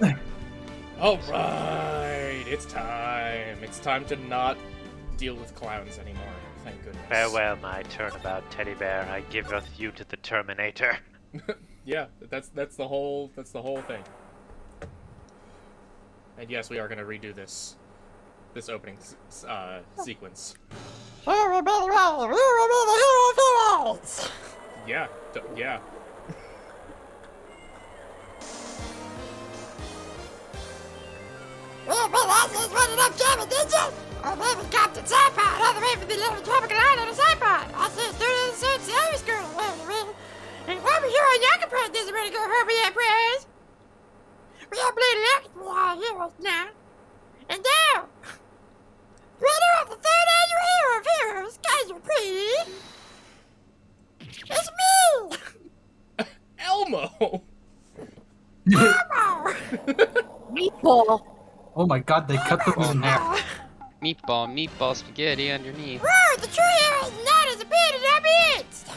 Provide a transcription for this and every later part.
heroes. All right, it's time. It's time to not deal with clowns anymore. Thank goodness. Farewell, my turnabout teddy bear. I giveth you to the Terminator. Yeah, that's the whole thing. And yes, we are gonna redo this opening sequence. Here we be ready. We will be the hero of heroes. Yeah, yeah. We'll be the Ashley's running up jamming, did you? Or maybe Captain Sapod, all the way from the little tropical island of Sapod. I see a student in the suit, Sailor's girl. And why we here on Yucca doesn't really go hurt me yet, prayers. We are bleeding out for our heroes now. And now, winner of the third annual Hero of Heroes, Kaiser P. It's me! Elmo. Elmo! Meatball. Oh my god, they cut those in half. Meatball spaghetti underneath. Whoa, the true hero is not as appeared in our midst!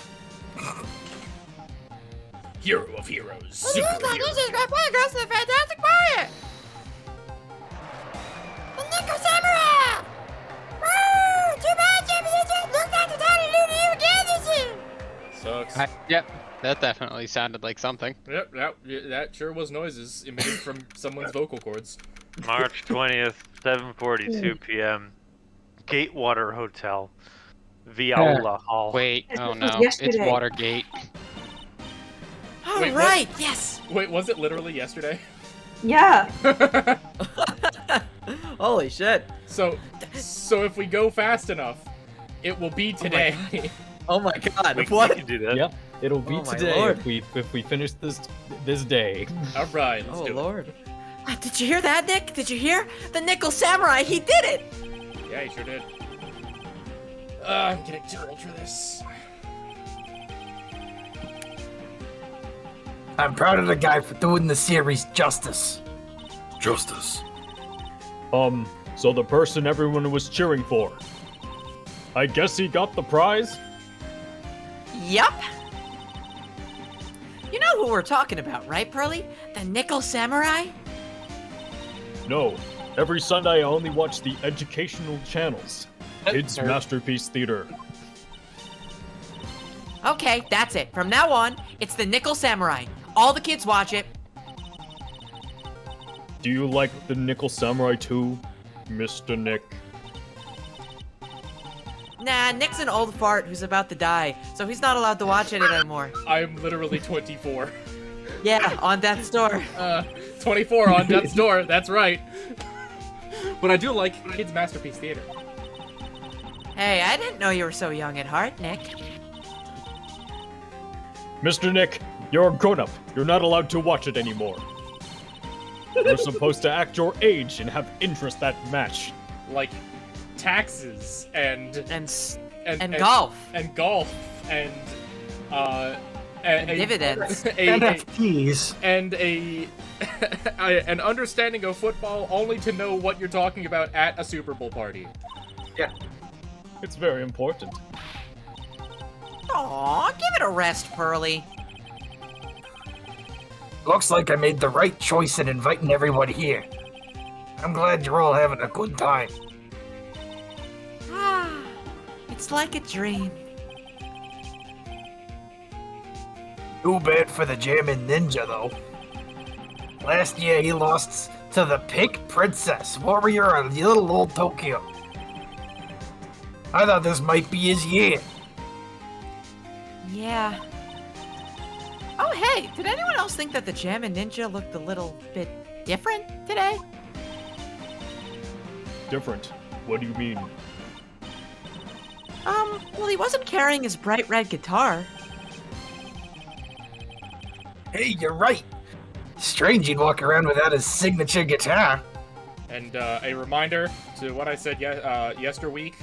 Hero of heroes. It looks like this is my plan goes to the Fantastic Four! The Nickel Samurai! Woo! Too bad, Championship! Looks like the Tiny Looney here again this year! Sucks. Yep, that definitely sounded like something. Yep, that sure was noises emitted from someone's vocal cords. March 20th, 7:42 p.m. Gatewater Hotel, Viola Hall. Wait, oh no, it's yesterday. Watergate. All Wait, right, yes! Wait, was it literally yesterday? Yeah. Holy shit. So if we go fast enough, it will be today. Oh my god, We what? can do that. Yep, it'll be Oh my today lord. if we finish this day. All right, let's Oh do lord. Did you hear that, Nick? Did you hear? The Nickel Samurai, he did it! it. Yeah, you sure did. I'm getting too old for this. I'm proud of the guy for doing the series justice. Justice. So the person everyone was cheering for. I guess he got the prize? Yup. You know who we're talking about, right, Pearly? The Nickel Samurai? No. Every Sunday I only watch the educational channels. Kids Masterpiece Theater. Okay, that's it. From now on, it's the Nickel Samurai. All the kids watch it. Do you like the Nickel Samurai too, Mr. Nick? Nah, Nick's an old fart who's about to die, so he's not allowed to watch it anymore. I'm literally 24. Yeah, on death's door. 24 on death's door. That's right. But I do like Kids Masterpiece Theater. Hey, I didn't know you were so young at heart, Nick. Mr. Nick, you're a grown-up. You're not allowed to watch it anymore. You're supposed to act your age and have interests that match. Like taxes and golf. And golf and dividends. NFTs. And an understanding of football only to know what you're talking about at a Super Bowl party. Yeah. It's very important. Aw, give it a rest, Pearly. Looks like I made the right choice in inviting everyone here. I'm glad you're all having a good time. Ah, it's like a dream. Too bad for the Jammin' Ninja, though. Last year he lost to the Pink Princess, warrior of little old Tokyo. I thought this might be his year. Yeah. Oh, hey, did anyone else think that the Jammin' Ninja looked a little bit different today? Different? What do you mean? Well, he wasn't carrying his bright red guitar. Hey, you're right. Strange he'd walk around without his signature guitar. And a reminder to what I said yesterweek.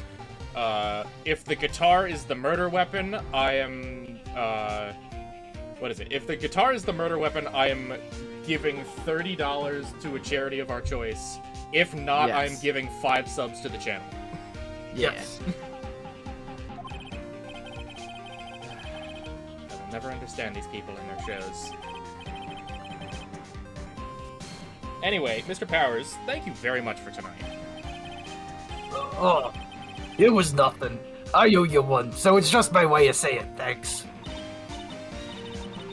If the guitar is the murder weapon, I am, what is it? If the guitar is the murder weapon, I am giving $30 to a charity of our choice. If not, Yes. I am giving 5 subs to the channel. Yes. I will never understand these people and their shows. Anyway, Mr. Powers, thank you very much for tonight. Oh, it was nothing. I owe you one, so it's just my way of saying thanks.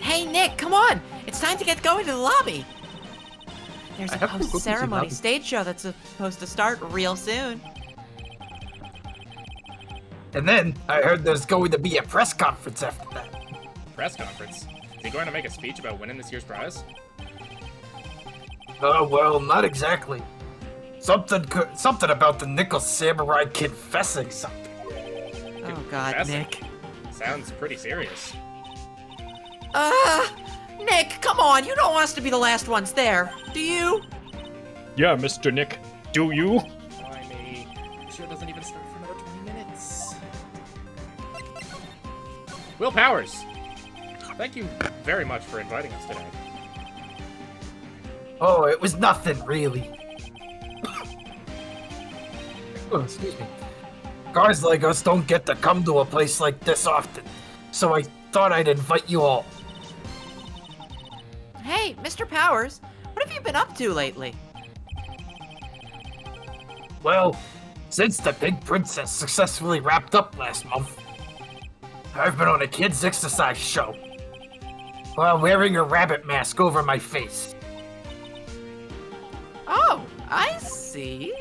Hey, Nick, come on! It's time to get going to the lobby! There's I a have to go to the post-ceremony lobby. stage show that's supposed to start real soon. And then I heard there's going to be a press conference after that. Press conference? Is he going to make a speech about winning this year's prize? Oh, well, not exactly. Something about the Nickel Samurai confessing something. Oh God, Confessing? Nick. Sounds pretty serious. Nick, come on, you don't want us to be the last ones there, do you? Yeah, Mr. Nick. Do you? Blimey. The show doesn't even start for another 20 minutes. Will Powers, thank you very much for inviting us today. Oh, it was nothing, really. Oh, excuse me. Guys like us don't get to come to a place like this often, so I thought I'd invite you all. Hey, Mr. Powers, what have you been up to lately? Well, since the Pig Princess successfully wrapped up last month, I've been on a kids' exercise show while wearing a rabbit mask over my face. Oh, I see.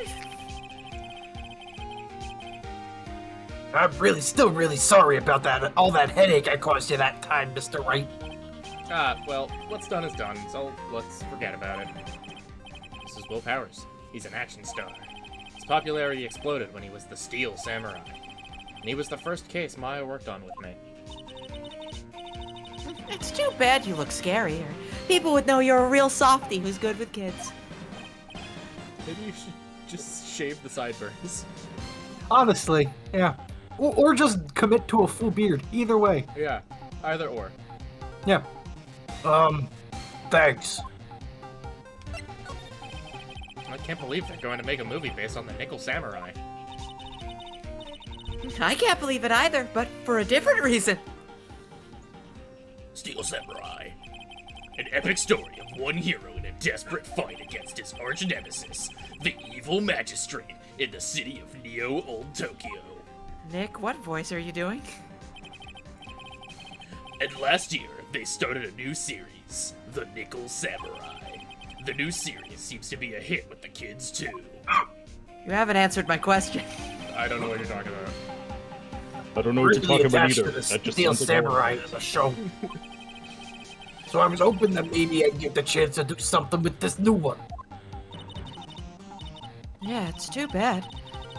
I'm still really sorry about all that headache I caused you that time, Mr. Wright. Well, what's done is done, so let's forget about it. This is Will Powers. He's an action star. His popularity exploded when he was the Steel Samurai. And he was the first case Maya worked on with me. It's too bad you look scary, or people would know you're a real softie who's good with kids. Maybe you should just shave the sideburns. Honestly, yeah. Or just commit to a full beard. Either way. Yeah, either or. Yeah. Thanks. I can't believe they're going to make a movie based on the Nickel Samurai. I can't believe it either, but for a different reason. Steel Samurai. An epic story of one hero in a desperate fight against his arch nemesis, the evil magistrate in the city of Neo Old Tokyo. Nick, what voice are you doing? And last year, they started a new series, The Nickel Samurai. The new series seems to be a hit with the kids, too. You haven't answered my question. I don't know what you're talking about. I don't know what you're Really talking about attached either. to the That just Steel sounds like Samurai as a show. So I was hoping that maybe I'd get the chance to do something with this new one. Yeah, it's too bad.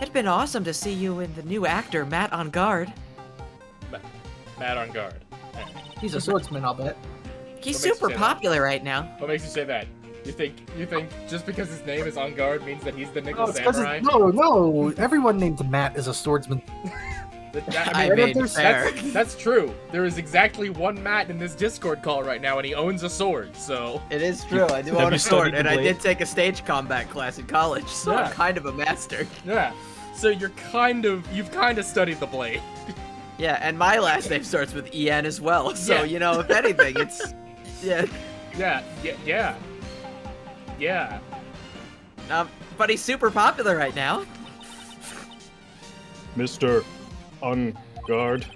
It'd been awesome to see you and the new actor, Matt on guard. Matt on guard. Alright. He's a swordsman, I'll bet. He's What makes you super say that? popular right now. What makes you say that? You think just because his name is on guard means that he's the Nickel No, it's 'cause Samurai? no. Everyone named Matt is a swordsman. I mean, fair. That's true. There is exactly one Matt in this Discord call right now, and he owns a sword, so... It is true. I do Have own you a sword, studied the and I blade? did take a stage combat class in college, so Yeah. I'm kind of a master. Yeah. So you've kind of studied the blade. Yeah, and my last name starts with EN as well, so, Yeah. you know, if anything, it's... Yeah. Yeah. But he's super popular right now. Mr. On Guard.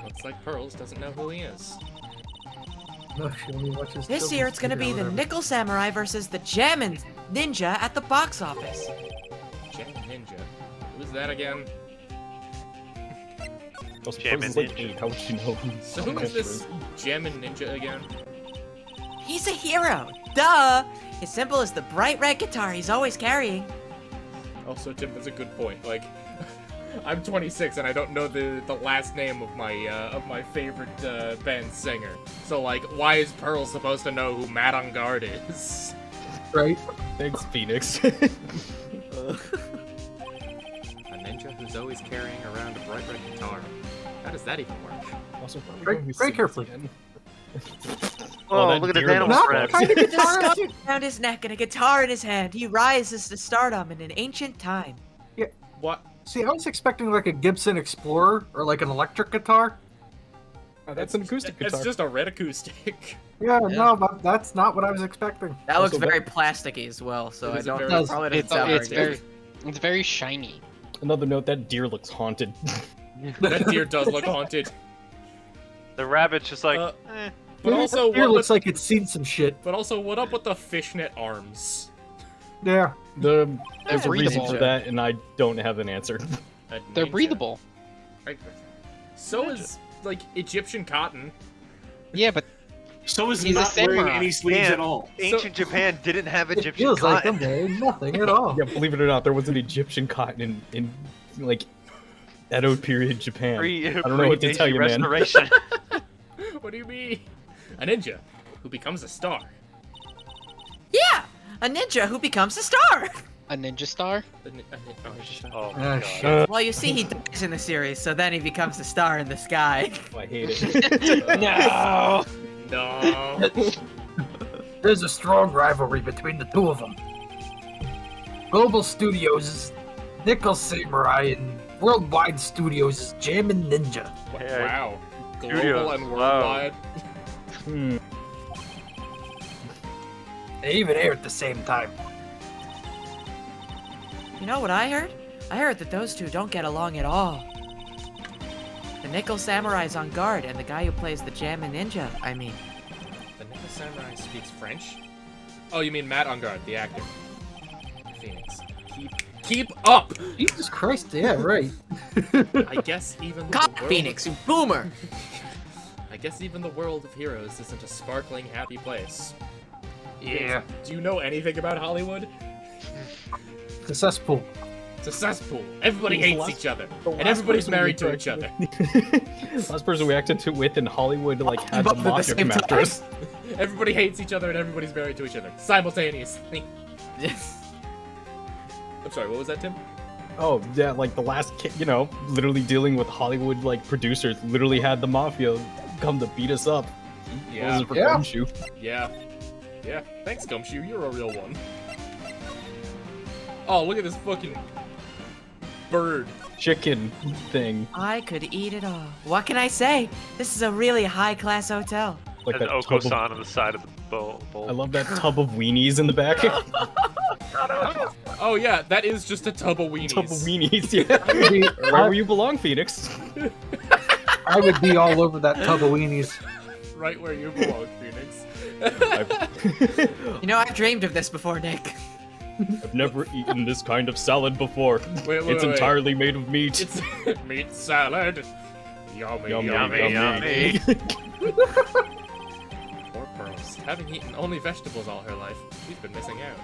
Looks like Pearls doesn't know who he is. No, she only watches This year it's gonna be the Nickel Samurai versus the Jammin' Ninja at the box office. Gem Ninja. Who's that again? Those Jammin' Pearls is like Ninja. 8. How would you know? So who is this Gemin Ninja again? He's a hero. Duh! His symbol is the bright red guitar he's always carrying. Also, Tim, that's a good point. Like, I'm 26 and I don't know the last name of my favorite band singer. So like, why is Pearl supposed to know who Matt on Guard is? Right? Thanks, Phoenix. A ninja who's always carrying around a bright red guitar. How does that even work? Also, Very carefully. Oh, that look at his deer animal looks friends. fucked. With a scarf around his neck and a guitar in his hand, he rises to stardom in an ancient time. What? See, I was expecting like a Gibson Explorer or like an electric guitar. Oh, that's an acoustic guitar. It's just a red acoustic. Yeah, no, but that's not what I was expecting. That looks Also, very plasticky as well, so It I is a don't very- know. Probably doesn't It's, sound it's very very, it's very shiny. Another note, that deer looks haunted. That deer does look haunted. The rabbit's just like, But also, Here what looks like it's seen some shit. But also, what up with the fishnet arms? Yeah. There's a reason breathable. for that, and I don't have an answer. A They're ninja. breathable. Right. So is like Egyptian cotton. Yeah, but So is He's a not wearing samurai. any sleeves damn, at all. ancient Japan didn't have It Egyptian feels like I'm cotton. wearing nothing at all. Yeah, believe it or not, there was an Egyptian cotton in like Edo period Japan. I don't know what to tell you, man. Restoration. What do you mean? A ninja who becomes a star. Yeah, a ninja who becomes a star. a ninja star? Oh Ah, my shit. god. Well, you see, he dies in the series, so then he becomes a star in the sky. Oh, I hate it. No! No. There's a strong rivalry between the two of them. Global Studios is Nickel Samurai and Worldwide Studios is Jammin' Ninja. Hey, Wow. Global Studios, and wow. worldwide. Hmm. They even air at the same time. You know what I heard? I heard that those two don't get along at all. The Nickel Samurai's on guard, and the guy who plays the Jammin' Ninja, I mean. The Nickel Samurai speaks French? Oh, you mean Matt Ungard, the actor. Phoenix. Keep up! Jesus Christ, yeah, right. I guess even the God, world Phoenix, you boomer! I guess even the world of heroes isn't a sparkling, happy place. Yeah. Do you know anything about Hollywood? It's a cesspool. It's a cesspool. Everybody Who's the hates last- each other. the And last everybody's person we married to talked each other. Last person we acted with in Hollywood like had the Both at the mafia same come after time. us. Everybody hates each other and everybody's married to each other. Simultaneously. I'm sorry, what was that, Tim? Oh yeah, like the last, literally dealing with Hollywood like producers, literally had the mafia come to beat us up. It Yeah. wasn't for Yeah. Gumshoe. Yeah. Yeah. Thanks, Gumshoe. You're a real one. Oh, look at this fucking bird. Chicken thing, I could eat it all. What can I say? This is a really high-class hotel. like An that tub of, Oko-san on the side of the bowl. I love that tub of weenies in the back. Oh yeah, that is just a tub of weenies. Tub of weenies, yeah. Wherever you belong, Phoenix. I would be all over that tub of weenies. Right where you belong, Phoenix. You know, I've dreamed of this before, Nick. I've never eaten this kind of salad before. Wait, It's entirely made of meat. It's meat salad. Yummy, Yummy, yummy, yummy. Poor Pearls. Having eaten only vegetables all her life, she's been missing out.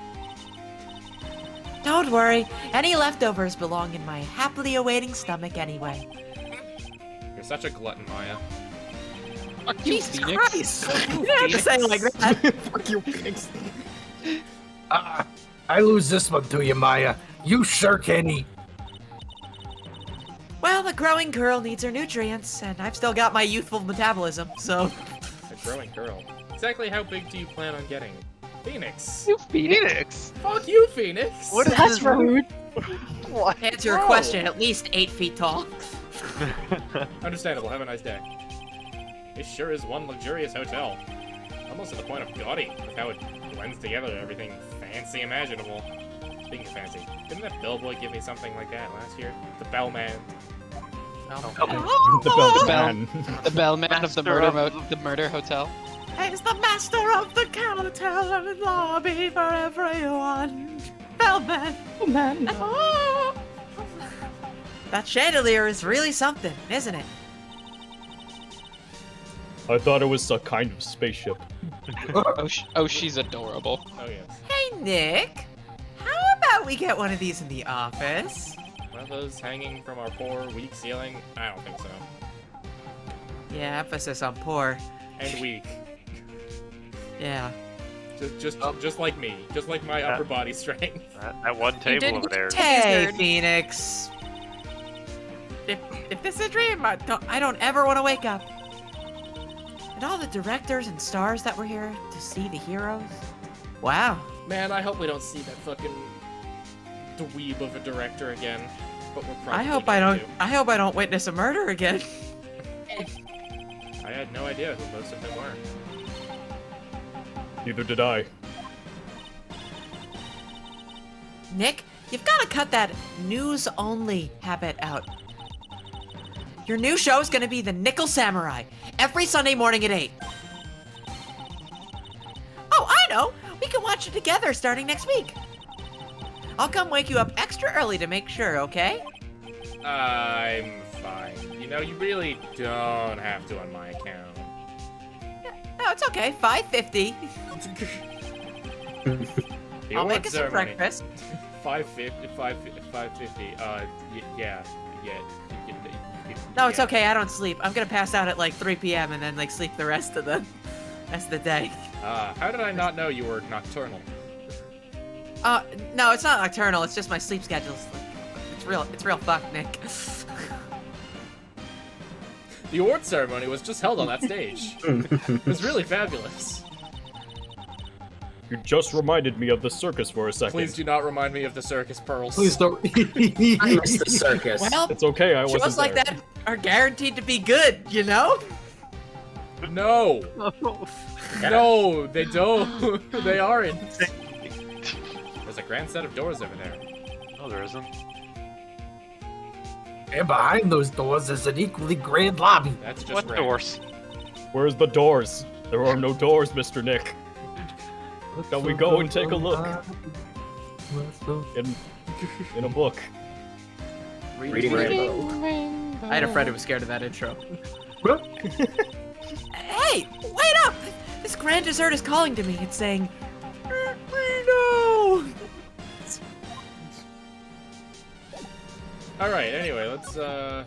Don't worry, any leftovers belong in my happily awaiting stomach anyway. You're such a glutton, Maya. Fuck you, Jesus Phoenix. Christ! You don't have to say it like that. Fuck you, Phoenix. I lose this one to you, Maya. You sure can eat. Well, the growing girl needs her nutrients, and I've still got my youthful metabolism, so... A growing girl. Exactly how big do you plan on getting? Phoenix. You Phoenix. Phoenix! Fuck you, Phoenix. What is That's this? rude. What? To answer your Whoa. question, at least 8 feet tall. Understandable. Have a nice day. This sure is one luxurious hotel. Almost to the point of gaudy with how it blends together everything fancy imaginable. Speaking of fancy, didn't that bellboy give me something like that last year? The bellman. The bellman. The bellman of the Master murder of the murder hotel. He's the master of the hotel and lobby for everyone. Bellman. Oh man. That chandelier is really something, isn't it? I thought it was a kind of spaceship. Oh, she's adorable. Oh yes. Hey, Nick. How about we get one of these in the office? One of those hanging from our poor, weak ceiling? I don't think so. Yeah, emphasis on poor. And weak. Yeah. Just like me. Just like my upper body strength. That one table over there. Hey, Phoenix. If this is a dream, I don't ever want to wake up. And all the directors and stars that were here to see the heroes. Wow. Man, I hope we don't see that fucking dweeb of a director again. But we're probably I hope going I don't. to. I hope I don't witness a murder again. I had no idea who most of them were. Neither did I. Nick, you've got to cut that news-only habit out. Your new show is going to be The Nickel Samurai, every Sunday morning at 8. Oh, I know! We can watch it together starting next week. I'll come wake you up extra early to make sure, okay? I'm fine. You know, you really don't have to on my account. No, it's okay. $5.50. The I'll award make us some ceremony. breakfast. $5.50. Yeah. No, it's yeah. okay. I don't sleep. I'm gonna pass out at like 3 p.m. and then like sleep the rest of the day. How did I not know you were nocturnal? No, it's not nocturnal. It's just my sleep schedule. It's real fucked, Nick. The award ceremony was just held on that stage. It was really fabulous. You just reminded me of the circus for a second. Please do not remind me of the circus, Pearls. Please don't. I miss the circus. Well, It's okay, I wasn't shows like there. that are guaranteed to be good, you know? No. No, they don't. They aren't. There's a grand set of doors over there. No, there isn't. And behind those doors is an equally grand lobby. That's just What grand. doors? Where's the doors? There are no doors, Mr. Nick. Shall we go and take a look? In a book. Reading Rainbow. I had a friend who was scared of that intro. Hey, wait up! This grand dessert is calling to me. It's saying, no. All right. Anyway, let's Hell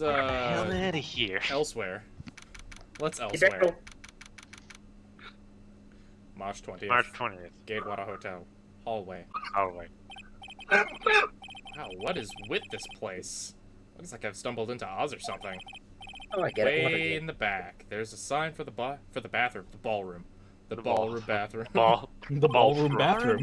out of here. elsewhere. Let's elsewhere. March 20th. March 20th. Gatewater Hotel. Hallway. Oh, wait. Wow, what is with this place? Looks like I've stumbled into Oz or something. Oh, I get it. Way in the back, there's a sign for the bathroom, the ballroom. The ballroom bathroom. The ballroom bathroom.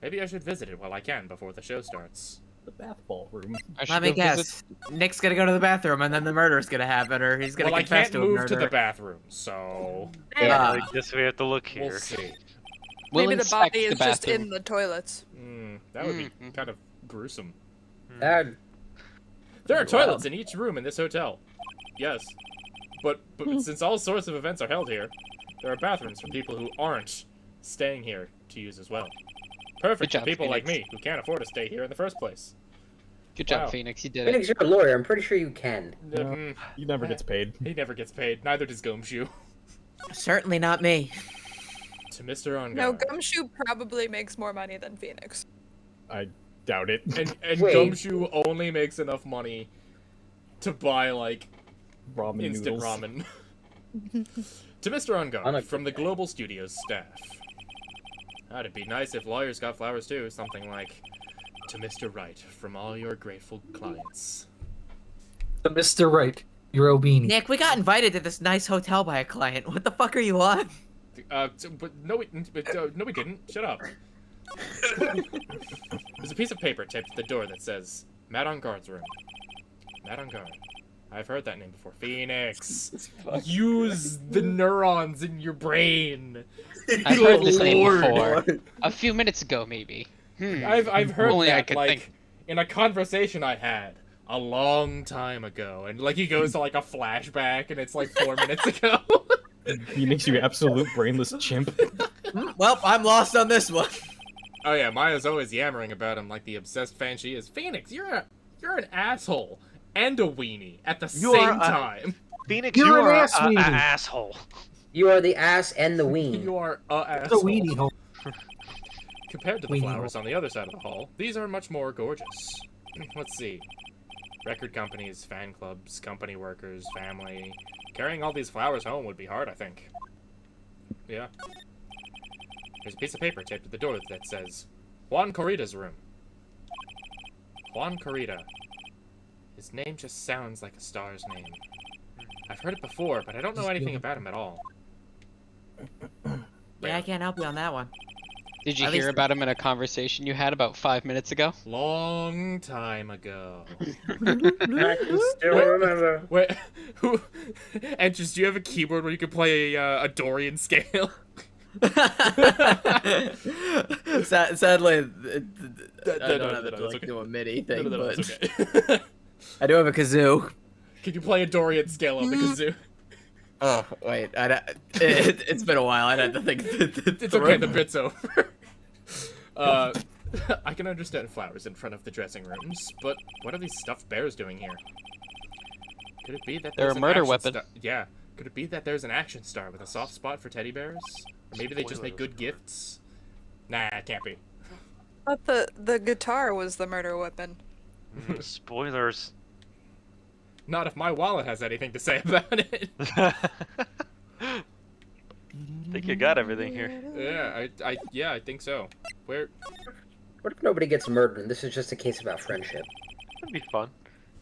Maybe I should visit it while I can before the show starts. The bath ballroom. Let me guess. Nick's gonna go to the bathroom and then the murder's gonna happen, or he's gonna Well, I confess can't to a move murder. to the bathroom, so Yeah, I guess we have to look here. we'll see. We'll Maybe the inspect body is the just bathroom. in the toilets. That would be kind of gruesome. That There are toilets in each room in this hotel. Yes. But since all sorts of events are held here, there are bathrooms for people who aren't staying here to use as well. Perfect Good for job, people like Phoenix. me who can't afford to stay here in the first place. Good job, Wow. Phoenix. You did Phoenix, it. you're a lawyer. I'm pretty sure you can. He never gets paid. He never gets paid. Neither does Gumshoe. Certainly not me. To Mr. On No, Gumshoe probably makes more money than Phoenix. I doubt it. And Wait. Gumshoe only makes enough money to buy, like, Ramen instant noodles. ramen. To Mr. Ungar, from the Global Studios staff. It'd be nice if lawyers got flowers too, something like, to Mr. Wright, from all your grateful clients. The Mr. Right. You're a weenie. Nick, we got invited to this nice hotel by a client. What the fuck are you on? But no, we didn't. Shut up. There's a piece of paper taped to the door that says, Matt on Guard's room. Matt on Guard. I've heard that name before. Phoenix. Use the neurons in your brain. I've heard this name Lord. before. A few minutes ago, maybe. I've heard Only I that, could like, think. in a conversation I had a long time ago. And, like, he goes to, like, a flashback, and it's, like, 4 minutes ago. Phoenix, you absolute brainless chimp. Well, I'm lost on this one. Oh, yeah, Maya's always yammering about him like the obsessed fan she is. Phoenix, you're an asshole and a weenie at the You are same a- time. Phoenix, You're you an are ass an weenie. asshole. You are the ass and the ween. You are a The asshole. weenie hole. Compared to the Weenie flowers on the other side of the hall, these are much more gorgeous. Let's see. Record companies, fan clubs, company workers, family. Carrying all these flowers home would be hard, I think. Yeah. There's a piece of paper taped to the door that says, Juan Corrida's room. Juan Corrida. His name just sounds like a star's name. I've heard it before, but I don't know anything about him at all. Yeah, I can't help you on that one. Did you At hear least- about him in a conversation you had about 5 minutes ago? Long time ago. I can still remember. Wait, who? Entrance, do you have a keyboard where you can play a Dorian scale? Sadly, I No, don't have it to it's like okay. do a MIDI thing, No, but it's okay. I do have a kazoo. Can you play a Dorian scale on the kazoo? Oh wait, it's been a while. I'd have to think. It's okay, the bit's over. I can understand flowers in front of the dressing rooms, but what are these stuffed bears doing here? Could it be that They're there's a an murder action weapon. star- Yeah. Could it be that there's an action star with a soft spot for teddy bears? Or maybe they just make good gifts? Nah, it can't be. But the guitar was the murder weapon. Spoilers. Not if my wallet has anything to say about it. I think you got everything here. Yeah, I think so. Where? What if nobody gets murdered and this is just a case about friendship? That'd be fun.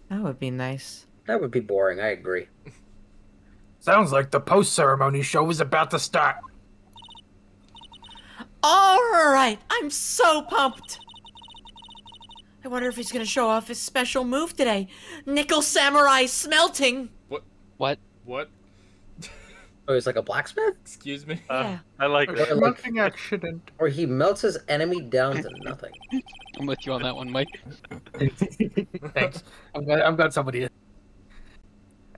That would be nice. That would be boring, I agree. Sounds like the post-ceremony show is about to start. All right, I'm so pumped. I wonder if he's gonna show off his special move today. Nickel Samurai Smelting. What? What? Oh, he's like a blacksmith? Excuse me? Yeah. I like Or that. like, Nothing accident. or he melts his enemy down to nothing. I'm with you on that one, Mike. Thanks. I'm glad somebody.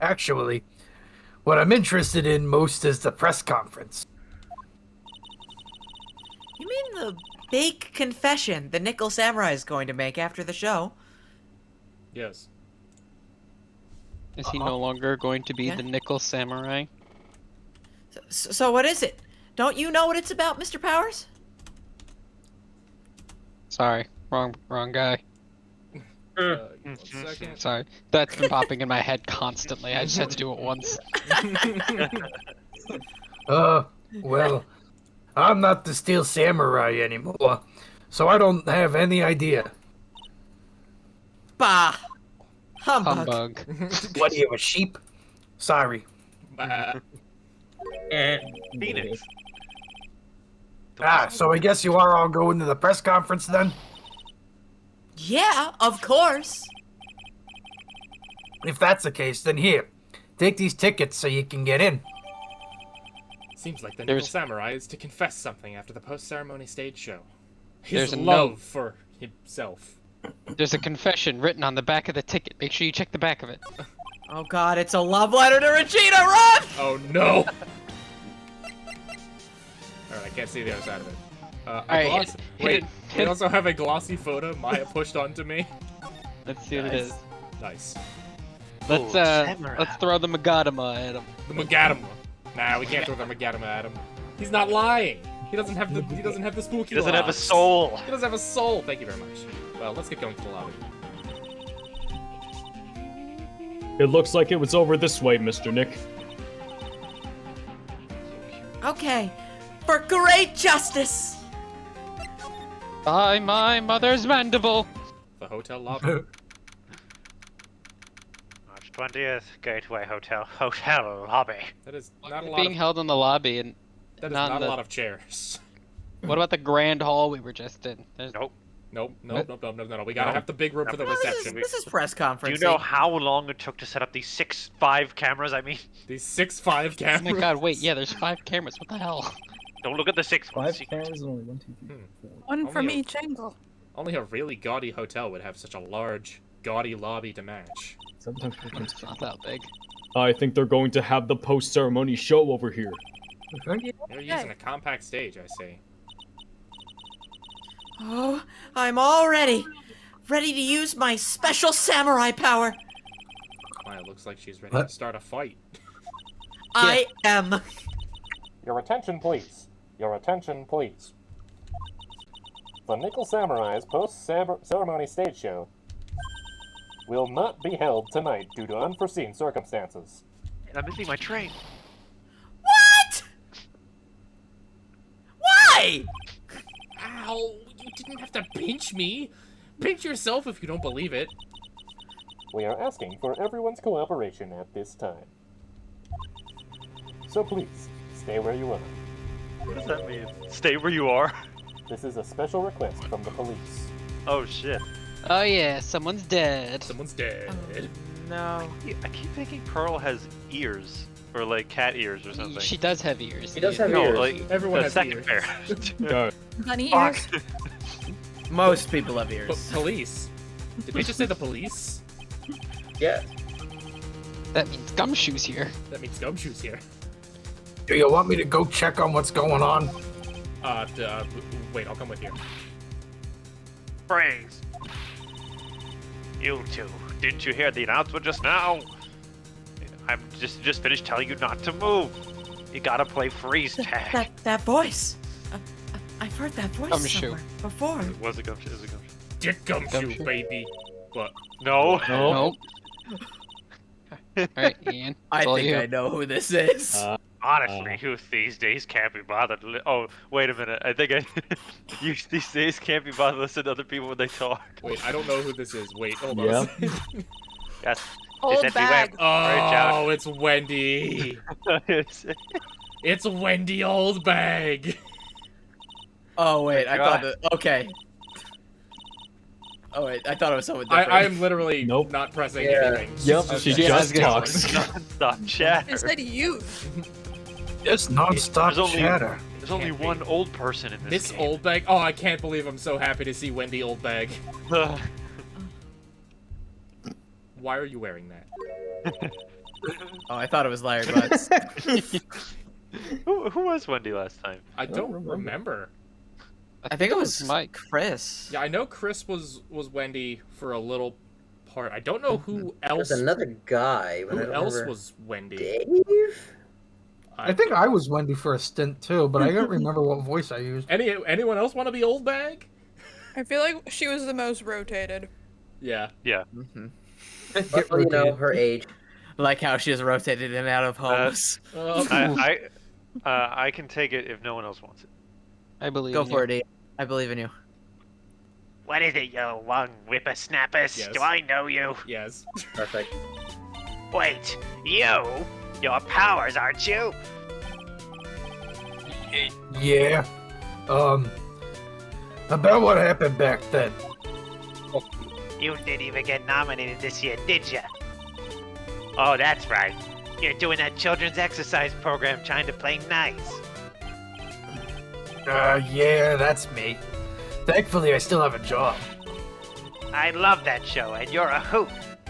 Actually, what I'm interested in most is the press conference. You mean the big confession the Nickel Samurai is going to make after the show? Yes. Is he no longer going to be Yeah. the Nickel Samurai? So what is it? Don't you know what it's about, Mr. Powers? Sorry, wrong guy. One second. Sorry, that's been popping in my head constantly. I just had to do it once. Well, I'm not the Steel Samurai anymore, so I don't have any idea. Bah! Humbug. Humbug. What are you, a sheep? Sorry. Phoenix. So I guess you are all going to the press conference then? Yeah, of course. If that's the case, then here, take these tickets so you can get in. Seems like the There's- Nickel Samurai is to confess something after the post-ceremony stage show. There's His a love note. for himself. There's a confession written on the back of the ticket. Make sure you check the back of it. Oh god, it's a love letter to Regina, run! Oh no! Alright, I can't see the other side of it. Alright, Wait, we also have a glossy photo Maya pushed onto me. Let's see what it is. Nice. Let's samurai. let's throw the Magadama at him. The Magadama. Nah, we can't throw the Magadama at him. He's not lying. He doesn't have the spooky He doesn't have a locks. soul. He doesn't have a soul. Thank you very much. Well, let's get going to the lobby. It looks like it was over this way, Mr. Nick. Okay, for great justice! By my mother's mandible. The hotel lobby. March 20th, Gateway Hotel lobby. That is not a It's lot being of, held in the lobby and that is not not in a the- lot of chairs. what about the grand hall we were just in? There's... Nope. Nope. We gotta have the big room for the reception. This is press Do conference. you know how long it took to set up these 6'5" cameras? I mean, These 6'5" Oh cameras. my god, wait, yeah, there's 5 cameras. What the hell? don't look at the 6 ones. cameras and only 1, 2, 3, 4. One from Only a- each angle. Only a really gaudy hotel would have such a large, gaudy lobby to match. Sometimes It's not that big. I think they're going to have the post-ceremony show over here. They're using a compact stage, I see. Oh, I'm all ready. Ready to use my special samurai power. Maya looks like she's ready What? to start a fight. I am. Your attention, please. Your attention, please. The Nickel Samurai's post-ceremony stage show will not be held tonight due to unforeseen circumstances. And I'm missing my train. What? Why? Ow! You didn't have to pinch me! Pinch yourself if you don't believe it. We are asking for everyone's cooperation at this time. So please, stay where you are. What does that mean? Stay where you are. This is a special request from the police. Oh shit. Oh yeah, someone's dead. Someone's dead. No. I keep thinking Pearl has ears. Or like cat ears or something. She does have ears. He does have No, ears. like Everyone the has second ears. pair. Go. Bunny Fuck. ears. Most people have ears. Police. Did we just say the police? Yeah. That means gumshoes here. That means Gumshoe's here. Do you want me to go check on what's going on? Wait, I'll come with you. Praise. You two, didn't you hear the announcement just now? I'm just finished telling you not to move. You gotta play freeze tag. That voice. I've heard that voice Gumshoe. somewhere before. Was it Gumshoe? Is it Gumshoe? Dick Gumshoe, Gumshoe. baby. What? No. Nope. Alright, Ian. I it's all think you. I know who this is. Honestly, youth these days can't be bothered. Oh, wait a minute. I think youth these days can't be bothered to listen to other people when they talk. Wait, I don't know who this is. Wait, hold on. Yeah. Yes. Old Is that bag. Oh, it's Wendy. It's Wendy Oldbag. Oh wait, I God. thought that. Okay. Oh wait, I thought it was someone different. I am literally Nope. not pressing Yeah. anything. Yep, Okay. she Yeah, I just was gonna talks. Non-stop chatter. It said youth. Just non-stop There's only- chatter. There's only Can't be. one old person in this Miss game. Oldbag. Oh, I can't believe I'm so happy to see Wendy Oldbag. Why are you wearing that? Oh, I thought it was Larry Butts. Who was Wendy last time? I don't remember. I think it was Mike. Chris. Yeah, I know Chris was Wendy for a little part. I don't know who else. There's another guy, but I Who don't else remember. was Wendy? Dave? I think I was Wendy for a stint too, but I don't remember what voice I used. Anyone else want to be Oldbag? I feel like she was the most rotated. Yeah. Yeah. Mm-hmm. Well, you know, her age. Like how she has rotated in and out of homes. I can take it if no one else wants it. I believe Go in for you. it, Ian. I believe in you. What is it, you long whippersnappers? Yes. Do I know you? Yes. Perfect. Wait, you? Your powers, aren't you? Yeah. About what happened back then. You didn't even get nominated this year, did ya? Oh, that's right. You're doing that children's exercise program trying to play nice. Yeah, that's me. Thankfully, I still have a job. I love that show, and you're a hoot.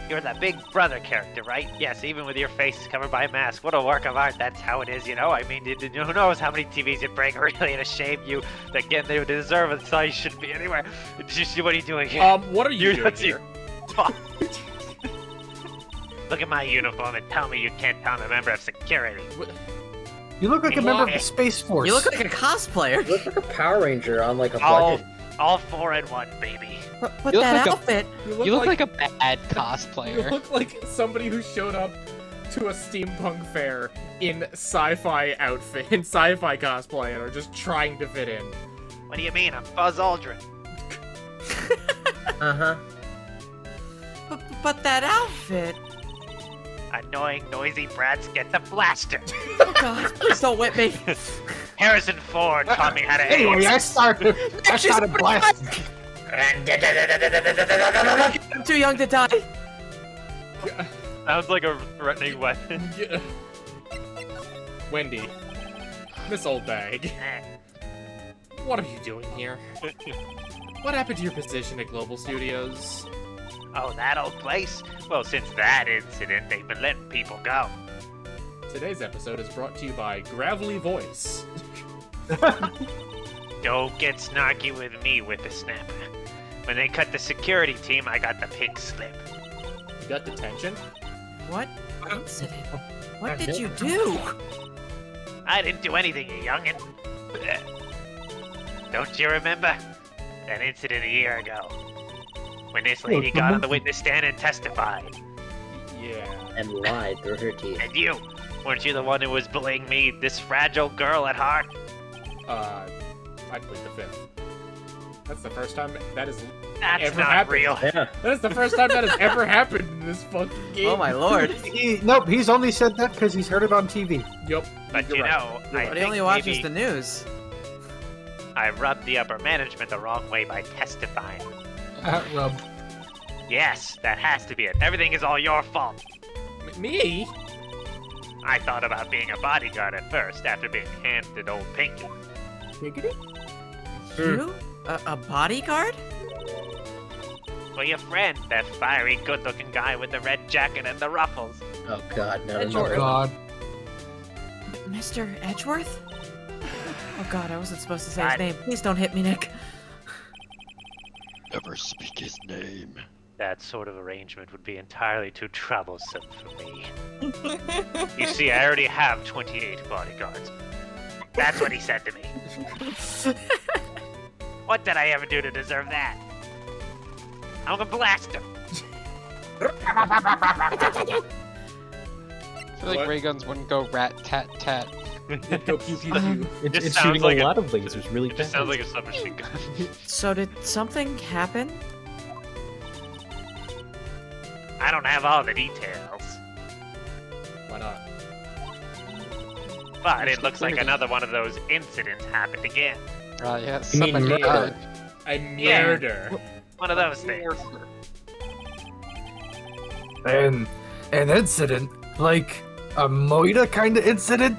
You're the Big Brother character, right? Yes, even with your face covered by a mask. What a work of art. That's how it is, you know? I mean, who knows how many TVs you'd break, really, to shame you. Again, they deserve it, so you shouldn't be anywhere. What are you doing here? What are you doing here? Look at my uniform and tell me you can't tell I'm a member of security. You look like a member of the Space Force. You look like a cosplayer. You look like a Power Ranger on like a All, budget. all 4 in 1, baby. But You look that like a- outfit. You look like a bad You cosplayer. look like somebody who showed up to a steampunk fair in sci-fi outfit, in sci-fi cosplay, and are just trying to fit in. What do you mean? I'm Buzz Aldrin. Uh-huh. But that outfit. Annoying, noisy brats get the blaster. Oh God! Please don't whip me. Harrison Ford taught me how to Anyway, aim. I started blasting. I'm too young to die. Sounds like a threatening weapon. Yeah. Wendy. Miss Oldbag. What are you doing here? What happened to your position at Global Studios? Oh, that old place? Well, since that incident, they've been letting people go. Today's episode is brought to you by Gravelly Voice. Don't get snarky with me, whippersnapper. When they cut the security team, I got the pink slip. You got detention? What incident? What did you do? I didn't do anything, you youngin'. Don't you remember? That incident a year ago. When this lady got on the witness stand and testified. Yeah. And lied through her teeth. And you? Weren't you the one who was bullying me, this fragile girl at heart? I plead the fifth. That's the first time that has That's ever not happened. real. Yeah. That is the first time that has ever happened in this fucking game. Oh my lord! Nope, he's only said that because he's heard it on TV. Yup. But you're you right. know, I But he think only watches maybe... the news. I rubbed the upper management the wrong way by testifying. Rub. Yes, that has to be it. Everything is all your fault. Me? I thought about being a bodyguard at first, after being handed old Pinky. Giggity? You? A bodyguard? For your friend, that fiery, good-looking guy with the red jacket and the ruffles. Oh God, no, Oh God. Mr. Edgeworth? Oh God, I wasn't supposed to say his I- name. Please don't hit me, Nick. Never speak his name. That sort of arrangement would be entirely too troublesome for me. You see, I already have 28 bodyguards. That's what he said to me. What did I ever do to deserve that? I'm gonna blast him. I feel like What? ray guns wouldn't go rat-tat-tat. Go pew pew pew. It's Just sounds shooting like a a- lot of lasers really It just fast. sounds like a submachine gun. So did something happen? I don't have all the details, Why not? but it looks like another one of those incidents happened again. Yeah, You mean somebody murder? died. A Yeah. murder. One of those things. An incident? Like a Moida kind of incident?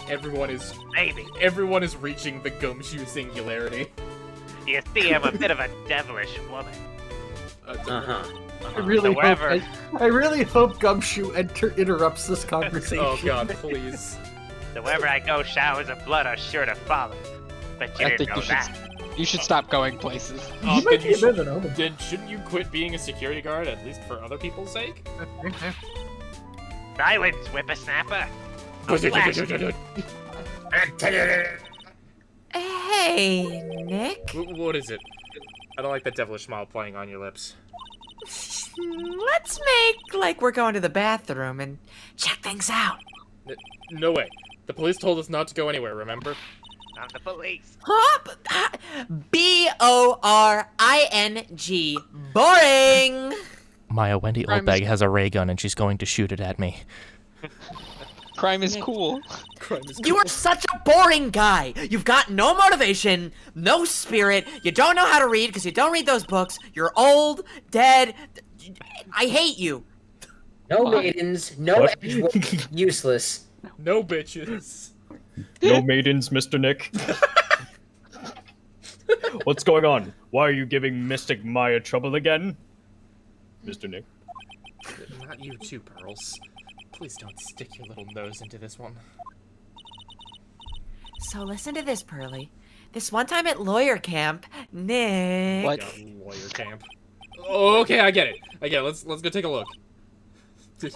Everyone is Maybe. reaching the gumshoe singularity. You see, I'm a bit of a devilish woman. Uh-huh. I really So wherever- hope I really hope Gumshoe interrupts this conversation. Oh God, please. So wherever I go, showers of blood are sure to follow. But you I didn't think know you should, that. you should stop going places. Oh, might then be a bit of an omen. then shouldn't you quit being a security guard, at least for other people's sake? Silence, whippersnapper. I'll blast you. Hey, Nick. What is it? I don't like that devilish smile playing on your lips. Let's make like we're going to the bathroom and check things out. No way. The police told us not to go anywhere, remember? I'm the police. Huh? B-O-R-I-N-G. Boring. Maya, Wendy Crime Oldbag is- has a ray gun and she's going to shoot it at me. Crime is cool. You are such a boring guy. You've got no motivation, no spirit. You don't know how to read because you don't read those books. You're old, dead. I hate you. No maidens, no What? Edgeworth, useless. No bitches. No maidens, Mr. Nick. What's going on? Why are you giving Mystic Maya trouble again? Mr. Nick. Not you too, Pearls. Please don't stick your little nose into this one. So listen to this, Pearly. This one time at lawyer camp, Nick. What? Yeah, lawyer camp. Oh, okay, I get it. Let's go take a look. Yay!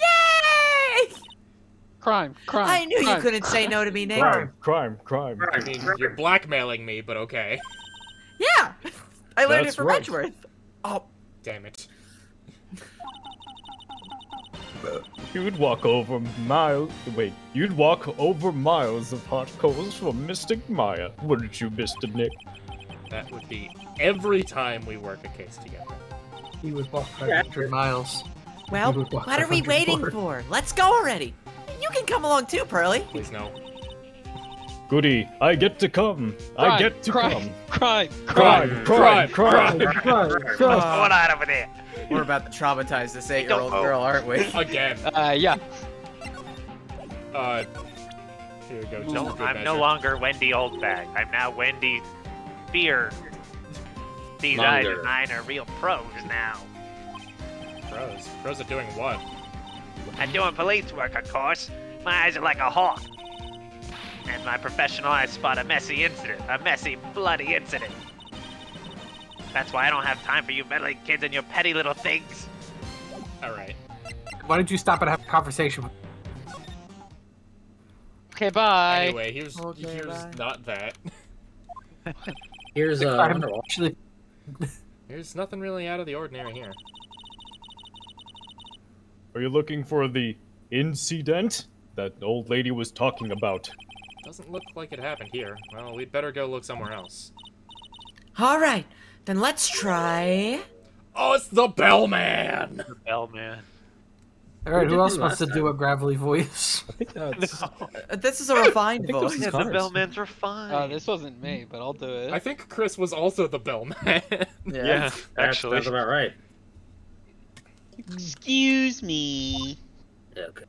Crime. I knew you crime. couldn't say no to me, Nick. Crime. I mean, you're blackmailing me, but okay. Yeah, I learned it That's from right. Edgeworth. Oh, Damn it. You'd walk over miles. Wait, you'd walk over miles of hot coals for Mystic Maya, wouldn't you, Mr. Nick? That would be every time we work a case together. He would walk 500 miles. well, You would walk what are we 500 waiting more. for? Let's go already. You can come along too, Pearly. Please no. Goody, I get to come. I get to crime, come. crime. Crime. What's going on over there? We're about to traumatize this 8-year-old Don't- girl, aren't we? Again. Yeah. Here we go. Just No, for good I'm no measure. longer Wendy Oldbag. I'm now Wendy Fear. These eyes Longer. of mine are real pros now. Pros. Pros are doing what? I'm doing police work, of course. My eyes are like a hawk. And my professional eyes spot a messy incident. A messy, bloody incident. That's why I don't have time for you meddling kids and your petty little things. Alright. Why don't you stop and have a conversation with Okay, bye. Anyway, here's Okay, bye. not that. Here's I'm actually There's nothing really out of the ordinary here. Are you looking for the incident that old lady was talking about? Doesn't look like it happened here. Well, we'd better go look somewhere else. All right, then let's try. Oh, it's the Bellman! Bellman. All right, did who else him wants to last do time? a gravelly voice? I think that's. This is a refined think this voice. is Yeah, the Connors. bellman's refined. This wasn't me, but I'll do it. I think Chris was also the bellman. Yeah, actually. Sounds about right. Excuse me. Okay.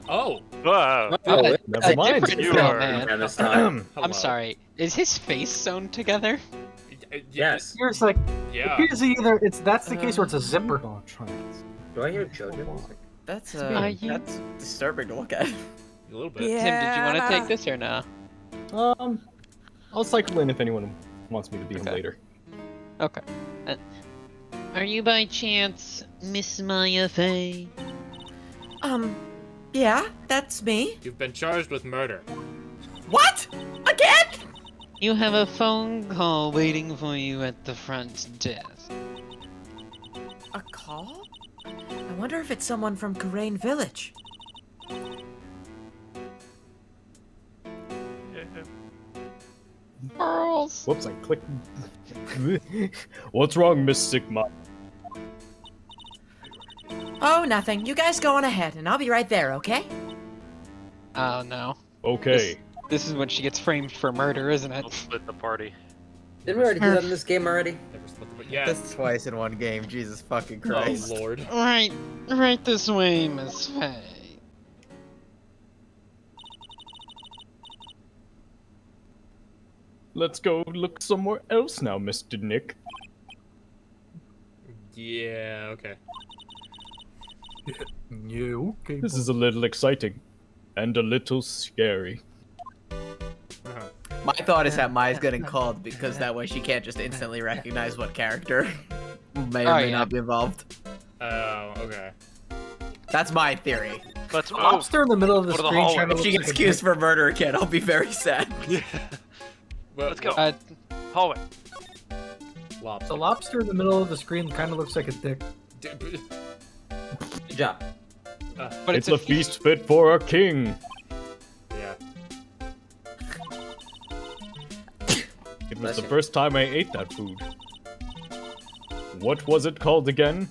Oh. Whoa. Oh, Never mind. different You bellman. and this time. Hello. I'm sorry. Is his face sewn together? Yes. Here's like, Yeah. here's either that's the case or it's a zipper. Oh, trans. Do I hear JoJo music? That's Are you- that's disturbing to look at. A little bit. Yeah. Tim, did you want to take this or no? I'll cycle in if anyone wants me to be him Okay. later. Okay. Are you by chance Miss Maya Fey? Yeah, that's me. You've been charged with murder. What? Again? You have a phone call waiting for you at the front desk. A call? I wonder if it's someone from Karain Village. Girls. Whoops, I clicked. What's wrong, Miss Sigma? Oh, nothing. You guys go on ahead, and I'll be right there, okay? Oh no. Okay. This is when she gets framed for murder, isn't it? We'll split the party. Didn't we already do that in this game already? Never split the yeah. This twice in one game. Jesus fucking Oh Christ. lord. Right this way, Miss Fey. Let's go look somewhere else now, Mr. Nick. Yeah. Okay. You okay? This is a little exciting. And a little scary. Uh-huh. My thought is that Mai's getting called because that way she can't just instantly recognize what character may or Oh, may yeah. not be involved. Oh. Okay. That's my theory. Let's move. Lobster in the middle of the Go to the screen. hallway. trying to If she look gets like a accused for murder again, I'll be very sad. Yeah. Well, Let's go. Lobster. Hallway. The lobster in the middle of the screen kind of looks like a dick. Good job. But It's a feast fit for a king. Yeah. It was Bless the you. first time I ate that food. What was it called again?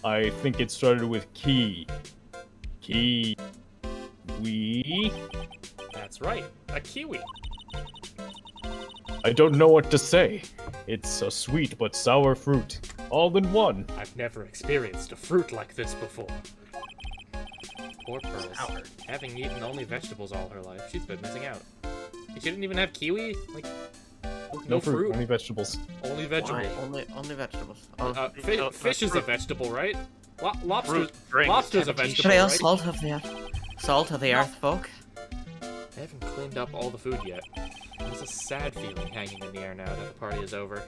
I think it started with key. Key. We. That's right. A kiwi. I don't know what to say. It's a sweet but sour fruit. All in one. I've never experienced a fruit like this before. Poor Pearls. Having eaten only vegetables all her life, she's been missing out. She didn't even have kiwi? Like, no fruit. Only vegetables. Only vegetable. Only vegetables. Fish is a vegetable, right? Lobster's a vegetable, Trail right? salt of the earth, folk. I haven't cleaned up all the food yet. There's a sad feeling hanging in the air now that the party is over.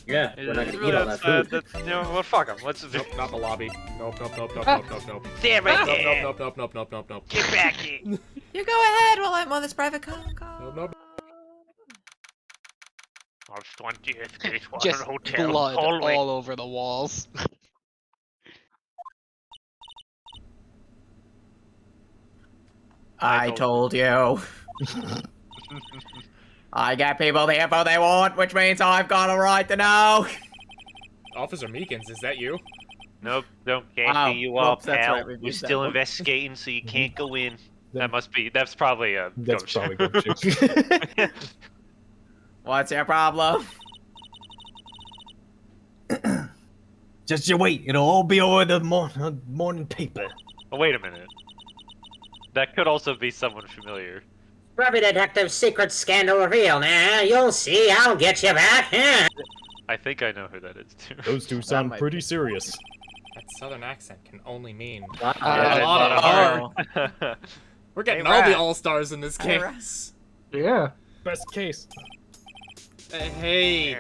Yeah, we're not gonna eat all that food. You know, well, fuck them. Let's Nope, not the lobby. Nope. Stand right there. Nope. Get back here. You go ahead while I'm on this private con call. Nope. Our 20th Gatewater Just Hotel blood hallway. all over the walls. I told you. I get people the info they want, which means I've got a right to know. Officer Meekins, is that you? Nope, can't Oh, see you all, whoops, that's pal. right, we We're missed that still one. investigating, so you can't go in. Then- That's probably a That's ghost. probably good. What's your problem? Just you wait, it'll all be over the morning paper. Oh, wait a minute. That could also be someone familiar. Scrubby Detective's secret scandal reveal. Now you'll see. I'll get you back. Huh? I think I know who that is too. Those two sound might pretty serious. That southern accent can only mean Yeah, a lot of heart. heart. We're getting Hey, all the Rat. all-stars in this Hey, case. Yeah. Best case. Hey,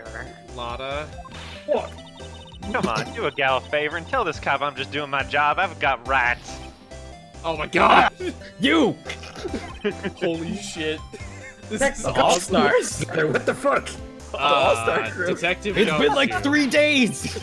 Lotta. Come on, do a gal a favor and tell this cop I'm just doing my job. I've got rights. Oh my god! You! Holy shit. This That's is the awesome. All-Stars. What the fuck? All-Star crew. Detective It's Jones been like here. 3 days!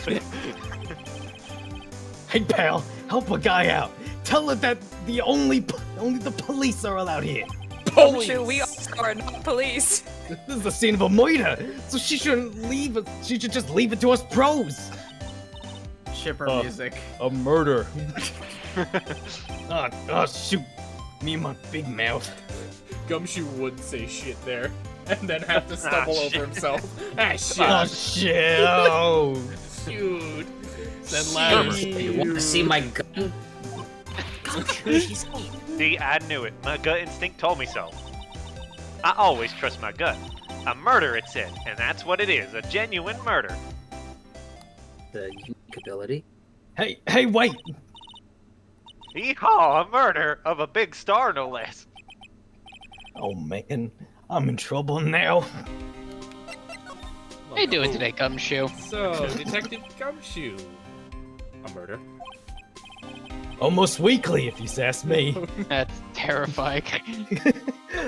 Hey pal, help a guy out. Tell her that only the police are allowed here. Police! Shoot, we are not police. This is the scene of a murder, so she shouldn't leave it. She should just leave it to us pros. Shipper music. A murder. Oh, shoot. Me and my big mouth. Gumshoe would say shit there, and then have to stumble over shit. himself. Ah, shit. Oh, shit. Oh. Shoot. Said louder. You want to see my gun? See, I knew it. My gut instinct told me so. I always trust my gut. A murder, it said, and that's what it is, a genuine murder. The unique ability. Hey, wait. Yeehaw, a murder of a big star, no less. Oh, man. I'm in trouble now. How you doing today, Gumshoe? So, Detective Gumshoe. A murder. Almost weekly, if you ask me. That's terrifying. You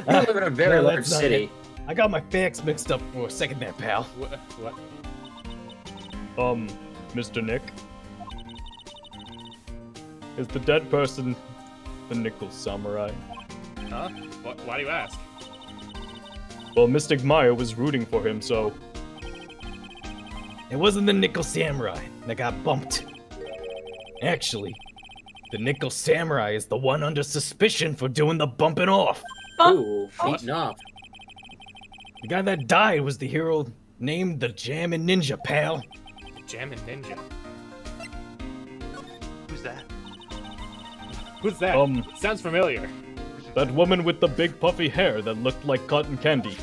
live in a very No, large that's not city. it. I got my facts mixed up for a second there, pal. What? Mr. Nick? Is the dead person the Nickel Samurai? Huh? Why do you ask? Well, Mystic Maya was rooting for him, so... It wasn't the Nickel Samurai that got bumped. Actually, the Nickel Samurai is the one under suspicion for doing the bumping off. Ooh, beaten off. The guy that died was the hero named the Jammin' Ninja, pal. Jammin' Ninja. Who's that? Who's that? Sounds familiar. That woman with the big puffy hair that looked like cotton candy.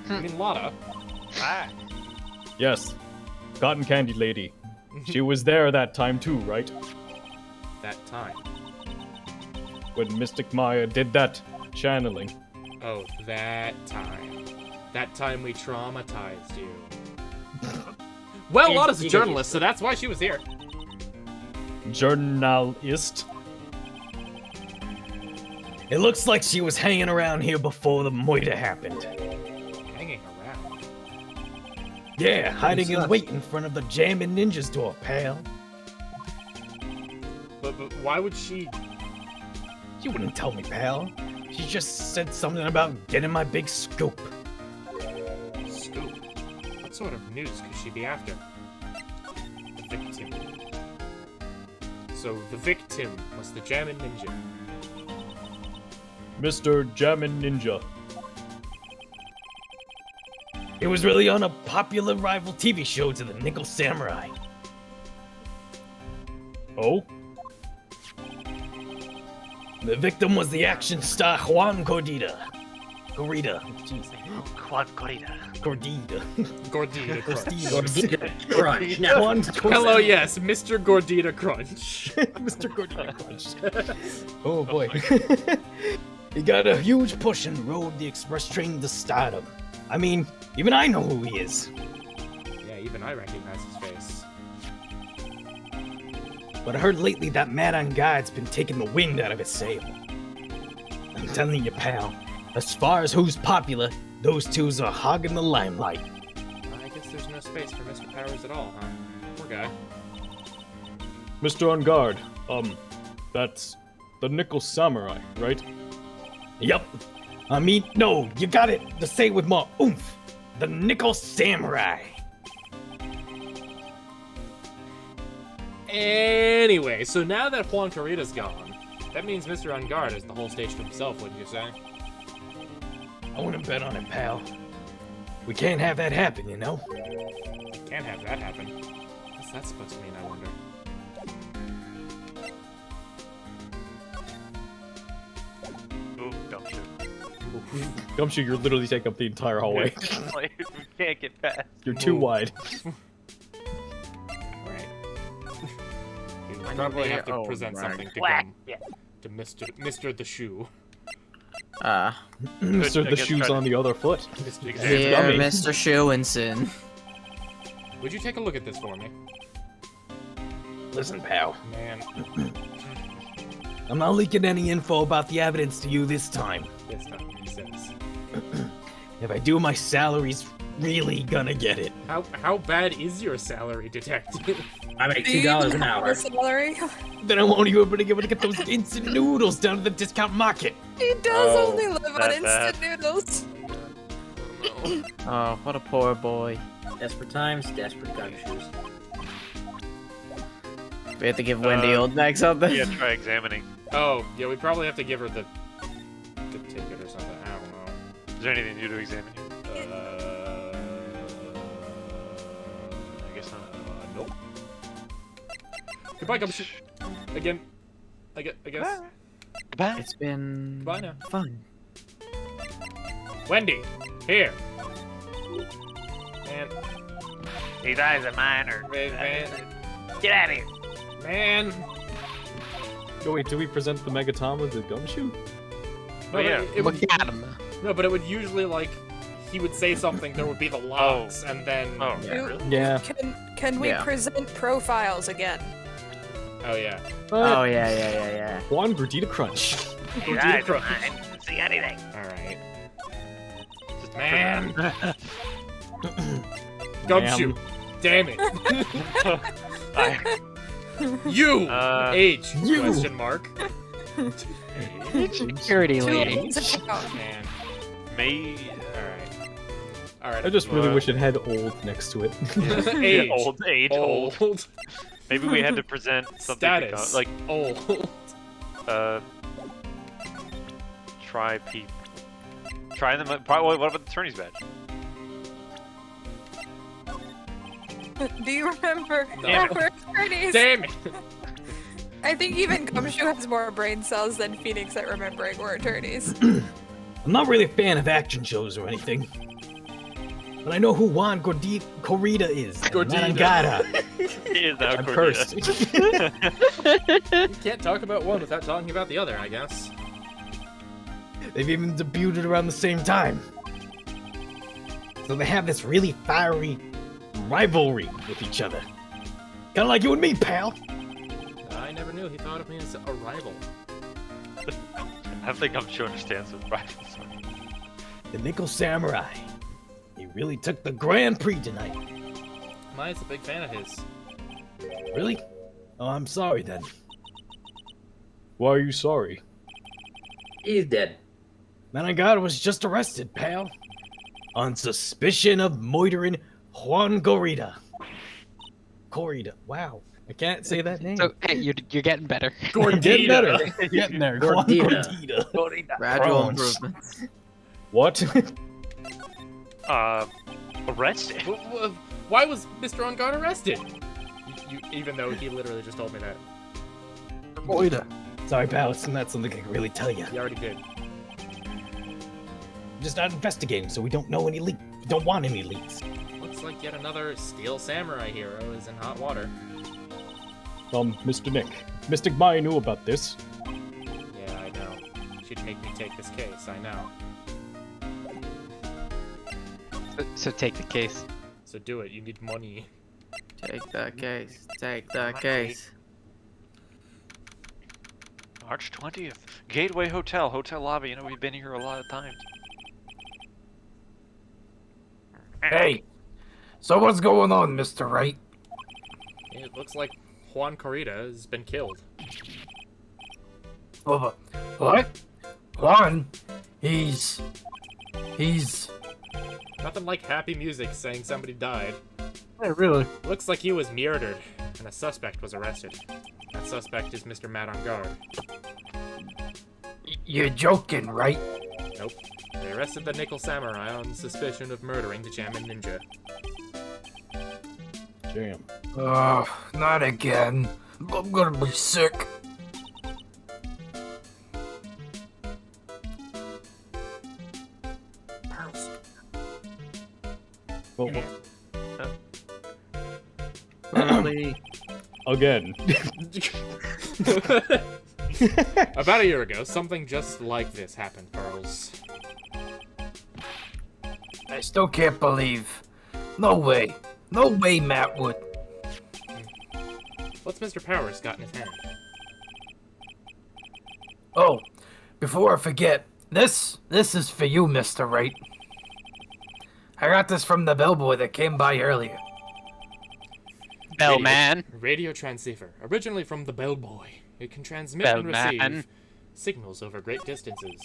You mean Lotta? Ah. Yes, cotton candy lady. She was there that time too, right? That time. When Mystic Maya did that channeling. Oh, that time. That time we traumatized you. Well, Lotta's a journalist, so that's why she was here. Journalist? It looks like she was hanging around here before the murder happened. Hanging around? Yeah, hiding in wait in front of the Jammin' Ninja's door, pal. But why would she... She wouldn't tell me, pal. She just said something about getting my big scoop. Scoop? What sort of news could she be after? The victim. So the victim was the Jammin' Ninja. Mr. Jammin' Ninja. It was really on a popular rival TV show to the Nickel Samurai. Oh? The victim was the action star Juan Gordita. Jeez. Juan Gordita. Gordita. Gordita Crunch. Gordita Crunch. Now, Juan Hello, yes, Mr. Gordita Crunch. Mr. Gordita Crunch. Oh boy. He got a huge push and rode the express train to stardom. I mean, even I know who he is. Yeah, even I recognize his face. But I heard lately that Madame Guide's been taking the wind out of his sail. I'm telling you, pal, as far as who's popular, those twos are hogging the limelight. I guess there's no space for Mr. Powers at all, huh? Poor guy. Mr. On Guard, that's the Nickel Samurai, right? Yup. I mean, no, you got it to say it with more oomph. The Nickel Samurai. Anyway, so now that Juan Corrida's gone, that means Mr. On Guard has the whole stage to himself, wouldn't you say? I wouldn't bet on it, pal. We can't have that happen, you know? Can't have that happen. What's that supposed to mean, I wonder? Ooh, Gumshoe. Gumshoe, you're literally taking up the entire hallway. Like, we can't get past. You're too wide. Right. You probably have to present something to Gum. To Mr. The Shoe. Mr. The Shoe's on the other foot. Dear Mr. Shoeinson. Would you take a look at this for me? Listen, pal. Man. I'm not leaking any info about the evidence to you this time. This time, he says. If I do, my salary's really gonna get it. How bad is your salary, detective? I make $2 an hour. Salary? Then I won't even be able to get those instant noodles down to the discount market. He does only live on instant noodles. Oh, what a poor boy. Desperate times, desperate gumshoes. We have to give Wendy Old Neck something. Yeah, try examining. Oh, yeah, we probably have to give her the ticket or something. I don't know. Is there anything new to examine here? I guess not. Nope. Goodbye, Gumshoe. Again. I guess. Goodbye. It's been Goodbye now. fun. Wendy, here. Man. These eyes of mine are... Man. Get out of here. Man. Oh wait, do we present the Megatama to Gumshoe? No, yeah. It would, Look at him. no, but it would usually, like, he would say something, there would be the logs, and then... Oh, Yeah. really? Yeah. Can we Yeah. present profiles again? Oh, yeah. Oh yeah. Juan Gordita Crunch. These eyes of mine don't see anything. Alright. Just Man. Gumshoe. Damn it. You! Age? You. Question mark. Security lady. Man. May... Alright. I just really wish it had old next to it. Age. Old. Maybe we had to present something Status. like Old. try people. Try them. Probably. What about the attorney's badge? Do you remember No. our attorneys? Damn it! I think even Gumshoe has more brain cells than Phoenix at remembering we're attorneys. I'm not really a fan of action shows or anything. But I know who Juan Corrida is. Gordita. He is now I'm Gordita. cursed. You can't talk about one without talking about the other, I guess. They've even debuted around the same time. So they have this really fiery rivalry with each other. Kinda like you and me, pal. I never knew he thought of me as a rival. I don't think Gumshoe understands what rivals are. The Nickel Samurai. He really took the Grand Prix tonight. Mine's a big fan of his. Really? Oh, I'm sorry then. Why are you sorry? He's dead. Managata was just arrested, pal. On suspicion of murdering Juan Corrida. Wow. I can't say that name. So, hey, you're getting better. I'm getting better. Getting there. Juan Gordita. Gordita. Gradual Crunch. improvements. What? Arrested? Why was Mr. Ongard arrested? Even though he literally just told me that. Corrida. Sorry, pal. It's not something I can really tell you. He already did. I'm just not investigating, so we don't know any leaks. We don't want any leaks. Looks like yet another Steel Samurai hero is in hot water. Mr. Nick. Mystic Mai knew about this. Yeah, I know. She'd make me take this case, I know. So take the case. So do it, you need money. Take that case. Take that case. March 20th. Gateway Hotel. Hotel lobby. You know, we've been here a lot of times. Hey, so what's going on, Mr. Wright? It looks like Juan Corrida has been killed. What? Juan? He's... Nothing like happy music saying somebody died. Hey, really? Looks like he was murdered, and a suspect was arrested. That suspect is Mr. Matt on guard. You're joking, right? Nope. They arrested the Nickel Samurai on suspicion of murdering the Jammin Ninja. Damn. Not again. I'm gonna be sick. Well, Really? again. About a year ago, something just like this happened, Pearls. I still can't believe. No way. No way, Matt would. What's Mr. Powers got in his hand? Oh, before I forget, this is for you, Mr. Wright. I got this from the bellboy that came by earlier. Bellman. Radio transceiver. Originally from the bellboy. It can transmit and receive Bellman. signals over great distances.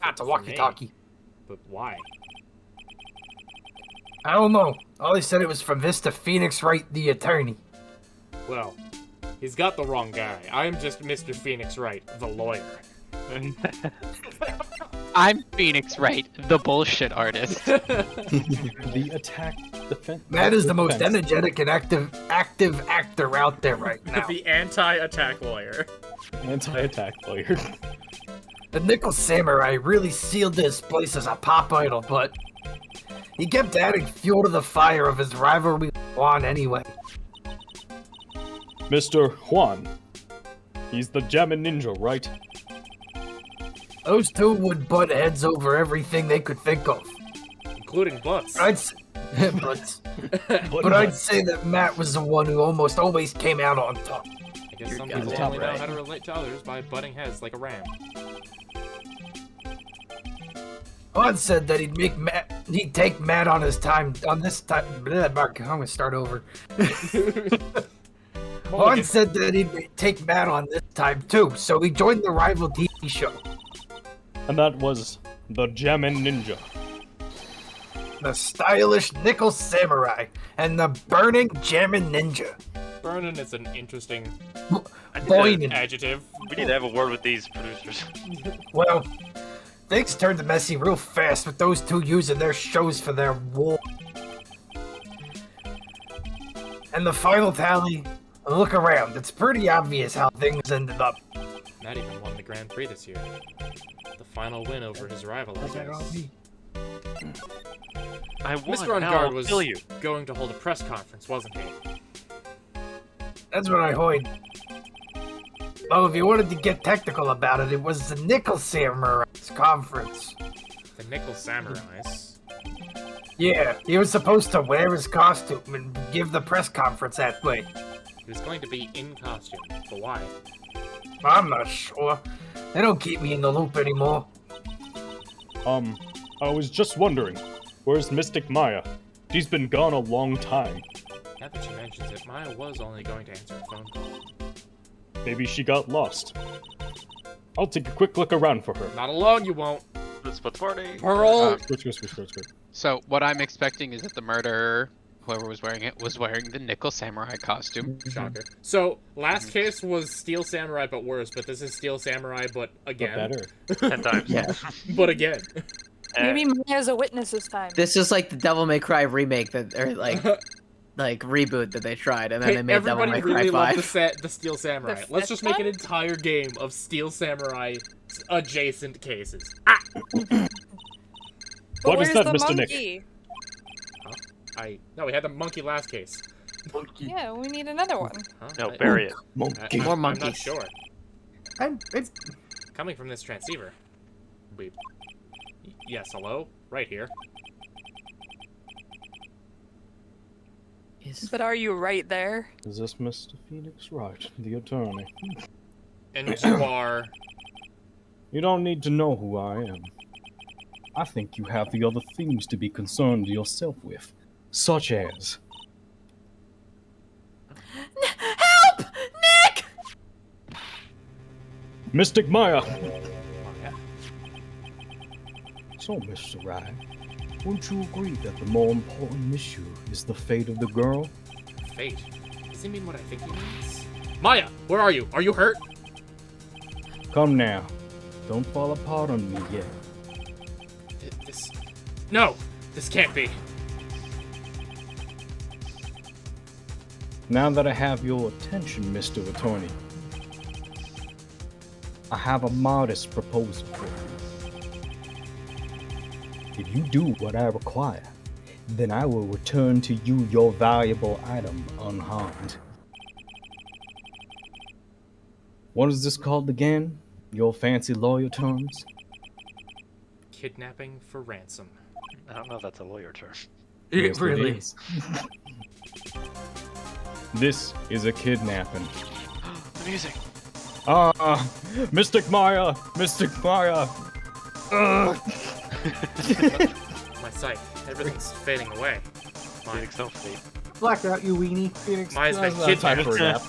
That's a For me. walkie-talkie. But why? I don't know. All he said it was from Vista Phoenix Wright, the attorney. Well, He's got the wrong guy. I'm just Mr. Phoenix Wright, the lawyer. I'm Phoenix Wright, the bullshit artist. The attack defense. Matt is the most energetic and active actor out there right now. The anti-attack lawyer. Anti-attack lawyer. The Nickel Samurai really sealed his place as a pop idol, but he kept adding fuel to the fire of his rivalry with Juan anyway. Mr. Juan. He's the Jammin' Ninja, right? Those two would butt heads over everything they could think of. Including butts. But I'd say that Matt was the one who almost always came out on top. I guess some people only know how to relate to others by butting heads like a ram. Juan said that he'd take Matt on his time, on this time. I'm gonna start over. Juan said that he'd take Matt on this time too, so he joined the rival TV show. And that was the Jammin' Ninja. The stylish Nickel Samurai and the burning Jammin' Ninja. Burnin' is an interesting adjective. We need to have a word with these producers. Well, things turned messy real fast with those two using their shows for their war. And the final tally, look around. It's pretty obvious how things ended up. Matt even won the Grand Prix this year. The final win over his rival, I guess. Mr. Ungard was going to hold a press conference, wasn't he? That's what I heard. Well, if you wanted to get technical about it, it was the Nickel Samurai's conference. The Nickel Samurais? Yeah, he was supposed to wear his costume and give the press conference that way. He was going to be in costume, but why? I'm not sure. They don't keep me in the loop anymore. I was just wondering, where's Mystic Maya? She's been gone a long time. Now that she mentions it, Maya was only going to answer a phone call. Maybe she got lost. I'll take a quick look around for her. Not alone, you won't. Let's put the party. Pearl! Switch. So what I'm expecting is that the murderer, whoever was wearing it, was wearing the Nickel Samurai costume. Shocker. So, last case was Steel Samurai but worse, but this is Steel Samurai but again. But better. 10 times. Yeah. But again. Maybe Maya's a witness this time. This is like the Devil May Cry remake that, or like reboot that they tried, and then they made Devil May Cry 5. Everybody really loved the Steel Samurai. Let's just make an entire game of Steel Samurai adjacent cases. Ah! But What is where's that, the Mr. Nick? monkey? No, we had the monkey last case. Yeah, we need another one. Huh? No, bury it. Monkey. More I'm monkeys. not sure. It's Coming from this transceiver. Beep. Yes, hello? Right here. But are you right there? Is this Mr. Phoenix Wright, the attorney? And you are... You don't need to know who I am. I think you have the other things to be concerned yourself with, such as... Help! Nick! Mystic Maya! Maya? So, Mr. Wright, wouldn't you agree that the more important issue is the fate of the girl? Fate? Does he mean what I think he means? Maya, where are you? Are you hurt? Come now. Don't fall apart on me yet. This... No! This can't be. Now that I have your attention, Mr. Attorney, I have a modest proposal for you. If you do what I require, then I will return to you your valuable item unharmed. What is this called again? Your fancy lawyer terms? Kidnapping for ransom. I don't know if that's a lawyer term. It really is. This is a kidnapping. The music. Mystic Maya! Mystic Maya! My sight. Everything's fading away. Phoenix, don't fade. blacked out, you weenie. Phoenix. Maya's been Time kidnapped. for a nap.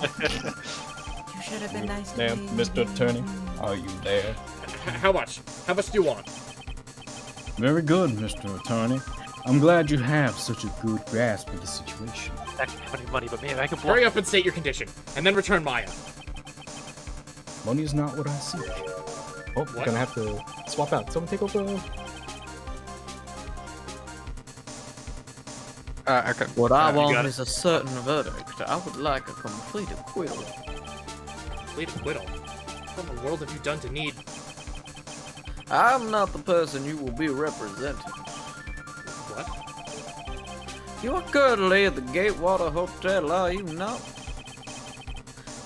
You should have been nice to Damn, me. Mr. Attorney, are you there? How much? How much do you want? Very good, Mr. Attorney. I'm glad you have such a good grasp of the situation. I don't have any money, but maybe I can Hurry up and state your condition, and then return Maya. Money is not what I seek. Oh, we're gonna have to swap out. Someone take over. Okay. What I You want got it. is a certain verdict. I would like a complete acquittal. Complete acquittal. What in the world have you done to need? I'm not the person you will be representing. What? You are currently at the Gatewater Hotel, are you not?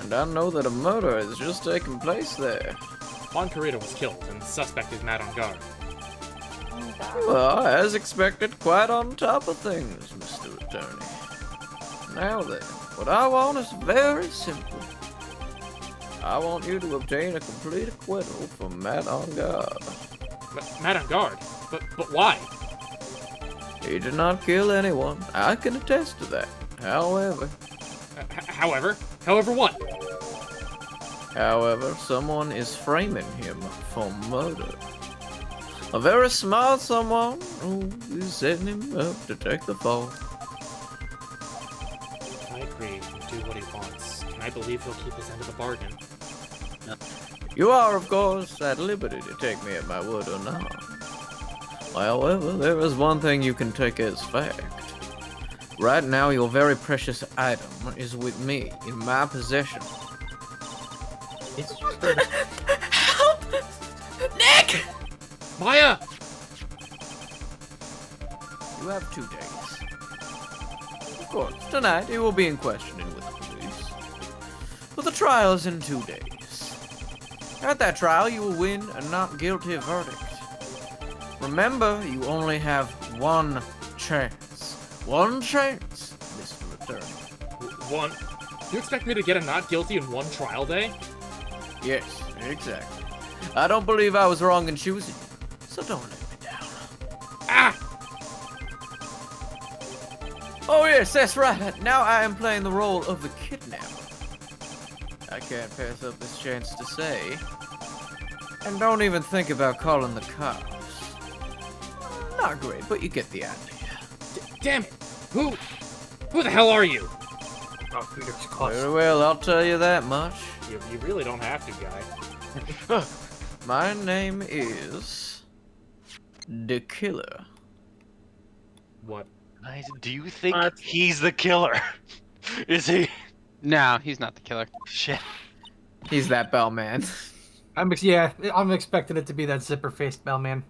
And I know that a murder has just taken place there. Juan Carrito was killed, and the suspect is mad on guard. You are, as expected, quite on top of things, Mr. Attorney. Now then, what I want is very simple. I want you to obtain a complete acquittal from Matt on guard. Mad on guard? But why? He did not kill anyone. I can attest to that. However... However what? However, someone is framing him for murder. A very smart someone who is setting him up to take the fall. I agree and do what he wants. Can I believe he'll keep his end of the bargain? You are, of course, at liberty to take me at my word or not. However, there is one thing you can take as fact. Right now, your very precious item is with me, in my possession. Help! Nick! Maya! You have 2 days. Of course, tonight you will be in questioning with the police. But the trial is in 2 days. At that trial, you will win a not guilty verdict. Remember, you only have one chance. One chance, Mr. Attorney. One? You expect me to get a not guilty in one trial day? Yes, exactly. I don't believe I was wrong in choosing you, so don't let me down. Ah! Oh yes, that's right. Now I am playing the role of the kidnapper. I can't pass up this chance to say. And don't even think about calling the cops. Not great, but you get the idea. Damn it! Who the hell are you? Oh, Peter's close. Very well, I'll tell you that much. You really don't have to, guy. My name is... The Killer. What? Do you think he's the killer? Is he? No, he's not the killer. Shit. He's that bellman. I'm expecting it to be that zipper-faced bellman.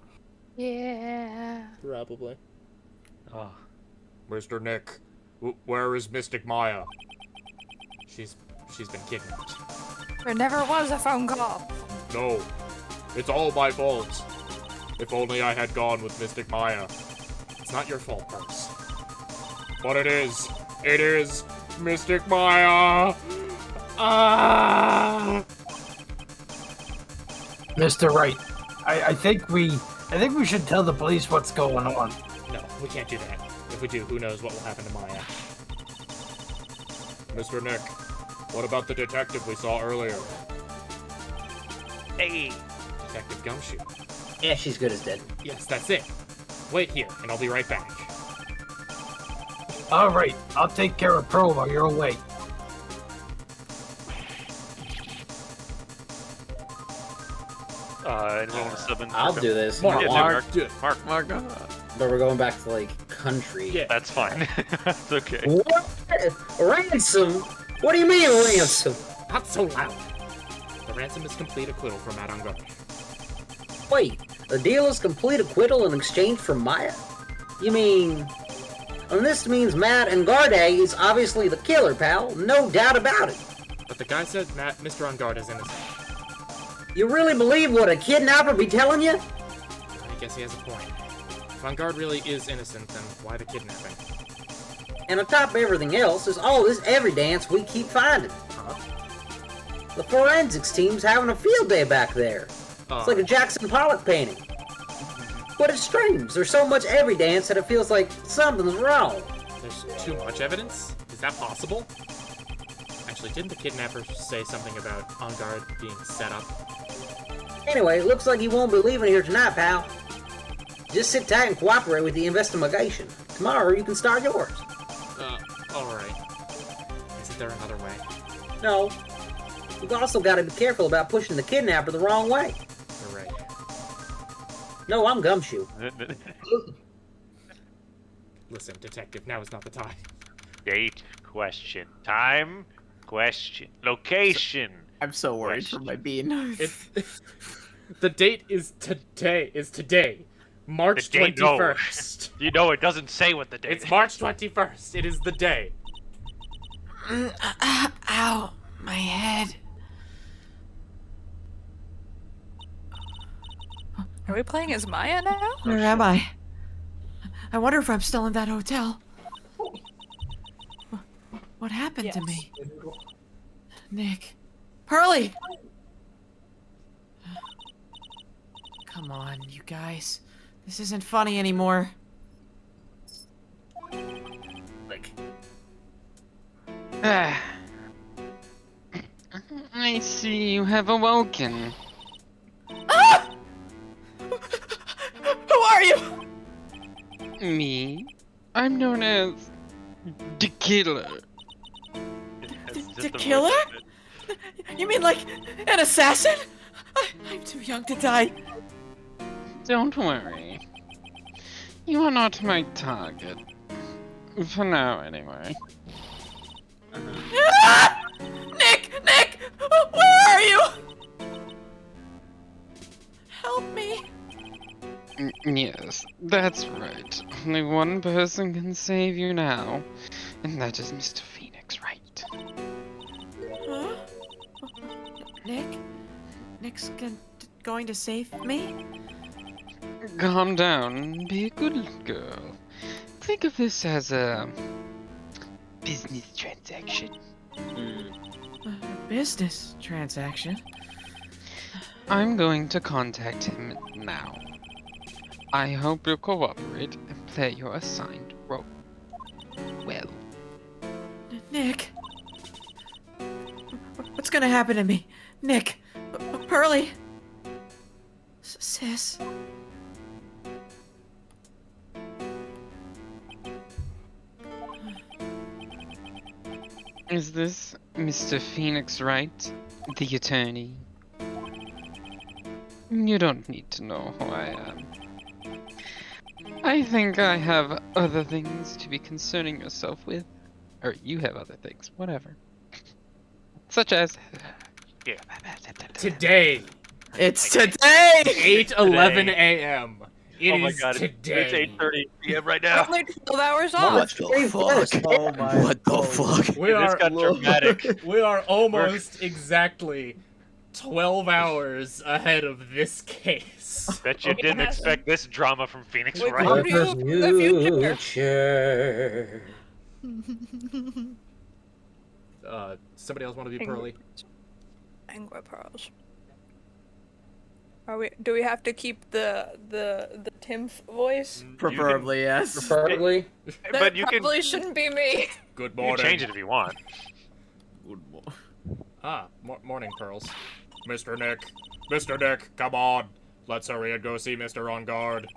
Yeah. Probably. Oh. Mr. Nick, where is Mystic Maya? She's been kidnapped. There never was a phone call. No, it's all my fault. If only I had gone with Mystic Maya. It's not your fault, Bruce. But it is Mystic Maya. Ah! Mr. Wright, I think we should tell the police what's going on. No, we can't do that. If we do, who knows what will happen to Maya. Mr. Nick, what about the detective we saw earlier? Hey. Detective Gumshoe. Yeah, she's good as dead. Yes, that's it. Wait here, and I'll be right back. All right, I'll take care of Pro while you're away. Anyone want to sub in? I'll do this. Mark, do it. Mark. But we're going back to, like, country. Yeah. That's fine. That's okay. What? Ransom? What do you mean, ransom? Not so loud. The ransom is complete acquittal from Matt on guard. Wait, the deal is complete acquittal in exchange for Maya? You mean... And this means Matt and Garday is obviously the killer, pal. No doubt about it. But the guy said Mr. On Guard is innocent. You really believe what a kidnapper be telling you? I guess he has a point. If On Guard really is innocent, then why the kidnapping? And on top of everything else is all this every dance we keep finding. Huh? The forensics team's having a field day back there. It's like a Jackson Pollock painting. But it's strange. There's so much every dance that it feels like something's wrong. There's too much evidence? Is that possible? Actually, didn't the kidnapper say something about On Guard being set up? Anyway, looks like you won't be leaving here tonight, pal. Just sit tight and cooperate with the investigation. Tomorrow you can start yours. Alright. Isn't there another way? No. You've also got to be careful about pushing the kidnapper the wrong way. You're right. No, I'm Gumshoe. Listen, detective, now is not the time. Date, question. Time, question. Location. I'm so worried for my bean. The date is today. March The date, 21st. You know it doesn't say what the date It's March 21st. It is the day. Ow, my head. Are we playing as Maya now? Where am I? I wonder if I'm still in that hotel. What happened to me? Nick. Pearly! Come on, you guys. This isn't funny anymore. I see you have awoken. Ah! Who are you? Me? I'm known as the Killer. The killer? You mean like an assassin? I'm too young to die. Don't worry. You are not my target. For now, anyway. Ah! Nick! Nick! Where are you? Help me. Yes, that's right. Only one person can save you now, and that is Mr. Phoenix, right? Huh? Nick? Nick's going to save me? Calm down, be a good girl. Think of this as a business transaction. A business transaction? I'm going to contact him now. I hope you'll cooperate and play your assigned role. Well. Nick? What's gonna happen to me? Nick? Pearly? Sis? Is this Mr. Phoenix Wright, the attorney? You don't need to know who I am. I think I have other things to be concerning yourself with. Or you have other things, whatever. Such as... Yeah. Today. It's today! 8:11 a.m. It oh my is god, today. it's 8:30 p.m. right We're now. only 12 hours off. What the fuck? Oh my. What the fuck? We This are got dramatic. we are almost exactly 12 hours ahead of this case. Bet you didn't expect this drama from Phoenix Wait, Wright. what do you the future? Somebody else want to be Pearly? Angua pearls. Do we have to keep the Timph voice? Preferably, yes. Preferably. That But you probably shouldn't be me. Good can morning. change it if you want. Morning, Pearls. Mr. Nick. Mr. Nick, come on. Let's hurry and go see Mr. On Guard.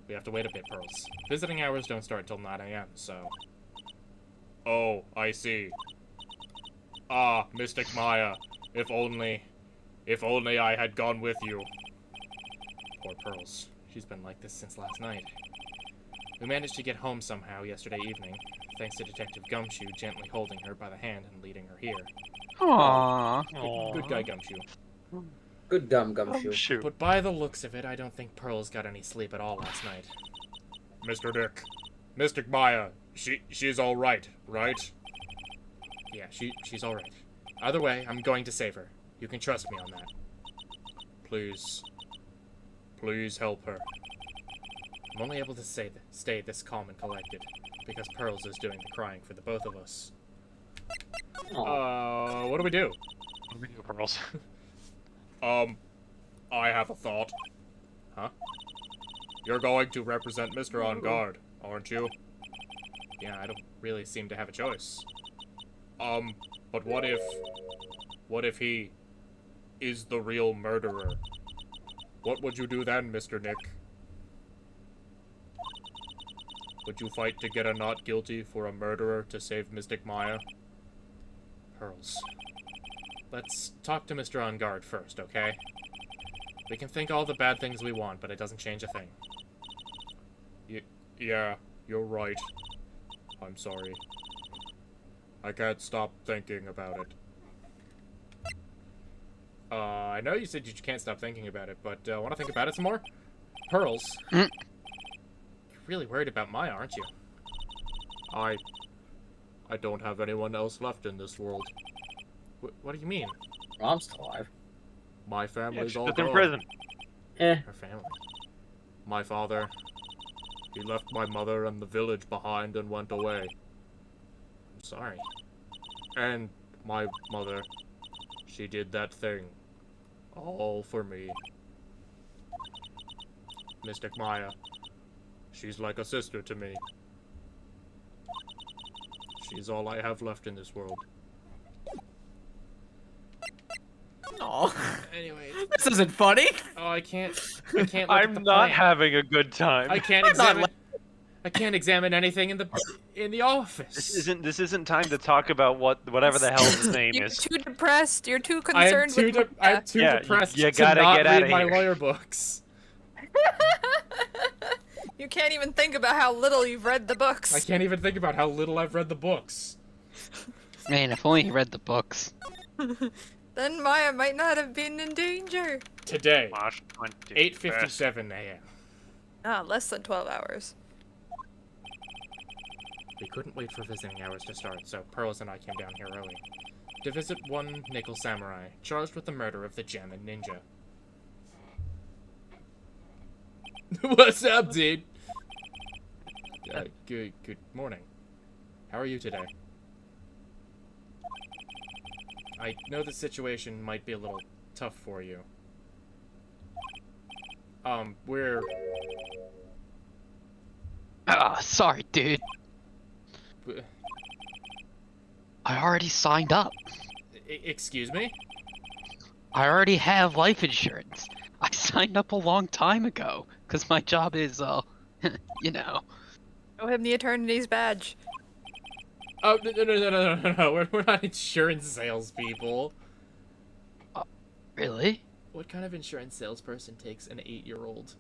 We have to wait a bit, Pearls. Visiting hours don't start till 9 a.m., so... Oh, I see. Ah, Mystic Maya. If only I had gone with you. Poor Pearls. She's been like this since last night. We managed to get home somehow yesterday evening, thanks to Detective Gumshoe gently holding her by the hand and leading her here. Aww. Good guy, Gumshoe. Good Gumshoe. But by the looks of it, I don't think Pearls got any sleep at all last night. Mr. Nick. Mystic Maya. She's alright, right? Yeah, she's alright. Either way, I'm going to save her. You can trust me on that. Please. Please help her. I'm only able to stay this calm and collected because Pearls is doing the crying for the both of us. What do we do? What do we do, Pearls? I have a thought. Huh? You're going to represent Mr. On Guard, aren't you? Yeah, I don't really seem to have a choice. But what if he is the real murderer? What would you do then, Mr. Nick? Would you fight to get a not guilty for a murderer to save Mystic Maya? Pearls. Let's talk to Mr. On Guard first, okay? We can think all the bad things we want, but it doesn't change a thing. Yeah, you're right. I'm sorry. I can't stop thinking about it. I know you said you can't stop thinking about it, but want to think about it some more? Pearls. You're really worried about Maya, aren't you? I don't have anyone else left in this world. What do you mean? I'm still alive. My family's all she's gone. in prison. Her family. My father. He left my mother and the village behind and went away. I'm sorry. And my mother. She did that thing. All for me. Mystic Maya. She's like a sister to me. She's all I have left in this world. Oh. Anyway. This isn't funny. Oh, I can't look at I'm the not plant. having a good time. I can't examine anything in the office. This isn't time to talk about whatever the hell his name You're is. too depressed. You're too concerned with. I'm too depressed you to gotta not get outta read my here. lawyer books. You can't even think about how little you've read the books. I can't even think about how little I've read the books. Man, if only he read the books. Then Maya might not have been in danger. Today, March 20. 8:57 a.m. Ah, less than 12 hours. We couldn't wait for visiting hours to start, so Pearls and I came down here early to visit one Nickel Samurai charged with the murder of the gem and ninja. What's up, dude? Good morning. How are you today? I know the situation might be a little tough for you. We're... Sorry, dude. I already signed up. Excuse me? I already have life insurance. I signed up a long time ago, because my job is, you know. Show him the Eternity's badge. Oh, no. We're not insurance salespeople. Really? What kind of insurance salesperson takes an 8-year-old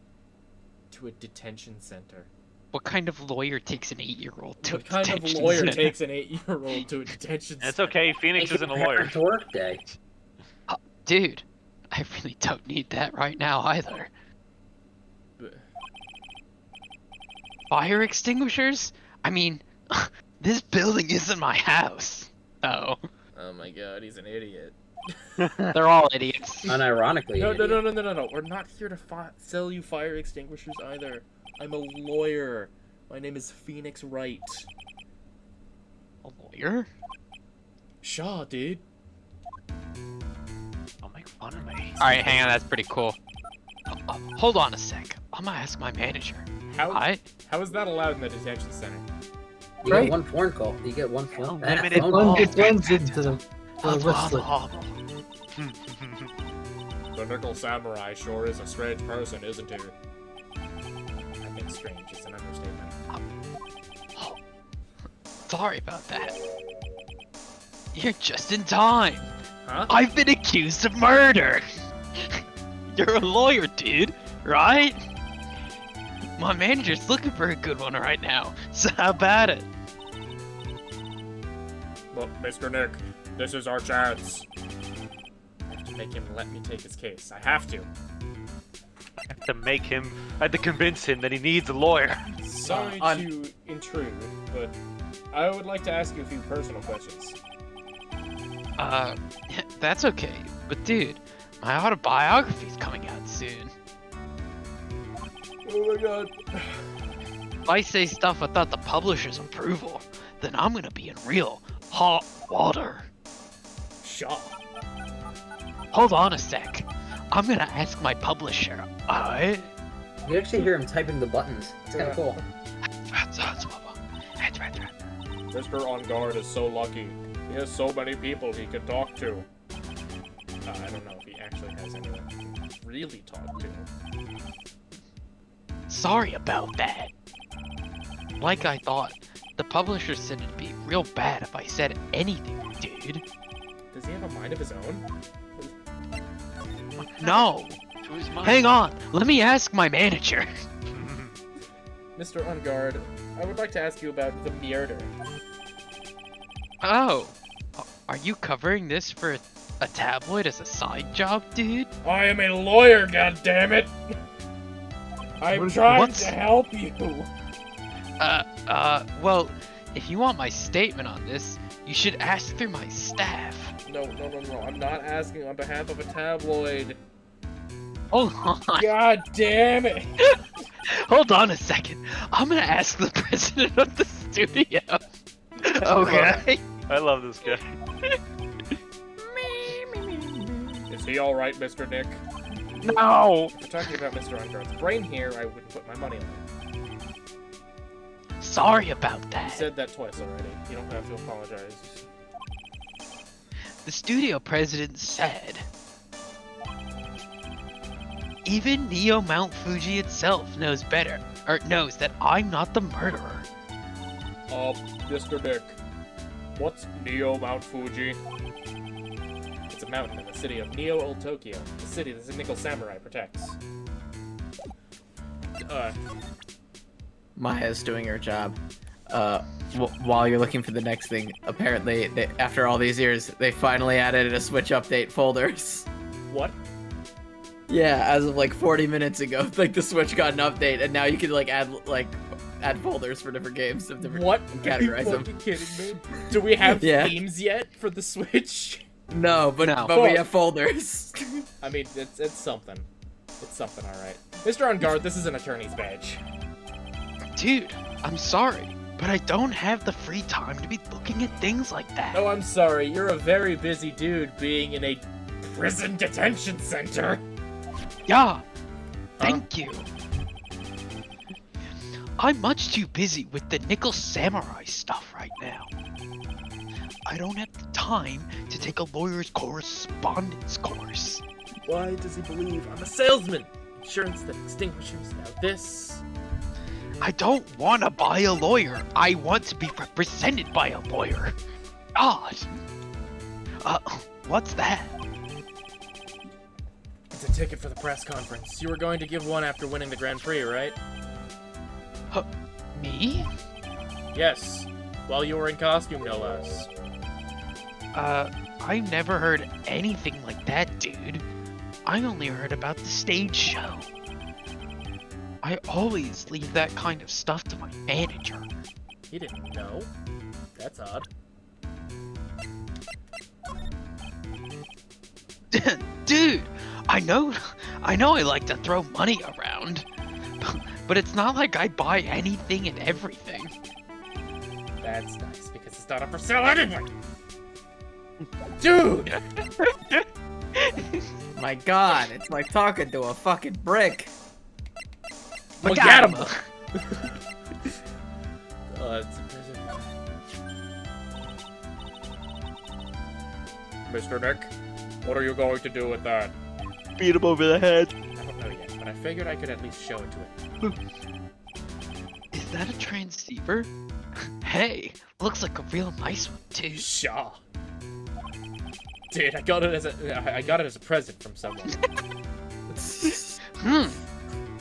to a detention center? What kind of lawyer takes an 8-year-old to What a kind of detention lawyer center? takes an 8-year-old to a detention center? It's okay, Phoenix isn't a lawyer. Work day. Dude, I really don't need that right now either. Fire extinguishers? I mean, this building isn't my house. Oh. Oh my god, he's an idiot. They're all idiots. Unironically. No. We're not here to sell you fire extinguishers either. I'm a lawyer. My name is Phoenix Wright. A lawyer? Shaw, dude. Don't make fun of me. Alright, hang on, that's pretty cool. Hold on a sec. I'm gonna ask my manager. How is that allowed in the detention center? You get one phone call. You get one phone. Unlimited It blends into the wristlet. The Nickel Samurai sure is a strange person, isn't he? I think strange is an understatement. Sorry about that. You're just in time. Huh? I've been accused of murder. You're a lawyer, dude, right? My manager's looking for a good one right now, so how about it? Look, Mr. Nick, this is our chance. I have to make him let me take his case. I have to. I had to convince him that he needs a lawyer. Sorry to intrude, but I would like to ask you a few personal questions. That's okay. But dude, my autobiography's coming out soon. Oh my god. If I say stuff without the publisher's approval, then I'm gonna be in real hot water. Shaw. Hold on a sec. I'm gonna ask my publisher. Alright? You actually hear him typing the buttons. It's kind of cool. Mr. On Guard is so lucky. He has so many people he can talk to. I don't know if he actually has anyone he can really talk to. Sorry about that. like I thought. The publisher said it'd be real bad if I said anything, dude. Does he have a mind of his own? No! To his mind. Hang on! Let me ask my manager. Mr. Ungard, I would like to ask you about the murder. Oh. Are you covering this for a tabloid as a side job, dude? I am a lawyer, goddammit! I'm trying to help you! Well, if you want my statement on this, you should ask through my staff. No, I'm not asking on behalf of a tabloid. Hold on. God damn it! Hold on a second. I'm gonna ask the president of the studio. Okay. I love this guy. Is he alright, Mr. Nick? No! If we're talking about Mr. Ungard's brain here, I wouldn't put my money on it. Sorry about You that. said that twice already. You don't have to apologize. The studio president said, even Neo Mount Fuji itself knows better, or knows that I'm not the murderer. Mr. Nick, what's Neo Mount Fuji? It's a mountain in the city of Neo Old Tokyo, the city that the Nickel Samurai protects. Maya's doing her job. While you're looking for the next thing, apparently, after all these years, they finally added a Switch update folders. What? Yeah, as of like 40 minutes ago, like the Switch got an update, and now you can like add folders for different games of different. What? And categorize Are you them. fucking kidding me? Do we have Yeah. themes yet for the Switch? No, but we have folders. I mean, it's something. It's something, all right. Mr. On Guard, this is an attorney's badge. Dude, I'm sorry, but I don't have the free time to be looking at things like that. Oh, I'm sorry. You're a very busy dude being in a prison detention center. Yeah, thank you. I'm much too busy with the Nickel Samurai stuff right now. I don't have the time to take a lawyer's correspondence course. Why does he believe I'm a salesman? Insurance that extinguishes. Now this. I don't want to buy a lawyer. I want to be represented by a lawyer. God. What's that? It's a ticket for the press conference. You were going to give one after winning the Grand Prix, right? Me? Yes. While you were in costume, no less. I've never heard anything like that, dude. I only heard about the stage show. I always leave that kind of stuff to my manager. He didn't know. That's odd. Dude, I know I like to throw money around, but it's not like I buy anything and everything. That's nice, because it's not up for sale anyway! Dude! My god, it's like talking to a fucking brick. Well, get him! Mr. Nick, what are you going to do with that? Beat him over the head. I don't know yet, but I figured I could at least show it to him. Is that a transceiver? Hey, looks like a real nice one too. Shaw. Dude, I got it as a present from someone.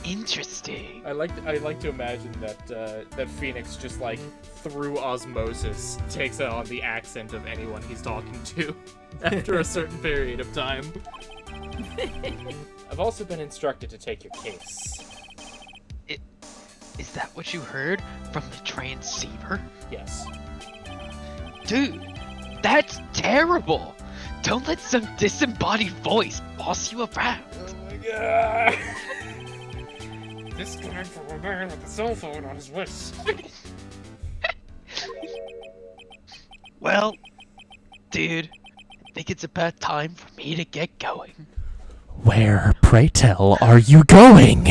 Interesting. I like to imagine that that Phoenix just like through osmosis takes on the accent of anyone he's talking to after a certain period of time. I've also been instructed to take your case. Is that what you heard from the transceiver? Yes. Dude, that's terrible! Don't let some disembodied voice boss you around. Oh my god! This guy from a man with a cell phone on his wrist. Well, dude, I think it's about time for me to get going. Where, pray tell, are you going?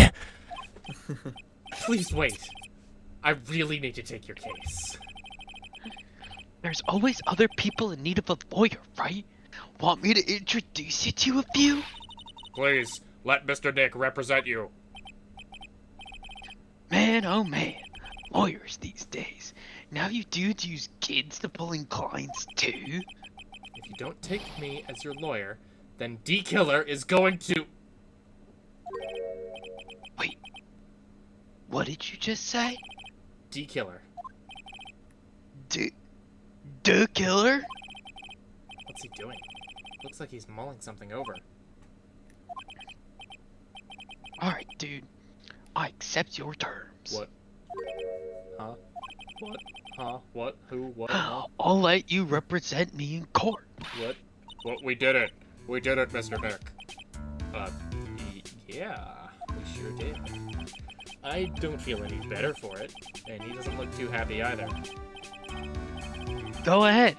Please wait. I really need to take your case. There's always other people in need of a lawyer, right? Want me to introduce you to a few? Please, let Mr. Nick represent you. Man, oh man, lawyers these days. Now you dudes use kids to pull in clients too? If you don't take me as your lawyer, then D-Killer is going to... Wait. What did you just say? D-Killer. D-Killer? What's he doing? Looks like he's mulling something over. Alright, dude. I accept your terms. What? Huh? What? Huh? What? Who? What? Huh? I'll let you represent me in court. What? What? We did it! We did it, Mr. Nick! Yeah, we sure did. I don't feel any better for it, and he doesn't look too happy either. Go ahead.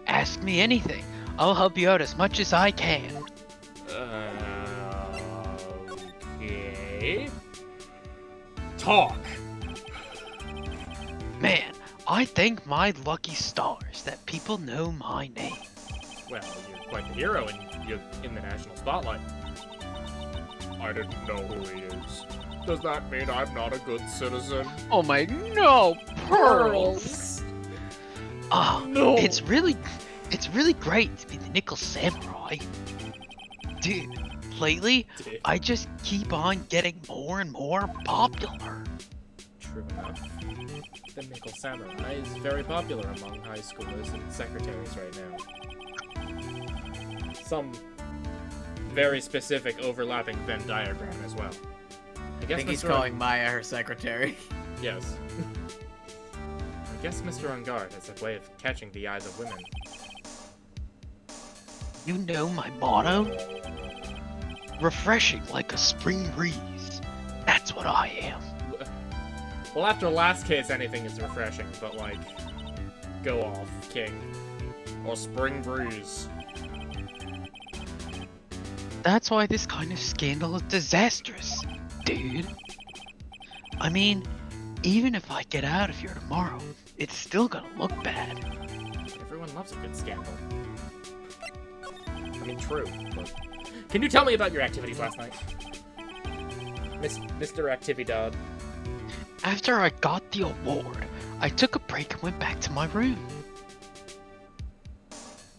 Ask me anything. I'll help you out as much as I can. Okay. Talk! Man, I thank my lucky stars that people know my name. Well, you're quite the hero, and you're in the national spotlight. I didn't know who he is. Does that mean I'm not a good citizen? Oh my, no, Pearls! No. It's really great to be the Nickel Samurai. Dude, lately, I just keep on getting more and more popular. True enough. The Nickel Samurai is very popular among high schoolers and secretaries right now. Some very specific overlapping Venn diagram as well. I think he's calling Maya her secretary. Yes. I guess Mr. Ungard has a way of catching the eyes of women. You know my motto? Refreshing like a spring breeze. That's what I am. Well, after last case, anything is refreshing, but like, go off, King. Or spring breeze. That's why this kind of scandal is disastrous, dude. I mean, even if I get out of here tomorrow, it's still gonna look bad. Everyone loves a good scandal. I mean, true, but... Can you tell me about your activities last night? Mr. Actividad. After I got the award, I took a break and went back to my room.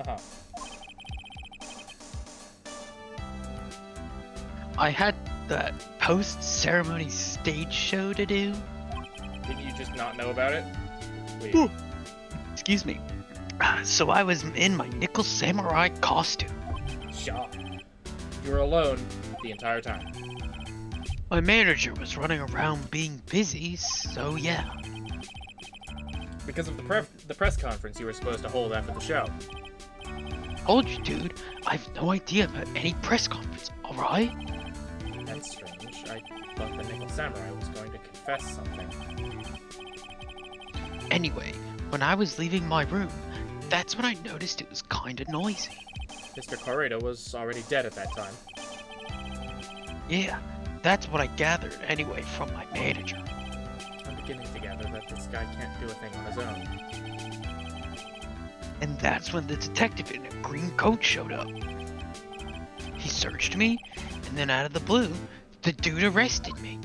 Uh-huh. I had that post-ceremony stage show to do. Did you just not know about it? Wait. Excuse me. So I was in my Nickel Samurai costume. Shot. You were alone the entire time. My manager was running around being busy, so yeah. Because of the press conference you were supposed to hold after the show. Told you, dude. I have no idea about any press conference, alright? That's strange. I thought the Nickel Samurai was going to confess something. Anyway, when I was leaving my room, that's when I noticed it was kinda noisy. Mr. Corrado was already dead at that time. Yeah, that's what I gathered anyway from my manager. I'm beginning to gather that this guy can't do a thing on his own. And that's when the detective in a green coat showed up. He searched me, and then out of the blue, the dude arrested me.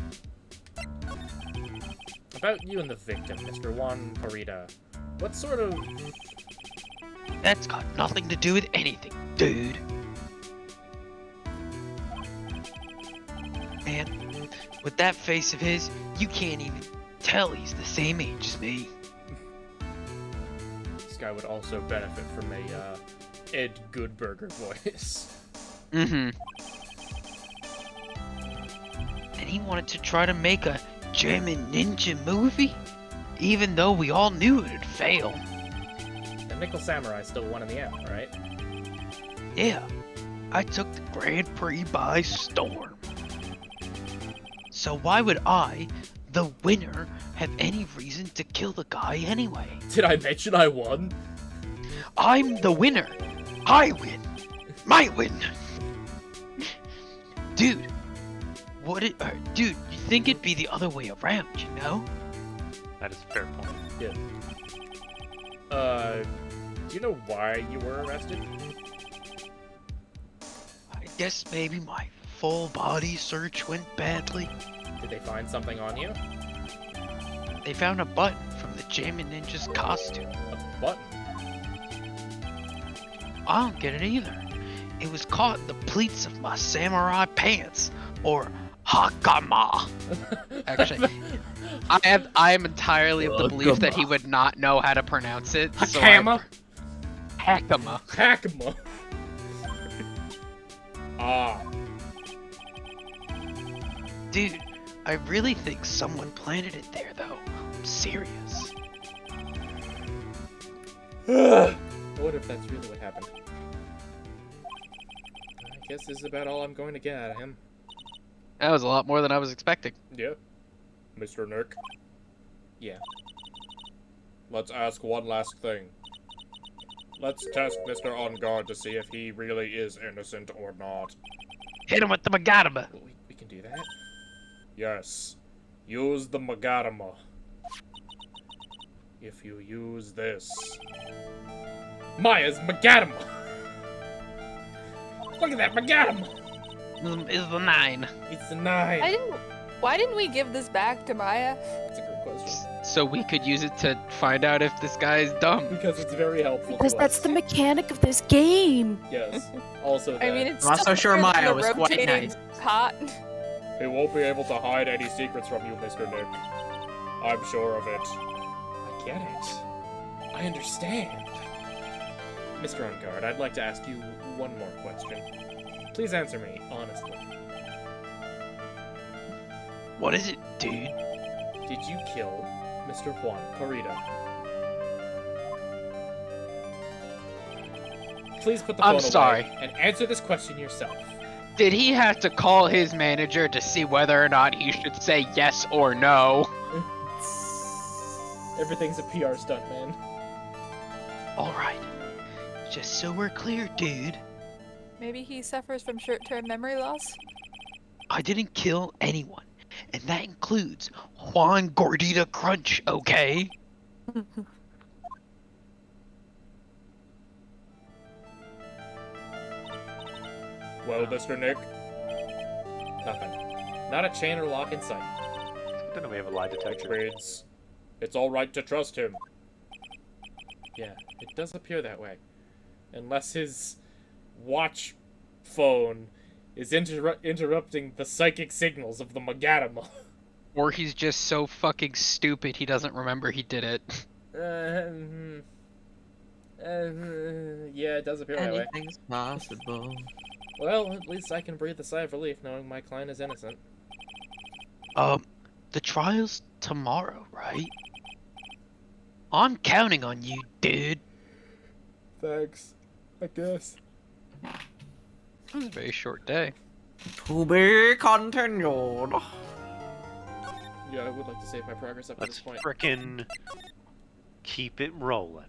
About you and the victim, Mr. Juan Corrida. What sort of... That's got nothing to do with anything, dude. Man, with that face of his, you can't even tell he's the same age as me. This guy would also benefit from a, Ed Goodburger voice. Mm-hmm. And he wanted to try to make a German ninja movie? Even though we all knew it'd fail. The Nickel Samurai still won in the end, right? Yeah, I took the Grand Prix by storm. So why would I, the winner, have any reason to kill the guy anyway? Did I mention I won? I'm the winner. I win. My win. Dude, dude, you think it'd be the other way around, you know? That is a fair point. Yeah. Do you know why you were arrested? I guess maybe my full body search went badly. Did they find something on you? they found a button from the Jammin' Ninja's costume. A button? I don't get it either. It was caught in the pleats of my samurai pants, or hakama. Actually, I am entirely of the belief that he would not know how to pronounce it. Hakama? Hakama. Hakama. Ah. Dude, I really think someone planted it there, though. I'm serious. What if that's really what happened? I guess this is about all I'm going to get out of him. That was a lot more than I was expecting. Yeah. Mr. Nick? Yeah. Let's ask one last thing. Let's test Mr. On Guard to see if he really is innocent or not. Hit him with the Magadama. We can do that? Yes. Use the Magadama. If you use this... Maya's Magadama! Look at that Magadama! It's the 9. It's the 9. Why didn't we give this back to Maya? That's a good question. So we could use it to find out if this guy's dumb. Because it's very helpful. Because that's the mechanic of this game. Yes. Also, I mean, it's I'm not so sure better than Maya the was quite rotating nice. Pot. he won't be able to hide any secrets from you, Mr. Nick. I'm sure of it. I get it. I understand. Mr. On Guard, I'd like to ask you one more question. Please answer me, honestly. What is it, dude? Did you kill Mr. Juan Corrida? Please put the phone I'm sorry. away and answer this question yourself. Did he have to call his manager to see whether or not he should say yes or no? Everything's a PR stunt, man. Alright. Just so we're clear, dude. Maybe he suffers from short-term memory loss? I didn't kill anyone. And that includes Juan Gordita Crunch, okay? Well, Mr. Nick? Nothing. Not a chain or lock in sight. Then we have a lie detector. It's alright to trust him. Yeah, it does appear that way. Unless his watch phone is interrupting the psychic signals of the Magadama. Or he's just so fucking stupid he doesn't remember he did it. Yeah, it does appear that way. Anything's possible. Well, at least I can breathe a sigh of relief knowing my client is innocent. The trial's tomorrow, right? I'm counting on you, dude. Thanks. I guess. It was a very short day. To be continued. Yeah, I would like to save my progress up to this point. Frickin' keep it rolling.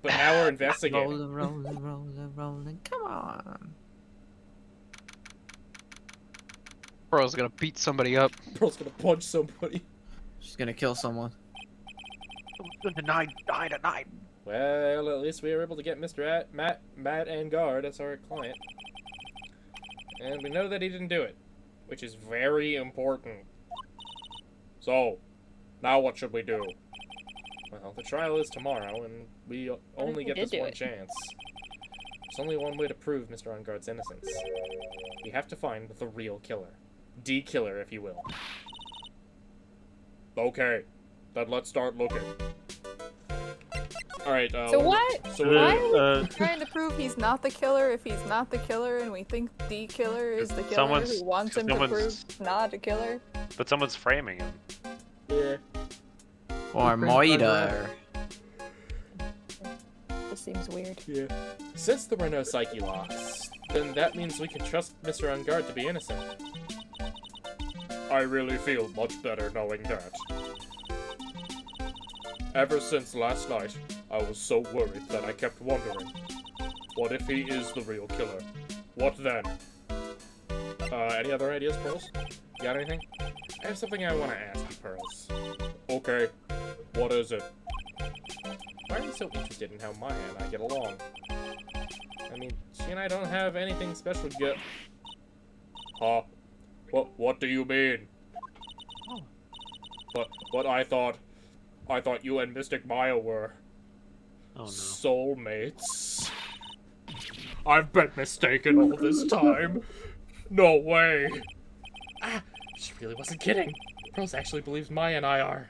But now we're investigating. Rolling. Come on. Pearl's gonna beat somebody up. Pearl's gonna punch somebody. She's gonna kill someone. Denied. Well, at least we were able to get Mr. Matt Angard as our client. And we know that he didn't do it, which is very important. So, now what should we do? Well, the trial is tomorrow, and we only get this one chance. There's only one way to prove Mr. Angard's innocence. We have to find the real killer. D-killer, if you will. Okay, then let's start looking. Alright, So what? So Why are we trying to prove he's not the killer if he's not the killer and we think the killer is the killer who wants him to prove not a killer? But someone's framing him. Yeah. Or Moida. This seems weird. Yeah. Since there were no psyche locks, then that means we can trust Mr. Angard to be innocent. I really feel much better knowing that. Ever since last night, I was so worried that I kept wondering, what if he is the real killer? What then? Any other ideas, Pearls? You got anything? I have something I want to ask you, Pearls. Okay, what is it? Why are you so interested in how Maya and I get along? I mean, she and I don't have anything special yet. Huh? What do you mean? But I thought I thought you and Mystic Maya were Oh no. soulmates. I've been mistaken all this time. No way. Ah, she really wasn't kidding. Rose actually believes Maya and I are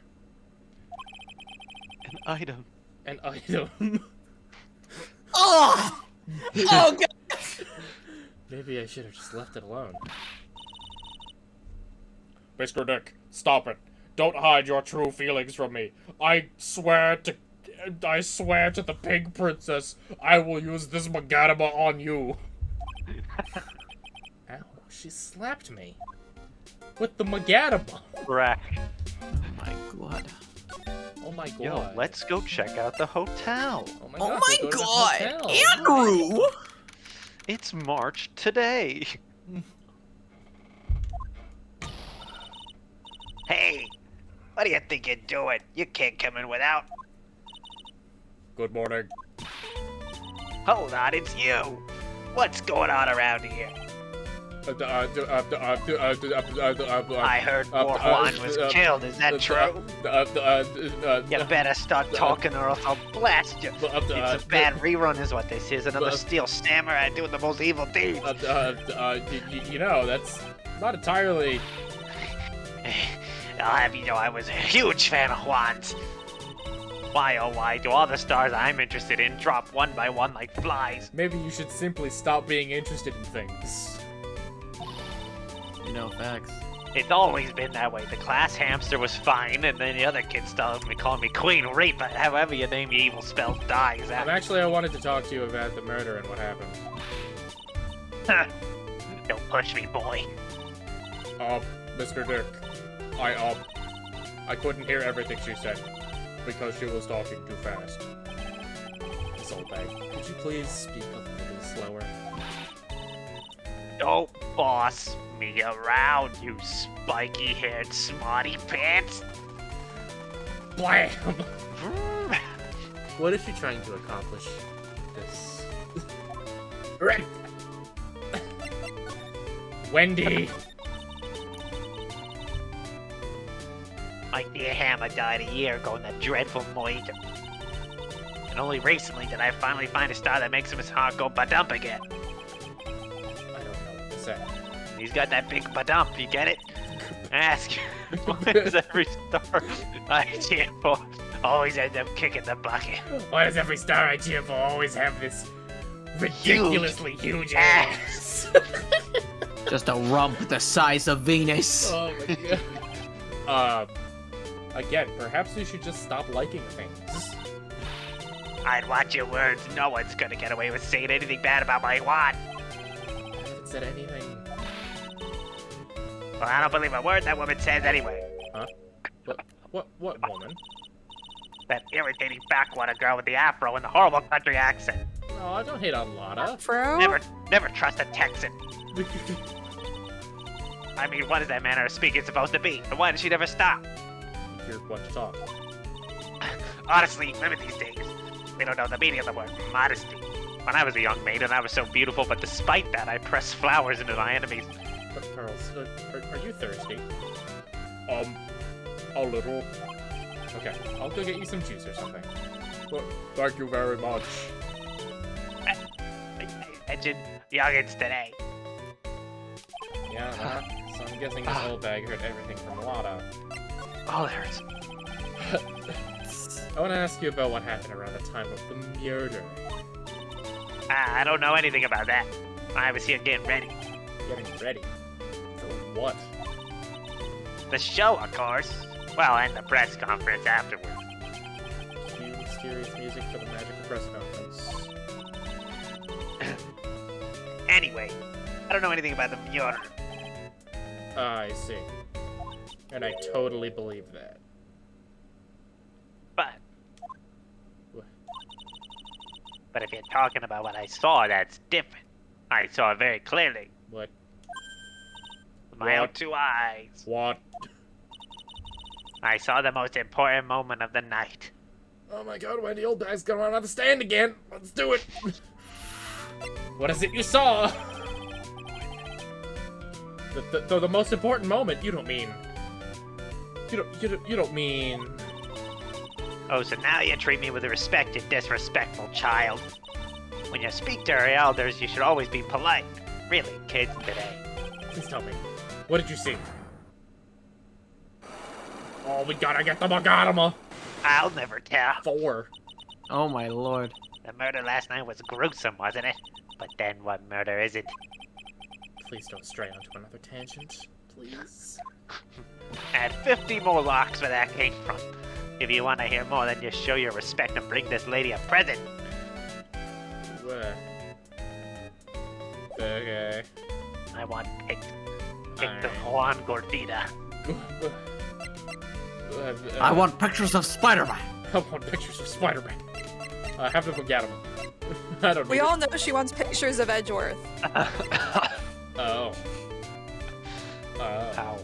An item. an item. Oh! Oh, God! Maybe I should have just left it alone. Mr. Nick, stop it. Don't hide your true feelings from me. I swear to the Pig Princess, I will use this Magadama on you. Ow, she slapped me. With the Magadama. Rack. Oh my God. Oh my God. Yo, let's go check out the hotel. Oh my Oh God, my we'll go to the God! hotel. Andrew! It's March today. Hey, what do you think you're doing? You can't come in without. Good morning. Hold on, it's you. What's going on around here? I heard War Juan was killed, is that true? You better start talking or else I'll blast you. It's a bad rerun is what this is, another Steel Samurai doing the most evil deeds. You know, that's not entirely... I'll have you know I was a huge fan of Juan's. Why oh why do all the stars I'm interested in drop one by one like flies? Maybe you should simply stop being interested in things. You know, facts. It's always been that way. The class hamster was fine, and then the other kids started calling me Queen Reaper. However you name your evil spell dies. Actually, I wanted to talk to you about the murder and what happened. Don't push me, boy. Mr. Dick, I couldn't hear everything she said because she was talking too fast. Miss Oldbag, could you please speak a little slower? Don't boss me around, you spiky-haired smarty pants. Blam! What is she trying to accomplish? This. Wendy! My dear Hammer died a year ago in that dreadful Moita. And only recently did I finally find a star that makes him his heart go ba-dump again. I don't know what to say. He's got that big ba-dump, you get it? Ask why does every star I cheer for always end up kicking the bucket? Why does every star I cheer for always have this ridiculously huge ass? Just a rump the size of Venus. Oh my God. Again, perhaps you should just stop liking things. I'd watch your words. No one's gonna get away with saying anything bad about my Juan. I haven't said anything. Well, I don't believe a word that woman says anyway. Huh? What woman? That irritating backwater girl with the afro and the horrible country accent. Oh, don't hate on Lotta. Afro? Never trust a Texan. I mean, what is that manner of speaking supposed to be? And why does she never stop? Here's what to talk. Honestly, women these days, they don't know the meaning of the word modesty. When I was a young maiden, I was so beautiful, but despite that, I pressed flowers into my enemies. But Charles, are you thirsty? A little. Okay, I'll go get you some juice or something. Well, thank you very much. I mentioned youngins today. Yeah, so I'm guessing this old bag heard everything from Lotta. Oh, there it is. I want to ask you about what happened around the time of the murder. I don't know anything about that. I was here getting ready. Getting ready? For what? The show, of course. Well, and the press conference afterward. Cue mysterious music for the magical press conference. Anyway, I don't know anything about the murder. I see. And I totally believe that. But if you're talking about what I saw, that's different. I saw it very clearly. What? With my own two eyes. What? I saw the most important moment of the night. Oh my God, Wendy Oldbag's going on the stand again. Let's do it. What is it you saw? The most important moment. You don't mean. You don't mean. Oh, so now you treat me with respect, you disrespectful child. When you speak to our elders, you should always be polite. Really, kids today. Please tell me. What did you see? Oh, we gotta get the Magadama! I'll never tell. 4. Oh my lord. The murder last night was gruesome, wasn't it? But then what murder is it? Please don't stray onto another tangent. Please. Add 50 more locks where that came from. If you want to hear more, then just show your respect and bring this lady a present. Okay. I want pick the Juan Gordita. I want pictures of Spider-Man. I want pictures of Spider-Man. Have them get him. I don't know. We all know she wants pictures of Edgeworth. Oh. Ow.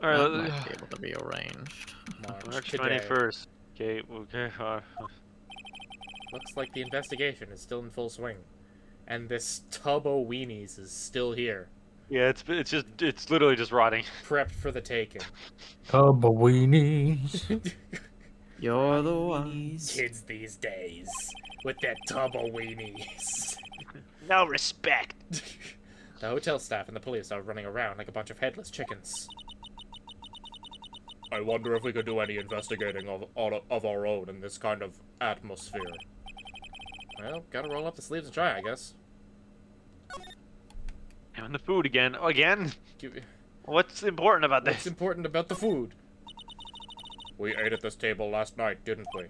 Alright, that might be able to be arranged. March 21st. Okay, Looks like the investigation is still in full swing. And this tub of weenies is still here. Yeah, it's literally just rotting. Prepped for the taking. Tub of weenies. You're the ones. Kids these days. With their tub of weenies. No respect. The hotel staff and the police are running around like a bunch of headless chickens. I wonder if we could do any investigating of our own in this kind of atmosphere. Well, gotta roll up the sleeves and try, I guess. And the food again. Oh, again? Give me... What's important about this? What's important about the food? We ate at this table last night, didn't we?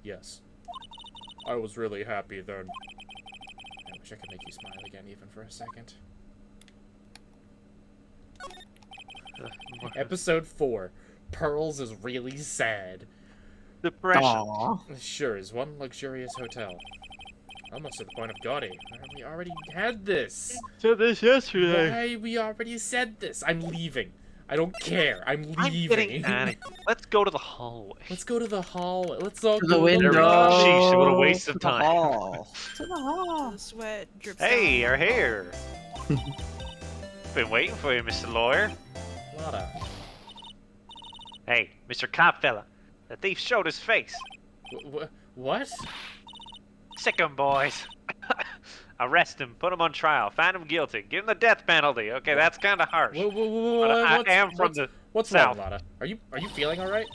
Yes. I was really happy then. I wish I could make you smile again even for a second. Episode 4. Pearls is really sad. Depression. Sure is one luxurious hotel. Almost to the point of gaudy. We already had this. Said this yesterday. Why? We already said this. I'm leaving. I don't care. I'm leaving. I'm getting out of here. Let's go to the hallway. Let's go to the hallway. Let's all To go the window. Sheesh, what a waste of To the time. hall. To the hall. Sweat drips Hey, down. you're here. Been waiting for you, Mr. Lawyer. Lotta. Hey, Mr. Cop fella. The thief showed his face. What? Sick 'em, boys. Arrest him, put him on trial, find him guilty, give him the death penalty. Okay, that's kind of harsh. But I am from the What's south. wrong, Lotta? Are you feeling all right?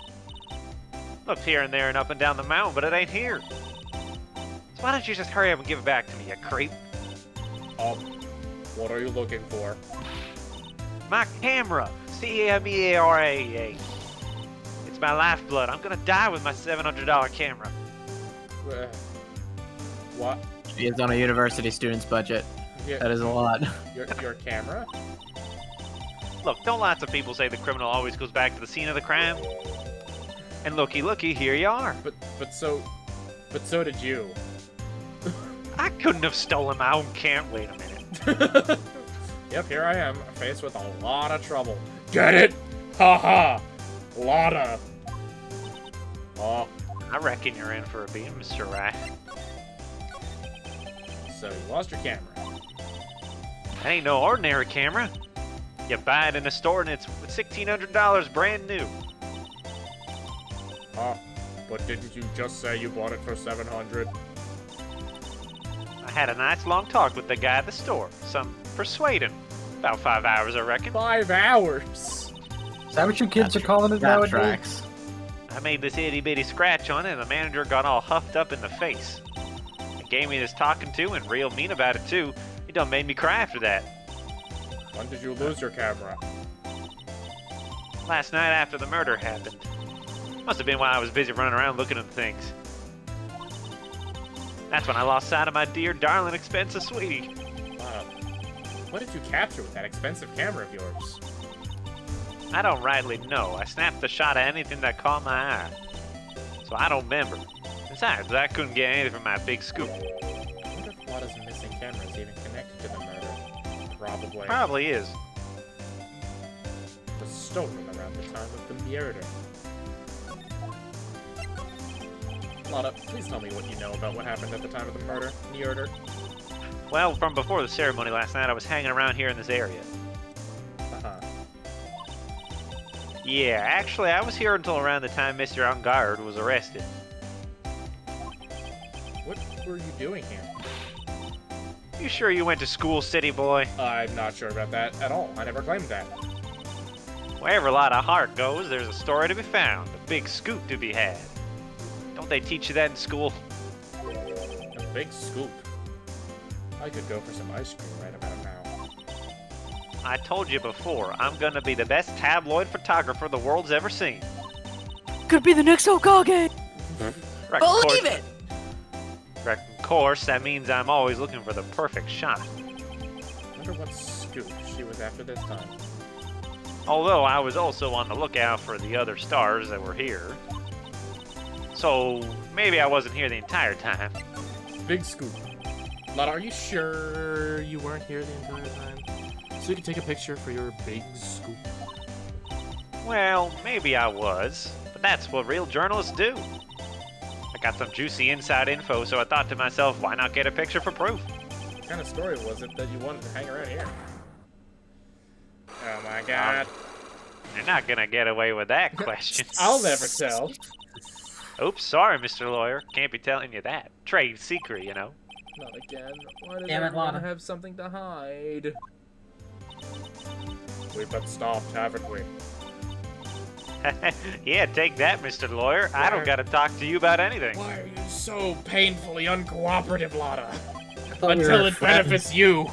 Looked here and there and up and down the mountain, but it ain't here. So why don't you just hurry up and give it back to me, you creep? What are you looking for? My camera. C-A-M-E-A-R-A. It's my lifeblood. I'm gonna die with my $700 camera. What? It's on a university student's budget. That is a lot. Your camera? Look, don't lots of people say the criminal always goes back to the scene of the crime? And looky, here you are. But so did you. I couldn't have stolen my own camera. Wait a minute. Yep, here I am, faced with a lot of trouble. Get it? Haha! Lotta. Oh. I reckon you're in for a beating, Mr. Rat. So you lost your camera. That ain't no ordinary camera. You buy it in a store and it's $1,600 brand new. Oh, but didn't you just say you bought it for $700? I had a nice long talk with the guy at the store. Some persuading. About 5 hours, I reckon. 5 hours? Is that what you kids are calling it nowadays? Tracks. I made this itty bitty scratch on it and the manager got all huffed up in the face. He gave me this talking to and real mean about it too. He done made me cry after that. When did you lose your camera? Last night after the murder happened. Must have been while I was busy running around looking at things. That's when I lost sight of my dear, darling, expensive sweetie. Wow. What did you capture with that expensive camera of yours? I don't rightly know. I snapped a shot at anything that caught my eye. So I don't remember. Besides, I couldn't get anything from my big scoop. I wonder if Lotta's missing camera is even connected to the murder. Probably. Probably is. It was stolen around the time of the murder. Lotta, please tell me what you know about what happened at the time of the murder. Well, from before the ceremony last night, I was hanging around here in this area. Uh-huh. Yeah, actually, I was here until around the time Mr. Ungard was arrested. What were you doing here? You sure you went to school, city boy? I'm not sure about that at all. I never claimed that. Wherever a lot of heart goes, there's a story to be found, a big scoop to be had. Don't they teach you that in school? A big scoop? I could go for some ice cream right about now. I told you before, I'm gonna be the best tabloid photographer the world's ever seen. Could be the next Hokage. Right, Believe it! Right, of course, that means I'm always looking for the perfect shot. Wonder what scoop she was after this time. Although I was also on the lookout for the other stars that were here. So maybe I wasn't here the entire time. Big scoop. Lotta, are you sure you weren't here the entire time? So you can take a picture for your big scoop. Well, maybe I was, but that's what real journalists do. I got some juicy inside info, so I thought to myself, why not get a picture for proof? What kind of story was it that you wanted to hang around here? Oh my god. You're not gonna get away with that question. I'll never tell. Oops, sorry, Mr. Lawyer. Can't be telling you that. Trade secret, you know. Not again. Why does Damn it, everyone Lana. have something to hide? We've been stopped, haven't we? Yeah, take that, Mr. Lawyer. I don't gotta talk to you about anything. Why are you so painfully uncooperative, Lotta? thought we Until were it friends. benefits you.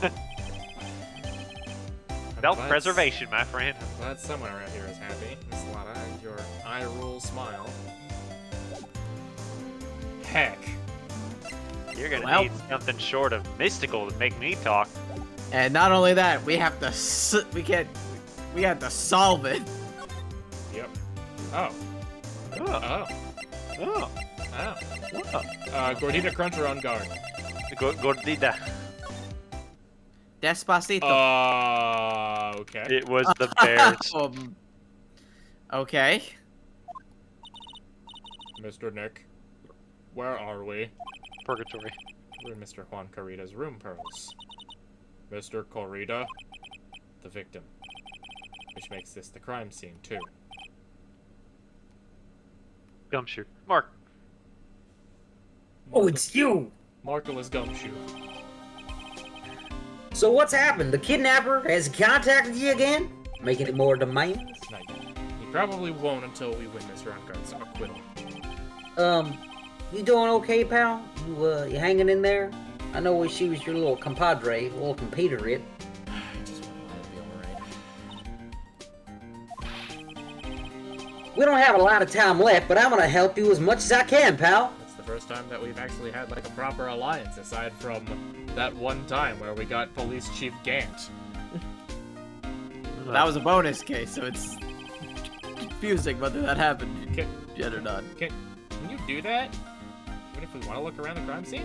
Self-preservation, my friend. I'm glad someone around here is happy. Miss Lotta and your eye roll smile. Heck. You're gonna Well. need something short of mystical to make me talk. And not only that, we have to we have to solve it. Yep. Oh. Oh. Oh. Oh. Gordita Cruncher on guard. Gordita. Despacito. Okay. It was the bears. Okay. Mr. Nick, where are we? Purgatory. We're in Mr. Juan Corrida's room, Pearls. Mr. Corrida, the victim. Which makes this the crime scene, too. Gumshoe. Mark. Oh, it's you! Markle Gumshoe. So what's happened? The kidnapper has contacted you again? Making it more demands? Not yet. He probably won't until we win Mr. Ungard's acquittal. You doing okay, pal? You hanging in there? I know she was your little compadre, little compatriot. I just want to be alright. We don't have a lot of time left, but I'm gonna help you as much as I can, pal. It's the first time that we've actually had, like, a proper alliance, aside from that one time where we got Police Chief Gant. That was a bonus case, so it's confusing whether that happened yet or not. Can you do that? Even if we want to look around the crime scene?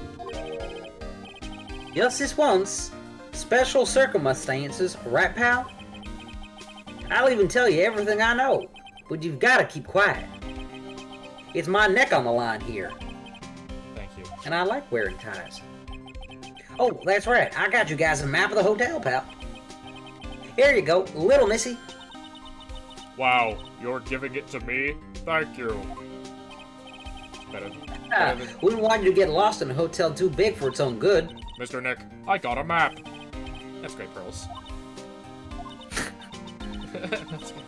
Just this once. Special circumstances, right, pal? I'll even tell you everything I know, but you've got to keep quiet. It's my neck on the line here, Thank you. and I like wearing ties. Oh, that's right. I got you guys a map of the hotel, pal. Here you go, little missy. Wow, you're giving it to me? Thank you. Better Wouldn't want you to get lost in a hotel too big for its own good. Mr. Nick, I got a map. That's great, Pearls. that's great.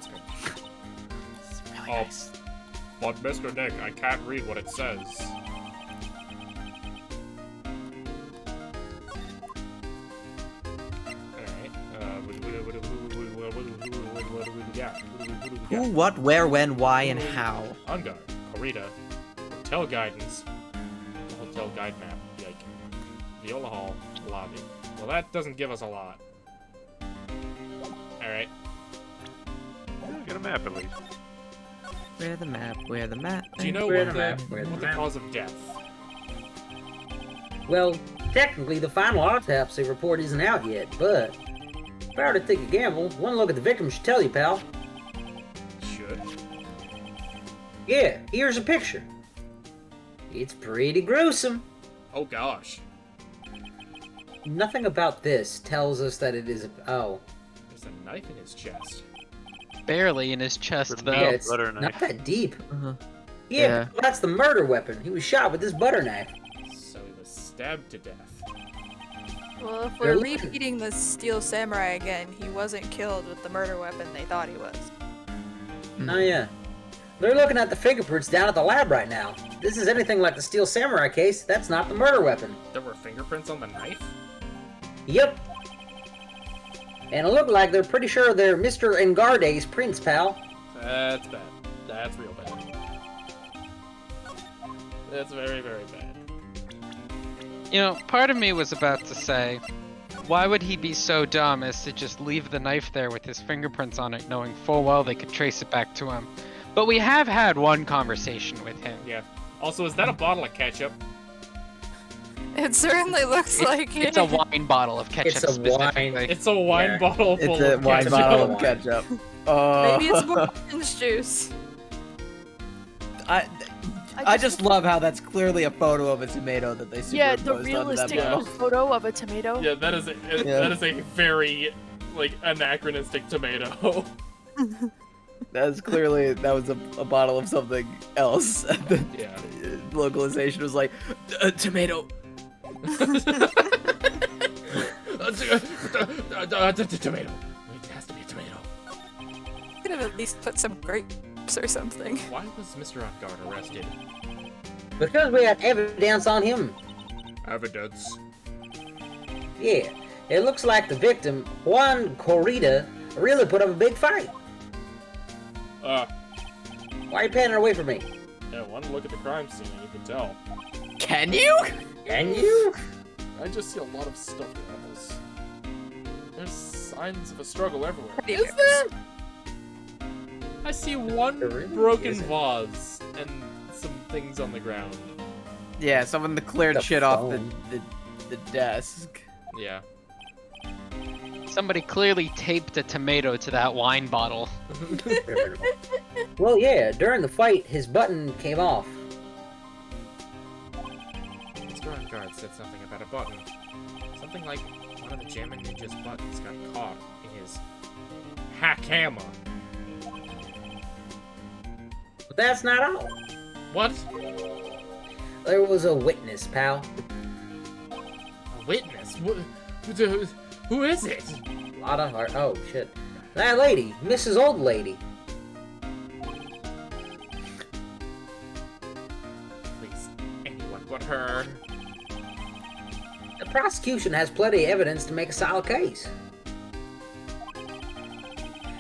It's really Oh, nice. but Mr. Nick, I can't read what it says. Who, what, where, when, why, and how? Ungar, Corrida, Hotel Guidance, Hotel Guide Map, yike. Viola Hall, Lobby. Well, that doesn't give us a lot. Alright. Get a map at least. Where the map? Where the map? Do you know Where what the map? Where the the map? cause of death? Well, technically the final autopsy report isn't out yet, but if I were to take a gamble, one look at the victim should tell you, pal. Should. Yeah, here's a picture. It's pretty gruesome. Oh gosh. Nothing about this tells us that it is oh. There's a knife in his chest. barely in his chest, though. Yeah, it's not that deep. Yeah, but that's the murder weapon. He was shot with this butter knife. So he was stabbed to death. Well, if we're repeating the Steel Samurai again, he wasn't killed with the murder weapon they thought he was. Oh yeah. They're looking at the fingerprints down at the lab right now. If this is anything like the Steel Samurai case, that's not the murder weapon. There were fingerprints on the knife? Yep. And it looked like they're pretty sure they're Mr. Engarde's prints, pal. That's bad. That's real bad. That's very, very bad. You know, part of me was about to say, why would he be so dumb as to just leave the knife there with his fingerprints on it, knowing full well they could trace it back to him? But we have had one conversation with him. Yeah. Also, is that a bottle of ketchup? It certainly looks like it. It's a wine bottle of ketchup. It's a specifically. wine. It's a wine bottle full It's a of wine ketchup. bottle of ketchup. Maybe it's more orange juice. I just love how that's clearly a photo of a tomato that they Yeah, superimposed the onto that realistic bottle. photo of a tomato. Yeah, that is a very, like, anachronistic tomato. That's clearly, that was a bottle of something else. The localization was like, tomato. Tomato. It has to be a tomato. Could have at least put some grapes or something. Why was Mr. Off-Guard arrested? Because we had evidence on him. Evidence? Yeah, it looks like the victim, Juan Corrida, really put up a big fight. Why are you panning away from me? Yeah, one look at the crime scene and you can tell. Can you? Can you? I just see a lot of stuffed animals. There's signs of a struggle everywhere. Is there? I see one broken vase and some things on the ground. Yeah, someone cleared shit off the desk. Yeah. Somebody clearly taped a tomato to that wine bottle. Well, yeah, during the fight, his button came off. Mr. Off-Guard said something about a button. Something like one of the Jammin' Ninja's buttons got caught in his hack hammer. But that's not all. What? There was a witness, pal. A witness? Who is it? A lot of heart. Oh, shit. That lady, Mrs. Old Lady. Please, anyone but her. The prosecution has plenty of evidence to make a solid case.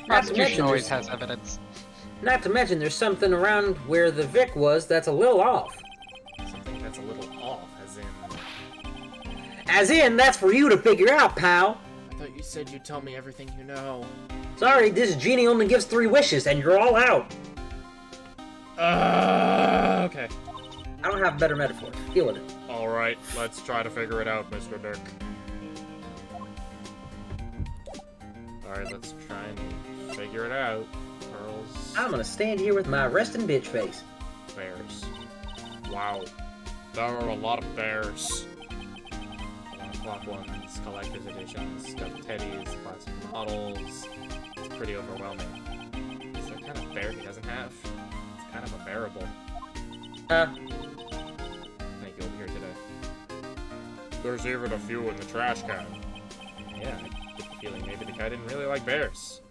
Prosecution always has evidence. Not to mention there's something around where the Vic was that's a little off. Something that's a little off, as in... As in, that's for you to figure out, pal. I thought you said you'd tell me everything you know. Sorry, this genie only gives 3 wishes, and you're all out. Okay. I don't have a better metaphor. Deal with it. Alright, let's try to figure it out, Mr. Dick. Alright, let's try and figure it out. Pearls. I'm gonna stand here with my resting bitch face. Bears. Wow. There are a lot of bears. 1 o'clock ones, collector's editions, stuffed teddies, plastic models. It's pretty overwhelming. Is there kind of bear he doesn't have? It's kind of unbearable. Thank you, over here today. There's even a few in the trash can. Yeah, I get the feeling maybe the guy didn't really like bears.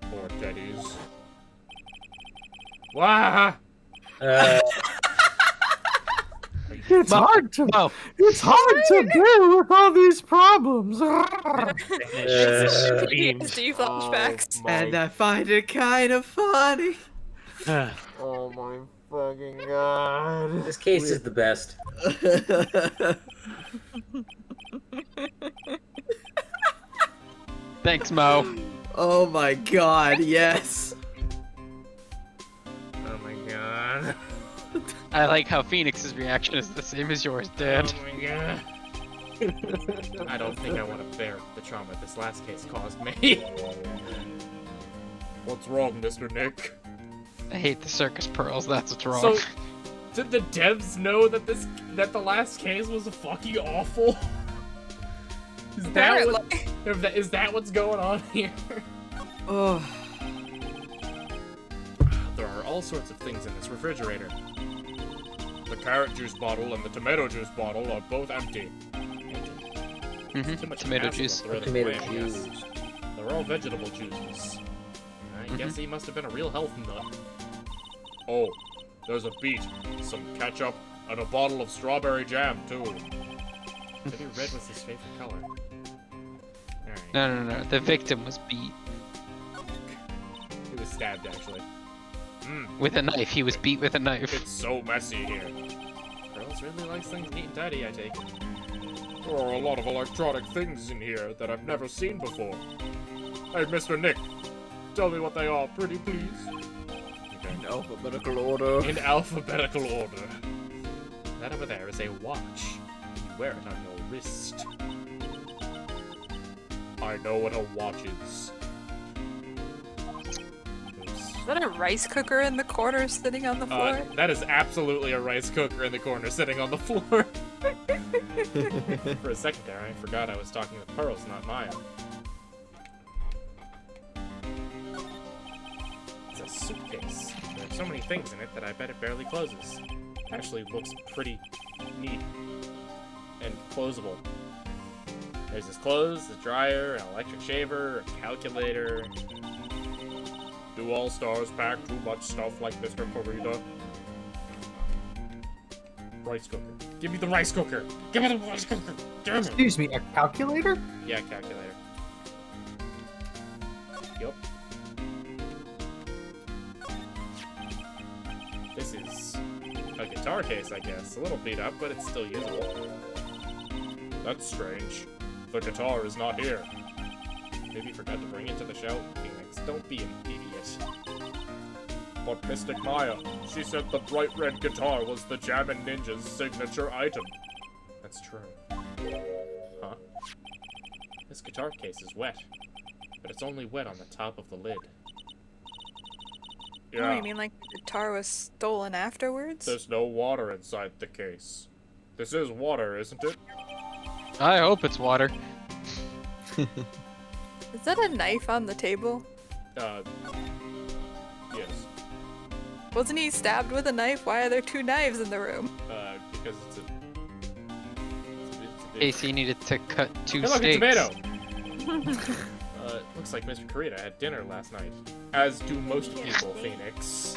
Poor teddies. Wah! It's hard to deal with all these problems. PTSD flashbacks. And I find it kind of funny. Oh my fucking god. This case is the best. Thanks, Mo. Oh my god, yes. Oh my god. I like how Phoenix's reaction is the same as yours, Dad. Oh my god. I don't think I want to bear the trauma this last case caused me. What's wrong, Mr. Nick? I hate the circus pearls, that's what's wrong. So, did the devs know that the last case was fucking awful? Is that what's going on here? Oh. There are all sorts of things in this refrigerator. The carrot juice bottle and the tomato juice bottle are both empty. Too much Tomato acid juice. left Tomato away, I guess. juice. They're all vegetable juices. I guess he must have been a real health nut. Oh, there's a beet, some ketchup, and a bottle of strawberry jam, too. Maybe red was his favorite color. Alright. No. The victim was beat. He was stabbed, actually. With a knife. He was beat with a knife. It's so messy here. Girls really likes things neat and tidy, I take it. There are a lot of electronic things in here that I've never seen before. Hey, Mr. Nick, tell me what they are, pretty please. Okay. In alphabetical order. In alphabetical order. That over there is a watch. You wear it on your wrist. I know what a watch is. Is that a rice cooker in the corner sitting on the floor? That is absolutely a rice cooker in the corner sitting on the floor. For a second there, I forgot I was talking with Pearls, not Maya. It's a suitcase. There are so many things in it that I bet it barely closes. It actually looks pretty neat and closable. There's his clothes, the dryer, an electric shaver, a calculator. Do all stars pack too much stuff like Mr. Corrida? Rice cooker. Give me the rice cooker! Give me the rice cooker! Damn it! Excuse me, a calculator? Yeah, calculator. Yup. This is a guitar case, I guess. A little beat up, but it's still usable. That's strange. The guitar is not here. Maybe you forgot to bring it to the show? Phoenix, don't be an idiot. But Mystic Maya, she said the bright red guitar was the Jammin' Ninja's signature item. That's true. Huh? This guitar case is wet, but it's only wet on the top of the lid. Yeah. Oh, you mean like the guitar was stolen afterwards? There's no water inside the case. This is water, isn't it? I hope it's water. Is that a knife on the table? Yes. Wasn't he stabbed with a knife? Why are there two knives in the room? Because it's a... Casey needed to cut two Hey, look, steaks. a tomato! Looks like Mr. Kurita had dinner last night. As do most people, Phoenix.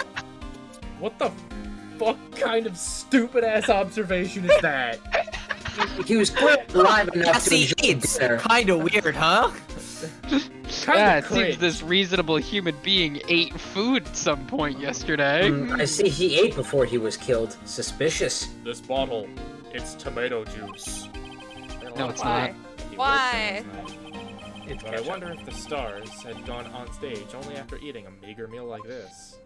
What the fuck kind of stupid-ass observation is that? He was clearly alive enough to He enjoy eats. dinner. Kinda weird, huh? Yeah, it seems this reasonable human being ate food at some point yesterday. I see he ate before he was killed. Suspicious. This bottle, it's tomato juice. No, it's Why? not. Why? But I wonder if the stars had gone on stage only after eating a meager meal like this.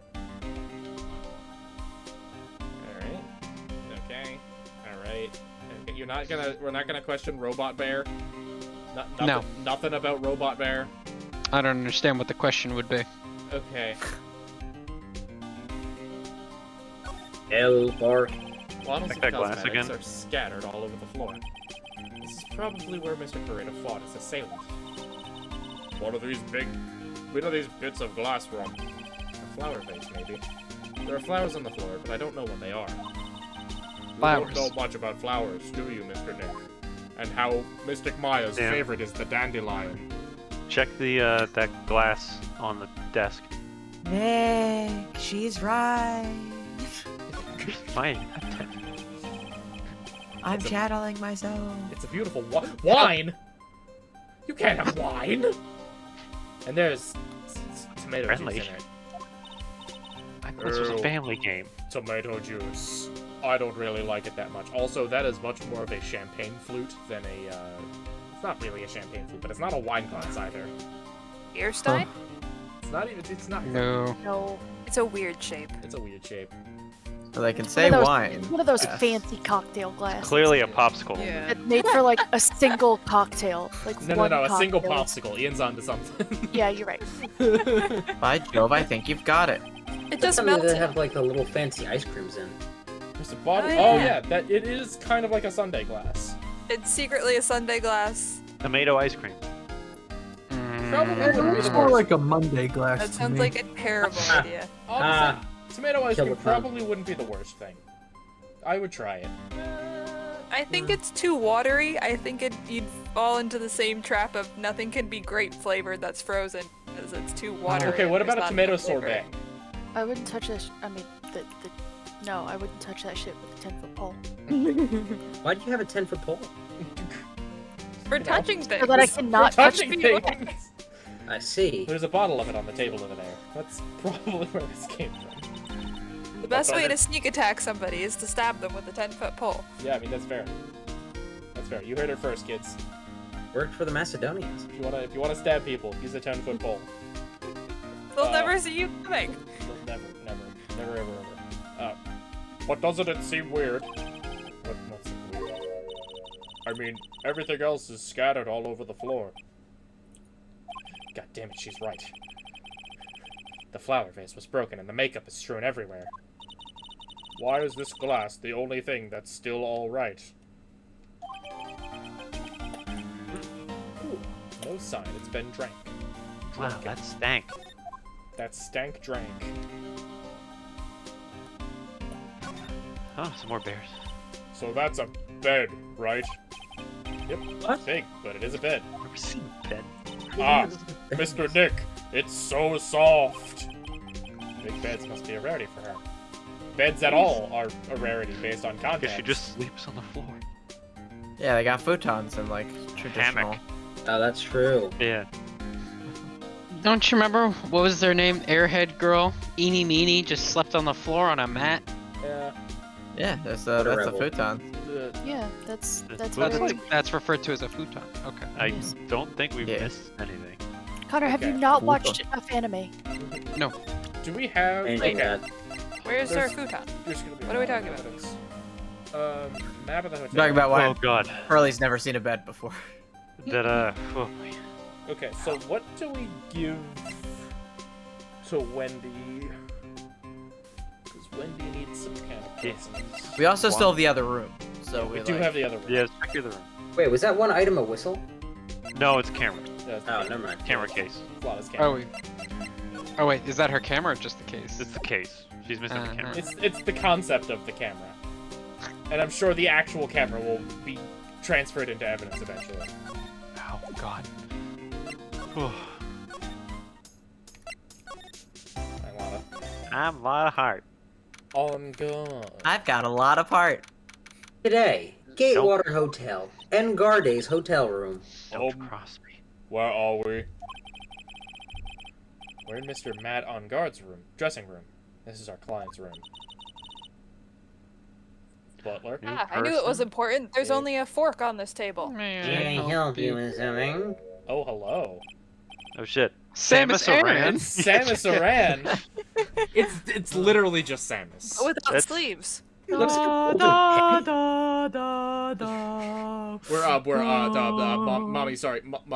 Alright. Okay. Alright. Okay. We're not gonna question Robot Bear? Nothing, No. Nothing about Robot Bear? I don't understand what the question would be. Okay. L bark. Bottles Check of that glass cosmetics again. are scattered all over the floor. This is probably where Mr. Kurita fought his assailant. What are these bits of glass from? A flower vase, maybe. There are flowers on the floor, but I don't know what they are. Flowers. You don't know much about flowers, do you, Mr. Nick? And how Mystic Maya's Yeah. favorite is the dandelion. Check the that glass on the desk. Nick, she's right. Fine. I'm channeling myself. It's a beautiful wine! You can't have wine! And there's tomato Friendly. juice in it. I thought this was a Ew. family game. Tomato juice. I don't really like it that much. Also, that is much more of a champagne flute than a, it's not really a champagne flute, but it's not a wine glass either. Earstein? It's not. No. No. It's a weird shape. It's a weird shape. Well, they can say those- wine. One of those Yes. fancy cocktail glasses. Clearly a popsicle. Yeah. It's made for like a single cocktail. Like No, one a single cocktail. popsicle. Ian's onto something. Yeah, you're right. By Jove, I think you've got it. It just Something melted. that have like the little fancy ice creams in. There's a bottle. Oh, Oh yeah. yeah, that it is kind of like a sundae glass. It's secretly a sundae glass. Tomato ice cream. probably wouldn't be It's the more worst. like a Monday glass. That to sounds me. like a terrible idea. Honestly, tomato ice kill cream the fun. probably wouldn't be the worst thing. I would try it. I think it's too watery. I think you'd fall into the same trap of nothing can be grape flavored that's frozen because it's too watery. Okay, what and about there's a not tomato enough flavor. sorbet? I wouldn't touch that. No, I wouldn't touch that shit with a 10-foot pole. Why do you have a 10-foot pole? For touching things. So that I cannot touch touching people. things. I see. There's a bottle of it on the table over there. That's probably where this came from. The best way to sneak attack somebody is to stab them with a 10-foot pole. Yeah, I mean that's fair. That's fair. You heard it first, kids. Worked for the Macedonians. If you wanna stab people, use a 10-foot pole. They'll never see you coming. Never, ever. But doesn't it seem weird? What seem weird? I mean, everything else is scattered all over the floor. God damn it, she's right. The flower vase was broken and the makeup is strewn everywhere. Why is this glass the only thing that's still alright? No sign, it's been drank. Wow, that stank. That stank drank. Oh, some more bears. So that's a bed, right? Yep. What? Big, but it is a bed. I've never seen a bed. Ah, Mr. Nick, it's so soft. Big beds must be a rarity for her. Beds at all are a rarity based on Guess context. she just sleeps on the floor. Yeah, they got futons and like traditional. Hammock. Oh, that's true. Yeah. Don't you remember what was their name? Airhead girl, Eenie Meenie, just slept on the floor on a mat. Yeah. Yeah, that's a rebel. futon. Yeah, that's That's very- That's referred to as a futon. Okay. I Yes. don't think we've Yeah. missed anything. Connor, have you Okay. not Cool. watched enough anime? No. Do we have? Ain't Okay. that. Where's our There's- futon? There's gonna be What a are we map talking of about? evidence. Map of the hotel. Talking about why Oh god. Hurley's never seen a bed before. That oh boy. Okay, so what do we give to Wendy? Because Wendy needs some kind of presents. We also still have the other room, so We we do like, have the other room. Yeah, check the room. Wait, was that one item a whistle? No, it's a camera. Oh, never mind. Camera case. Flawless Oh camera. wait. Oh wait, is that her camera or just the case? It's the case. She's missing the camera. It's the concept of the camera, and I'm sure the actual camera will be transferred into evidence eventually. Oh god. Oh, I'm a lot of heart. On God. I've got a lot of heart. Today, Gatewater Hotel, Engarde's hotel room. Don't cross me. Where are we? We're in Mr. Matt on guard's room, dressing room. This is our client's room. Butler. Ah, I knew it was important. There's Yeah. only a fork on this table. Can I help you with something? Oh, hello. Oh shit. Samus Aran. Samus Aran. It's literally just Samus. But without That's- sleeves. We're mommy, sorry, mommy, sorry,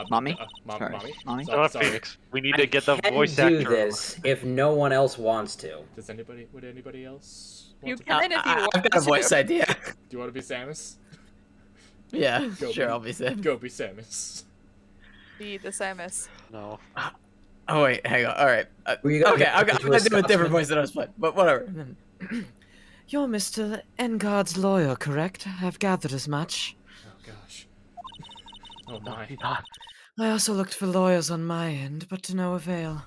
Mommy? mommy, Sorry. Mommy? Oh, sorry. Phoenix. We need to get the Can voice do actor. this if no one else wants to. Would anybody else? You Want to can if you want I've got a to. voice idea. Do you want to be Samus? Yeah, Go sure, be- I'll be Sam. Go be Samus. Be the Samus. No. Oh wait, hang on. All right. You gotta Okay, get I'm into gonna do a Scotsman. different voice than I was playing, but whatever. You're Mr. Engard's lawyer, correct? I've gathered as much. Oh gosh. Oh my. I also looked for lawyers on my end, but to no avail.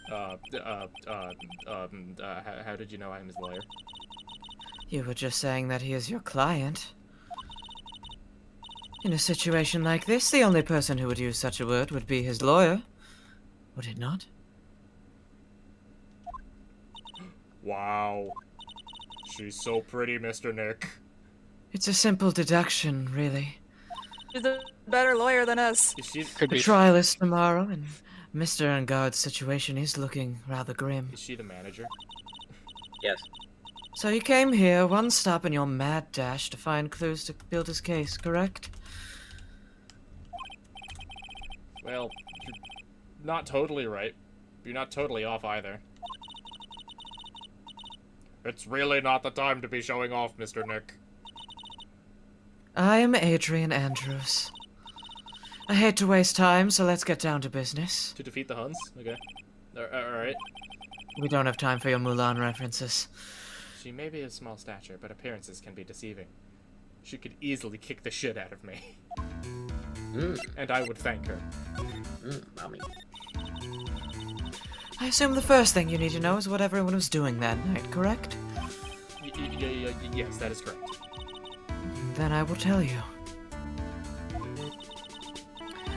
How did you know I'm his lawyer? You were just saying that he is your client. In a situation like this, the only person who would use such a word would be his lawyer. Would it not? Wow. She's so pretty, Mr. Nick. It's a simple deduction, really. She's a better lawyer than us. The trial is tomorrow, and Mr. Engard's situation is looking rather grim. Is she the manager? Yes. So you came here, one stop in your mad dash to find clues to build his case, correct? Well, you're not totally right. You're not totally off either. It's really not the time to be showing off, Mr. Nick. I am Adrian Andrews. I hate to waste time, so let's get down to business. To defeat the Huns? Okay. Alright. We don't have time for your Mulan references. She may be of small stature, but appearances can be deceiving. She could easily kick the shit out of me. And I would thank her. Mommy. I assume the first thing you need to know is what everyone was doing that night, correct? Yes, that is correct. Then I will tell you.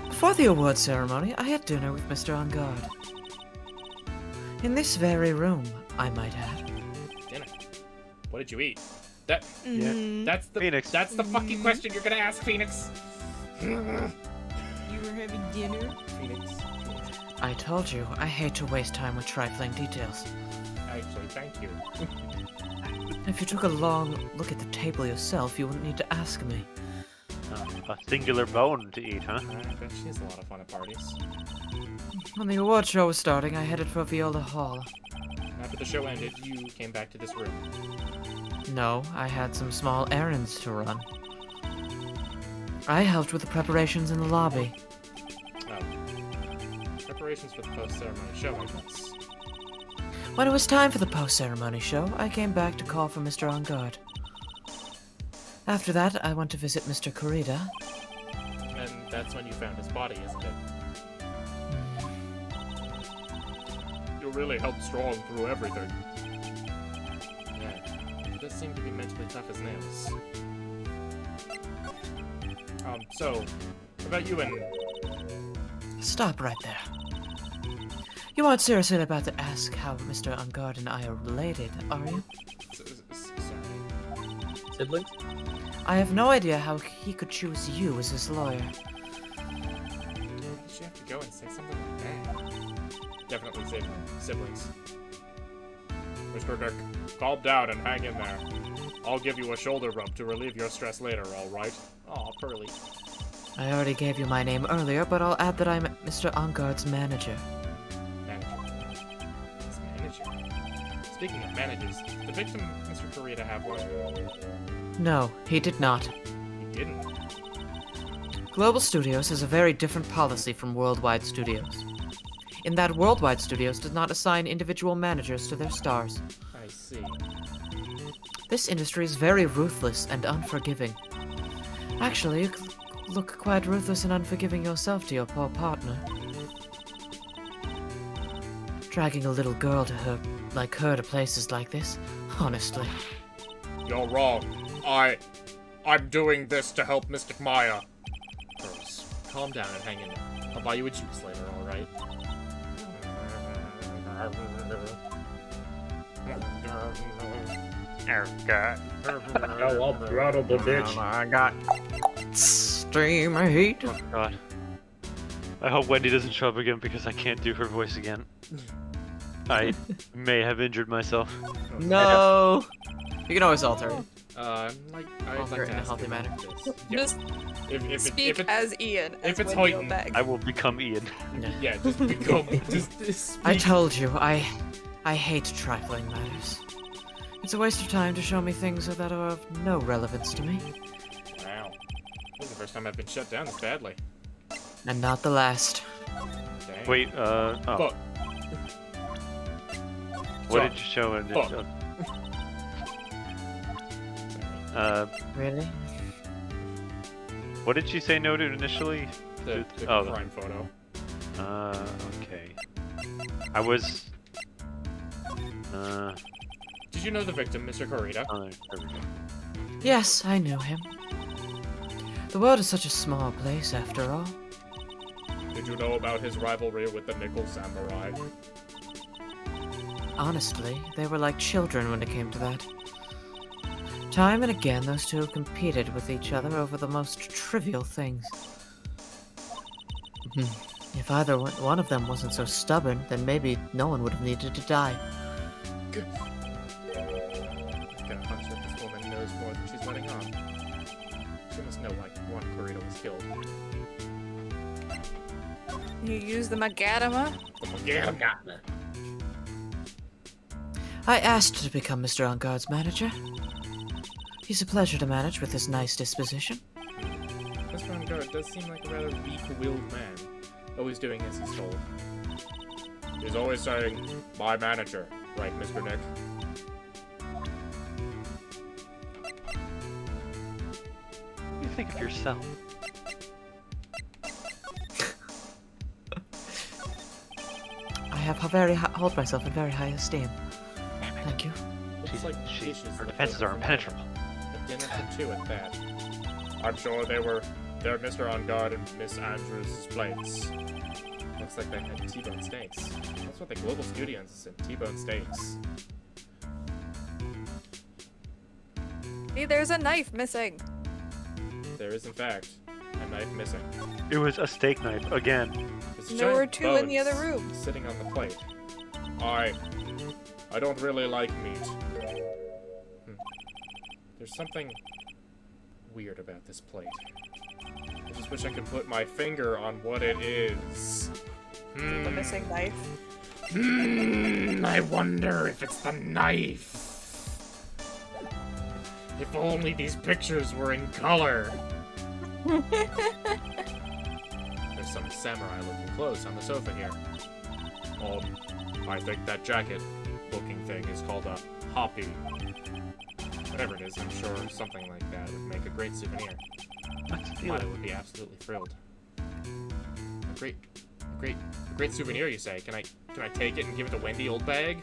Before the award ceremony, I had dinner with Mr. On Guard. In this very room, I might add. Dinner? What did you eat? That's the Phoenix. That's the fucking question you're gonna ask, Phoenix. You were having dinner? Phoenix. I told you, I hate to waste time with trifling details. Actually, thank you. If you took a long look at the table yourself, you wouldn't need to ask me. A singular bone to eat, huh? I bet she has a lot of fun at parties. When the award show was starting, I headed for Viola Hall. After the show ended, you came back to this room. No, I had some small errands to run. I helped with the preparations in the lobby. Oh. Preparations for the post-ceremony show, I guess. When it was time for the post-ceremony show, I came back to call for Mr. On Guard. After that, I went to visit Mr. Kurita. And that's when you found his body, isn't it? You really held strong through everything. Yeah, he does seem to be mentally tough as nails. So, what about you and... Stop right there. You aren't seriously about to ask how Mr. On Guard and I are related, are you? Sorry. Siblings? I have no idea how he could choose you as his lawyer. Did you have to go and say something like that? Definitely siblings. Mr. Dick, calm down and hang in there. I'll give you a shoulder rub to relieve your stress later, alright? Aw, Pearly. I already gave you my name earlier, but I'll add that I'm Mr. On Guard's manager. His manager. Speaking of managers, did the victim, Mr. Kurita, have one? No, he did not. He didn't. Global Studios has a very different policy from Worldwide Studios. In that Worldwide Studios does not assign individual managers to their stars. I see. This industry is very ruthless and unforgiving. Actually, you look quite ruthless and unforgiving yourself to your poor partner. Dragging a little girl like her to places like this, honestly. You're wrong. I'm doing this to help Mystic Maya. Rose, calm down and hang in there. I'll buy you a juice later, alright? Oh, God. Oh, I'll throttle the bitch. I got extreme heat. Oh, God. I hope Wendy doesn't show up again because I can't do her voice again. I may have injured myself. No! You can always alter it. I'd Alter like it to in a ask healthy you manner. this. Just speak as Ian. if as it's Wendy Hoyton, O'Beg. I will become Ian. Yeah, just become. just I speak. told you, I hate trifling matters. It's a waste of time to show me things that are of no relevance to me. Wow. This is the first time I've been shut down this badly. And not the last. Dang. Wait, oh. Fuck. What did you show in Fuck. it? Really? What did she say no to initially? The Oh. crime photo. Okay. I was... Did you know the victim, Mr. Kurita? Oh, there we go. Yes, I knew him. The world is such a small place, after all. Did you know about his rivalry with the Nickel Samurai? Honestly, they were like children when it came to that. Time and again, those two competed with each other over the most trivial things. If either one of them wasn't so stubborn, then maybe no one would have needed to die. I got a hunch that this woman knows more than she's letting on. She must know why one Kurita was killed. You use the Magatama? Magatama. I asked to become Mr. On Guard's manager. He's a pleasure to manage with his nice disposition. Mr. On-Guard does seem like a rather weak-willed man, always doing as he's told. He's always saying, "My manager," right, Mr. Nick? What do you think of yourself? I hold myself in very high esteem. Thank you. Her defenses are impenetrable. A dinner for two at that. I'm sure they're Mr. On-Guard and Miss Andrews' plates. Looks like they had T-bone steaks. That's what the Global Studios is in, T-bone steaks. See, there's a knife missing. There is, in fact, a knife missing. It was a steak knife, again. There were two in the other room. Sitting on the plate. I don't really like meat. There's something weird about this plate. I just wish I could put my finger on what it is. The missing knife. I wonder if it's the knife. If only these pictures were in color. There's some samurai-looking clothes on the sofa here. I think that jacket-looking thing is called a hoppy. Whatever it is, I'm sure something like that would make a great souvenir. Milo would be absolutely thrilled. A great souvenir, you say? Can I take it and give it to Wendy Old Bag?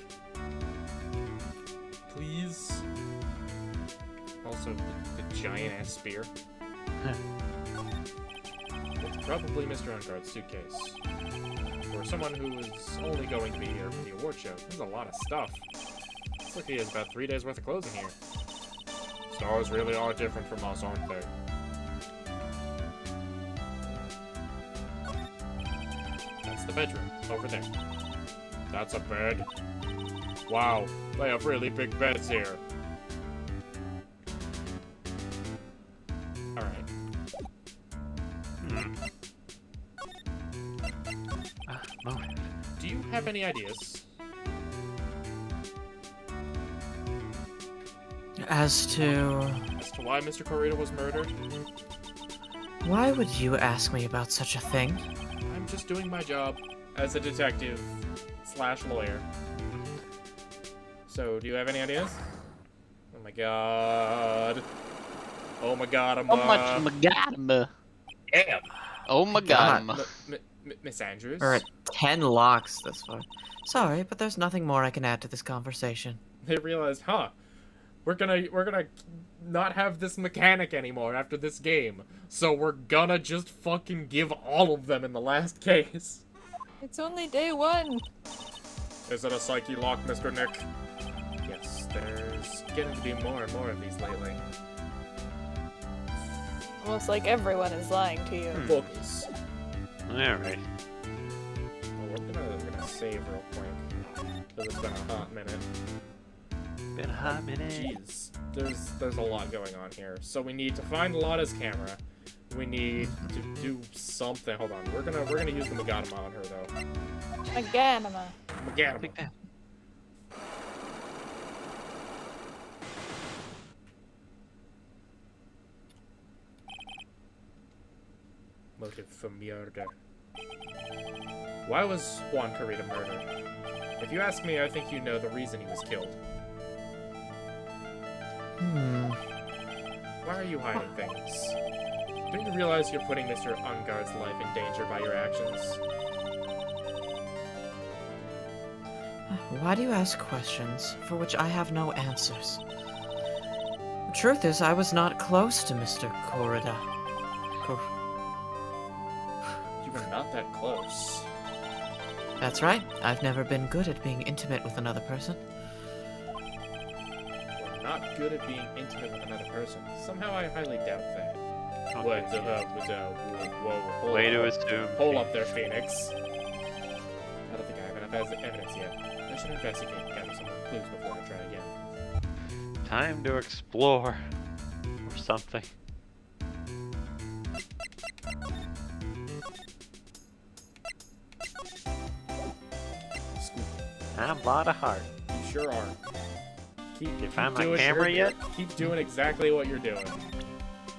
Please? Also, the giant-ass spear. It's probably Mr. On-Guard's suitcase. For someone who is only going to be here for the award show, there's a lot of stuff. Looks like he has about 3 days worth of clothes in here. Stars really are different from us, aren't they? That's the bedroom, over there. That's a bed. Wow, they have really big beds here. Alright. Do you have any ideas? As to why Mr. Corrida was murdered? Why would you ask me about such a thing? I'm just doing my job as a detective / lawyer. So, do you have any ideas? Oh my god. Oh my god, I'm Damn. Oh my god. Miss Andrews? We're at 10 locks this far. Sorry, but there's nothing more I can add to this conversation. They realized, we're gonna not have this mechanic anymore after this game. So we're gonna just fucking give all of them in the last case. It's only day one. Is it a psyche lock, Mr. Nick? Yes, there's getting to be more and more of these lately. Almost like everyone is lying to you. Focus. Alright. Well, we're gonna save real quick. Because it's been a hot minute. Been a hot minute. Jeez. There's a lot going on here. So we need to find Lotta's camera. We need to do something. Hold on. We're gonna use the Magatama on her though. Magatama. Magatama. Motive for murder. Why was Juan Corrida murdered? If you ask me, I think you know the reason he was killed. Why are you hiding things? Don't you realize you're putting Mr. On-Guard's life in danger by your actions? Why do you ask questions for which I have no answers? The truth is, I was not close to Mr. Corrida. You were not that close. That's right. I've never been good at being intimate with another person. We're not good at being intimate with another person. Somehow I highly doubt that. Okay. Whoa. Way to assume. Hold up there, Phoenix. I don't think I have enough evidence yet. I should investigate and gather some more clues before I try again. Time to explore. Or something. Scoop. I'm a lot of heart. You sure are. Keep, You found my doing camera yet? Keep doing exactly what you're doing.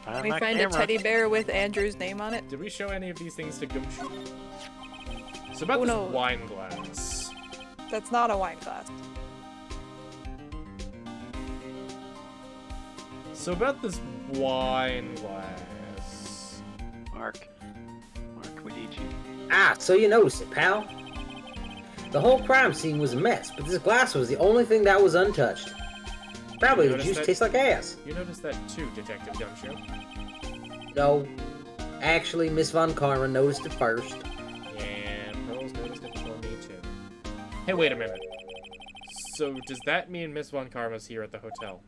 Found We my find camera. a teddy bear with Andrew's name on it. Did we show any of these things to Gumshoe? So about Oh, this no. wine glass. That's not a wine glass. So about this wine glass. Mark, we need you. Ah, so you noticed it, pal. The whole crime scene was a mess, but this glass was the only thing that was untouched. Probably the noticed juice that- tastes like ass. You noticed that too, Detective Gumshoe. No. Actually, Miss Von Karma noticed it first. Yeah, Pearl's noticed it before me too. Hey, wait a minute. So does that mean Miss Von Karma's here at the hotel?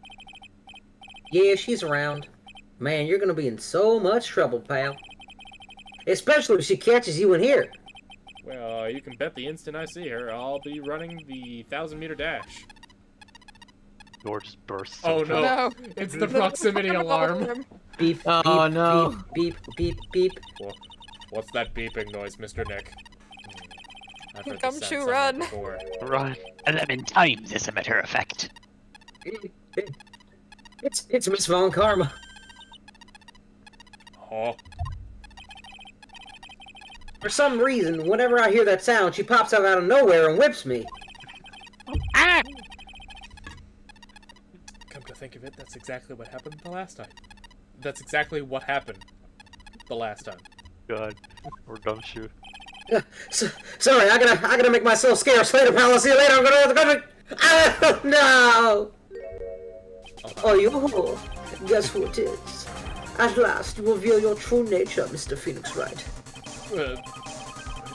Yeah, she's around. Man, you're gonna be in so much trouble, pal. Especially if she catches you in here. Well, you can bet the instant I see her, I'll be running the 1,000-meter dash. Door just bursts. Oh open. no! It's the proximity alarm. Beep, Oh, beep, no. beep, beep, beep, beep. What's that beeping noise, Mr. Nick? I've heard this Gumshoe, sound somewhere run. before. Run. 11 times as a matter of fact. It's Miss Von Karma. Oh, For some reason, whenever I hear that sound, she pops up out of nowhere and whips me. Ah! come to think of it, that's exactly what happened the last time. That's exactly what happened the last time. God, or Gumshoe. Sorry, I gotta make myself scarce later, pal. I'll see you later. I'm gonna. Ah, no! Oh, you. Guess who it is? At last, you reveal your true nature, Mr. Phoenix Wright. Maybe too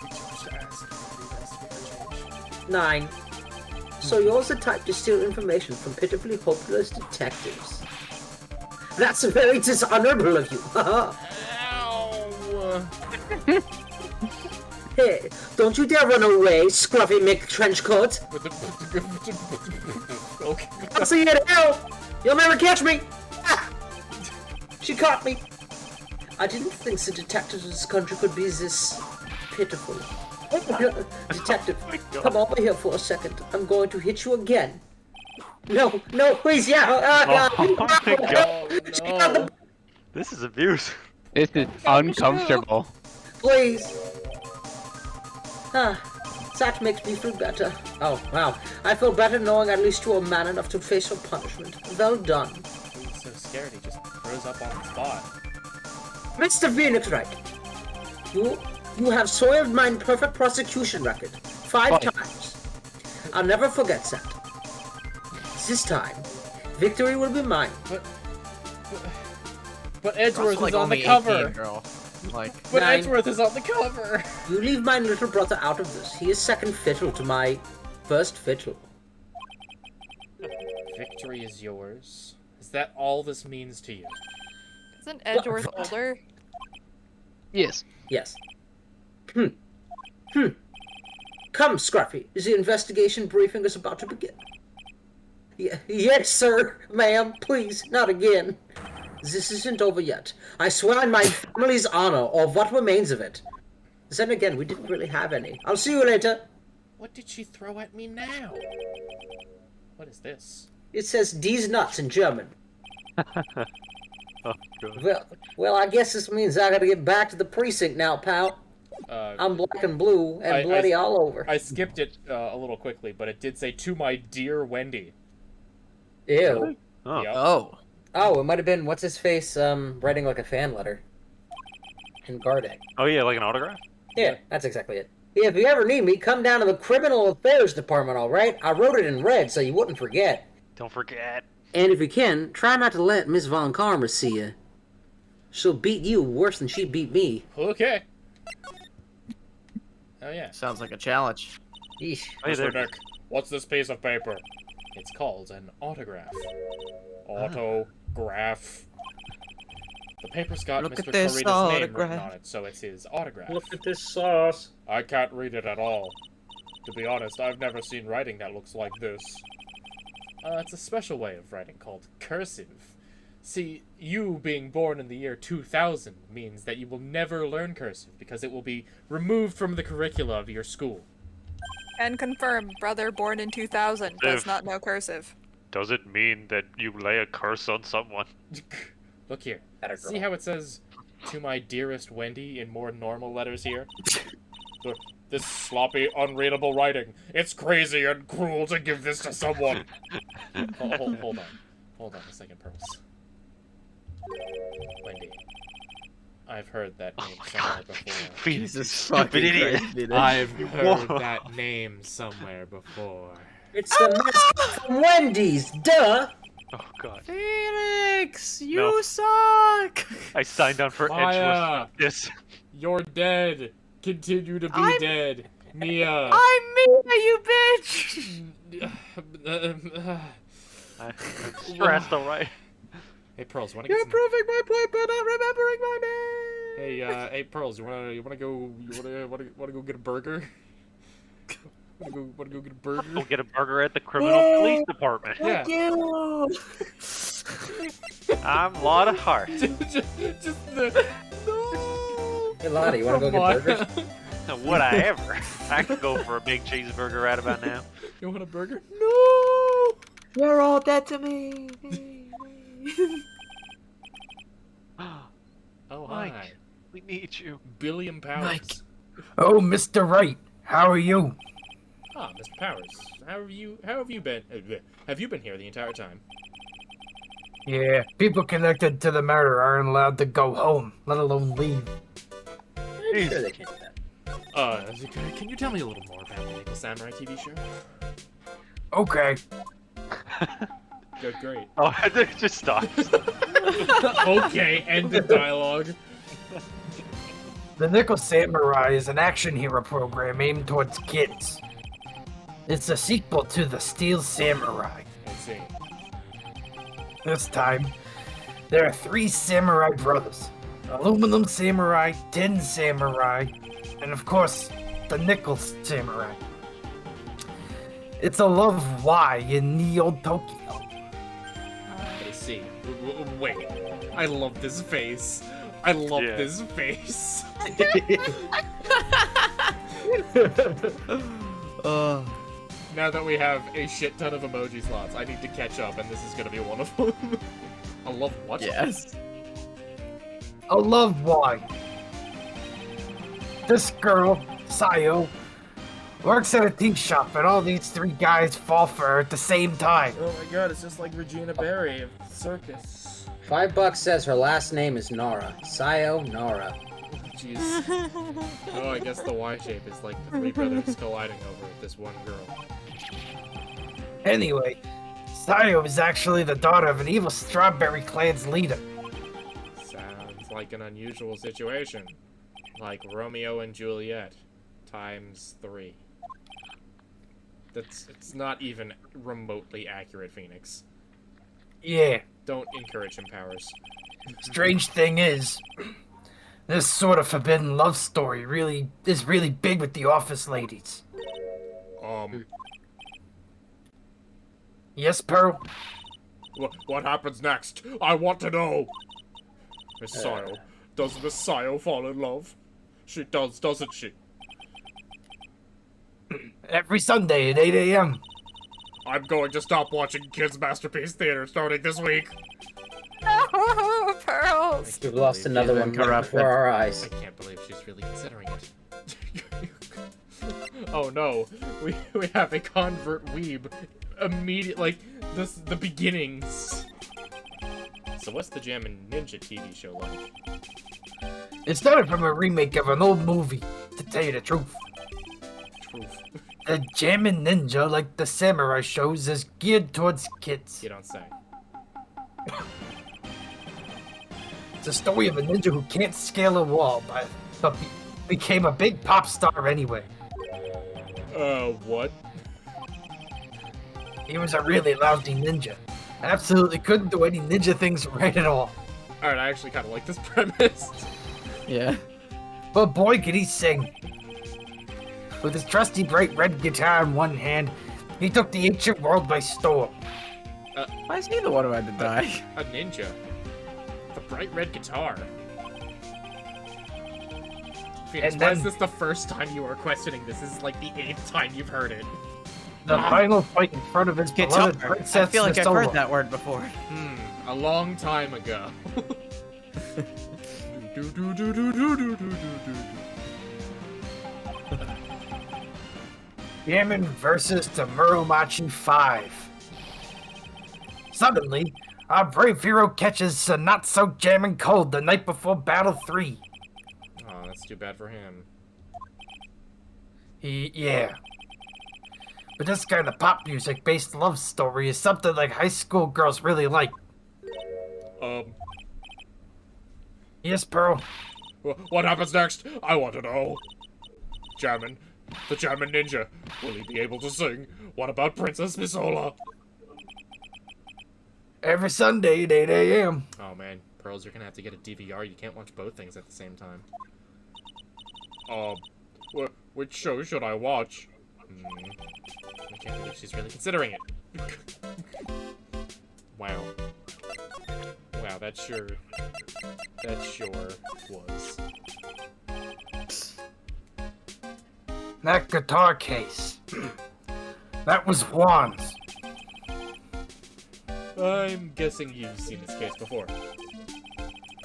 much to ask. 9. So you're the type to steal information from pitifully hopeless detectives. That's very dishonorable of you. Ow! Hey, don't you dare run away, scruffy McTrenchcoat. Okay. I'll see you in hell. You'll never catch me. Ah! She caught me. I didn't think the detectives of this country could be this pitiful. Detective, come over here for a second. I'm going to hit you again. No, please, yeah. Oh my God. She got the... This is abuse. This is uncomfortable. Please. That makes me feel better. Oh, wow. I feel better knowing at least you are man enough to face your punishment. Well done. He's so scared he just froze up on the spot. Mr. Phoenix Wright, you have soiled my perfect prosecution record 5 times. I'll never forget that. This time, victory will be mine. But Edgeworth Also, like, is on only the cover. 18, girl. Like, But 9. Edgeworth is on the cover. You leave my little brother out of this. He is second fiddle to my first fiddle. Victory is yours. Is that all this means to you? Isn't Edgeworth older? Yes. Yes. Come, Scruffy. The investigation briefing is about to begin. Yes, sir, ma'am. Please, not again. This isn't over yet. I swear on my family's honor, or what remains of it. Then again, we didn't really have any. I'll see you later. What did she throw at me now? What is this? It says "D's nuts" in German. Oh, God. Well, I guess this means I gotta get back to the precinct now, pal. I'm black and blue and bloody all over. I skipped it a little quickly, but it did say, "To my dear Wendy." Ew. Oh. Yep. Oh, it might have been what's his face writing like a fan letter. In Gardeck. Oh yeah, like an autograph? Yeah, that's exactly it. If you ever need me, come down to the Criminal Affairs Department, alright? I wrote it in red so you wouldn't forget. Don't forget. And if you can, try not to let Miss Von Karma see you. She'll beat you worse than she beat me. Okay. Oh yeah. Sounds like a challenge. Yeesh. Mr. Nick, what's this piece of paper? It's called an autograph. Autograph. The paper's got Look Mr. at this Corita's name written autograph. on it, so it's his autograph. Look at this sauce. I can't read it at all. To be honest, I've never seen writing that looks like this. It's a special way of writing called cursive. See, you being born in the year 2000 means that you will never learn cursive because it will be removed from the curricula of your school. And confirm, brother born in 2000 does not know cursive. Does it mean that you lay a curse on someone? Look here. See how it says, "To my dearest Wendy" in more normal letters here? Look, this sloppy, unreadable writing. It's crazy and cruel to give this to someone. Hold on. Hold on a second, Pearls. Wendy. I've heard that name somewhere before. Jesus fucking idiot. Christ, I've heard that name somewhere before. It's the mascot from Wendy's, duh! Oh god. Phoenix, you No. suck. I signed on for Maya, edgeless this. You're dead. Continue to be I'm- dead. Mia. I'm Mia, you bitch. I'm stressed, alright. Hey Pearls, wanna You're get some... proving my point by not remembering my name. Hey Pearls, you wanna go go get a burger? wanna go get a burger? We'll get a burger at the criminal police department. Yeah. You. I'm Lot of Heart. just the... Hey, Lottie, you wanna go Come get burgers? Would I ever? I could go for a big cheeseburger right about now. You want a burger? No. You're all dead to me. Oh, Mike, hi. we need you. Billion Powers. Mike. Oh, Mr. Wright, how are you? Ah, Mr. Powers. How have you been? Have you been here the entire time? Yeah, people connected to the murder aren't allowed to go home, let alone leave. I'm sure they can do that. Can you tell me a little more about the Nickel Samurai TV show? Okay. Good, great. Oh, it just stops. Okay, end of dialogue. The Nickel Samurai is an action hero program aimed towards kids. It's a sequel to the Steel Samurai. I see. This time, there are 3 samurai brothers. Aluminum Samurai, Tin Samurai, and of course, the Nickel Samurai. It's a love why in Neo Tokyo. I see. Wait. I love this face. I love this face. Now that we have a shit ton of emoji slots, I need to catch up, and this is gonna be one of them. I love what? Yes. A love why. This girl, Sayo, works at a tea shop, and all these 3 guys fall for her at the same time. Oh my god, it's just like Regina Berry of Circus. $5 says her last name is Nora. Sayo Nora. Jeez. Oh, I guess the Y shape is like the 3 brothers colliding over this one girl. Anyway, Sayo is actually the daughter of an evil Strawberry Clan's leader. Sounds like an unusual situation. Like Romeo and Juliet times 3. It's not even remotely accurate, Phoenix. Yeah. Don't encourage him, Powers. Strange thing is, this sort of forbidden love story is really big with the office ladies. Yes, Pearl? What happens next? I want to know! Miss Sayo. Does Miss Sayo fall in love? She does, doesn't she? Every Sunday at 8 a.m. I'm going to stop watching Kids Masterpiece Theater starting this week. Oh, Pearls. We've lost another one right before our eyes. I can't believe she's really considering it. Oh no, we have a convert weeb immediate, like, the beginnings. So what's the Jammin' Ninja TV show like? It started from a remake of an old movie, to tell you the truth. The Jammin' Ninja, like the samurai shows, is geared towards kids. You don't say. It's a story of a ninja who can't scale a wall, but became a big pop star anyway. What? He was a really lousy ninja. Absolutely couldn't do any ninja things right at all. Alright, I actually kind of like this premise. Yeah. But boy, could he sing. With his trusty bright red guitar in one hand, he took the ancient world by storm. Why is he the one who had to die? A ninja. The bright red guitar. Phoenix, And why then- is this the first time you are questioning this? This is like the 8th time you've heard it. the final fight in front of his beloved Guitar. princess I feel like I've Misola. heard that word before. A long time ago. Yaman versus the Muromachi 5. Suddenly, our brave hero catches a not-so-jamming cold the night before Battle 3. Oh, that's too bad for him. Yeah. But this kind of pop music-based love story is something like high school girls really like. Yes, Pearl? What happens next? I want to know. Jammin. The Jammin Ninja. Will he be able to sing? What about Princess Misola? Every Sunday at 8 a.m. Oh man, Pearls, you're gonna have to get a DVR. You can't watch both things at the same time. Which show should I watch? I can't believe she's really considering it. Wow. Wow, that sure was. That guitar case. That was Juan's. I'm guessing you've seen this case before.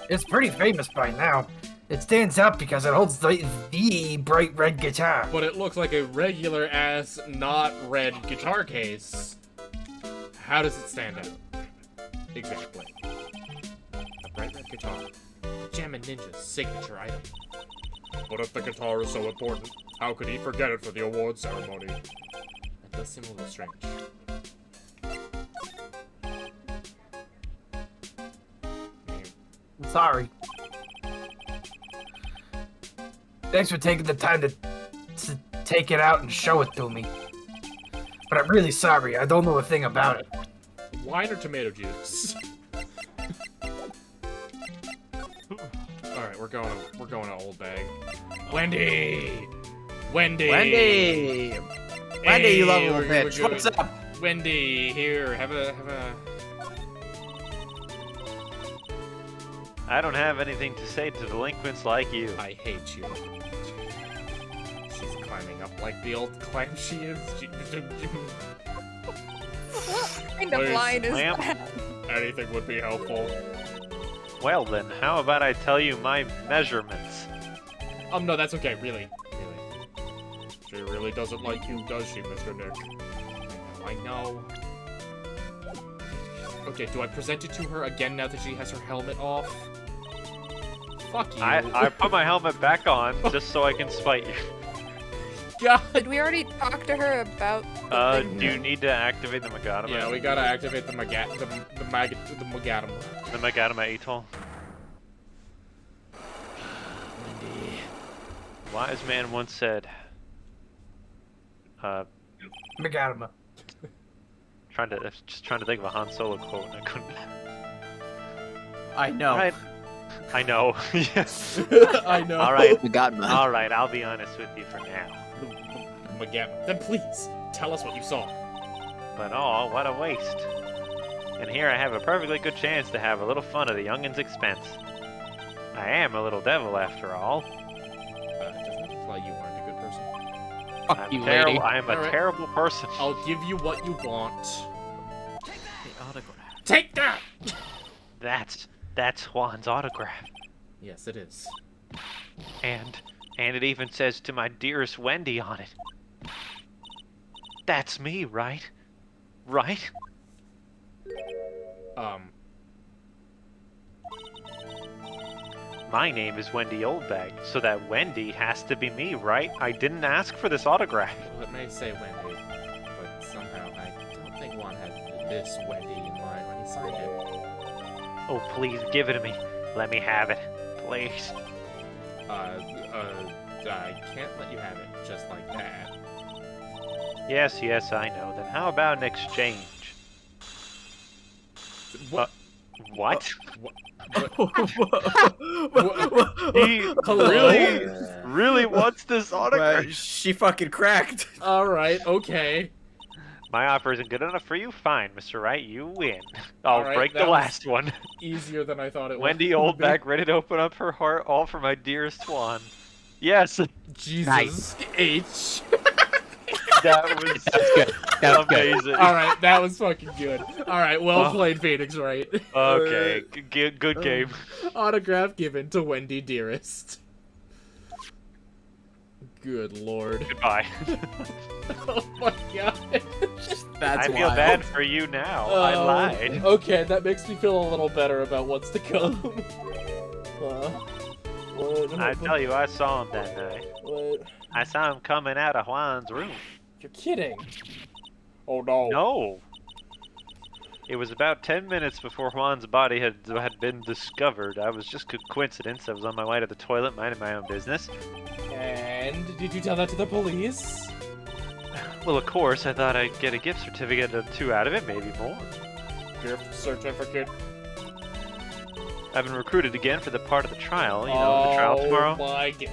It's pretty famous by now. It stands out because it holds the bright red guitar. But it looks like a regular ass, not red guitar case. How does it stand out? Exactly. A bright red guitar. Jammin Ninja's signature item. But if the guitar is so important, how could he forget it for the award ceremony? That does seem a little strange. I'm sorry. Thanks for taking the time to take it out and show it to me. But I'm really sorry, I don't know a thing about it. Wine or tomato juice? Alright, we're going to Old Bag. Wendy! Wendy! Wendy! Wendy, you lovable bitch. What's up? Wendy, here, have a... I don't have anything to say to delinquents like you. I hate you. She's climbing up like the old clam she is. What kind of line is that? Anything would be helpful. Well then, how about I tell you my measurements? No, that's okay, really. She really doesn't like you, does she, Mr. Nick? I know. Okay, do I present it to her again now that she has her helmet off? Fuck you. I put my helmet back on just so I can spite you. God. Did we already talk to her about Do you need to activate the Magadama? Yeah, we gotta activate the Magadama. The Magadama Atoll. Wise man once said, Magadama. just trying to think of a Han Solo quote and I couldn't. I know. Right. I know. Yes. I know. All right. Magadama. All right. I'll be honest with you for now. Magadama. Then please tell us what you saw. But oh, what a waste. And here I have a perfectly good chance to have a little fun at the youngin's expense. I am a little devil after all. Does that imply you aren't a good person? I'm terrible. I am a terrible person. I'll give you what you want. The autograph. Take that! That's Juan's autograph. Yes, it is. And it even says to my dearest Wendy on it. That's me, right? Right? My name is Wendy Oldbag, so that Wendy has to be me, right? I didn't ask for this autograph. Well, it may say Wendy, but somehow I don't think Juan had this Wendy in mind when he signed it. Oh, please give it to me. Let me have it. Please. I can't let you have it just like that. Yes, I know. Then how about an exchange? What? What? He really wants this autograph? She fucking cracked. Alright, okay. My offer isn't good enough for you? Fine, Mr. Wright, you win. I'll Alright, break the that last one. Easier than I thought it was. Wendy Oldback ready to open up her heart all for my dearest Swan. Yes. Jesus Nice. H. That was good. That was good. amazing. All right, that was fucking good. All right, well played, Phoenix Wright. Okay, good game. Autograph given to Wendy Dearest. Good lord. Goodbye. Oh my god. I feel bad for you now. I lied. Okay, that makes me feel a little better about what's to come. I tell you, I saw him that night. What? I saw him coming out of Juan's room. You're kidding. Oh no. No. It was about 10 minutes before Juan's body had been discovered. I was just a coincidence. I was on my way to the toilet, minding my own business. And did you tell that to the police? Well, of course, I thought I'd get a gift certificate or 2 out of it, maybe more. Gift certificate. I've been recruited again for the part of the trial, you know, the trial tomorrow. Oh my god.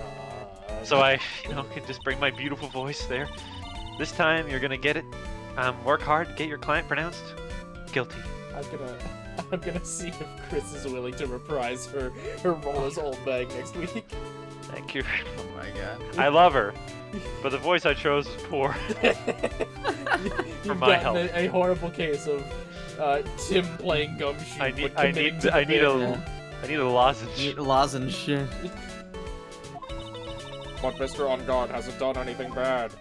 So I, can just bring my beautiful voice there. This time, you're gonna get it. Work hard, get your client pronounced guilty. I'm gonna see if Chris is willing to reprise her role as Old Bag next week. Thank you. Oh my god. I love her, but the voice I chose is poor. You've my gotten help. a horrible case of Tim playing gumshoe. I need a lozenge. Lozenge. But Mr. On Guard hasn't done anything bad.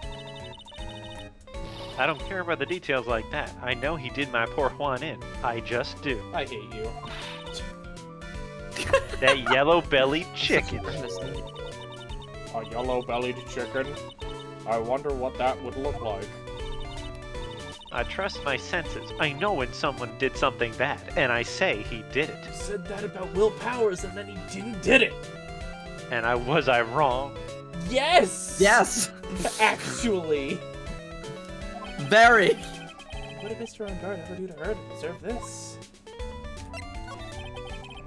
I don't care about the details like that. I know he did my poor Juan in. I just do. I hate you. That yellow-bellied chicken. A yellow-bellied chicken? I wonder what that would look like. I trust my senses. I know when someone did something bad, and I say he did it. You said that about Will Powers, and then he did it. And was I wrong? Yes! Yes! Actually. Very! What did Mr. On Guard ever do to her to deserve this?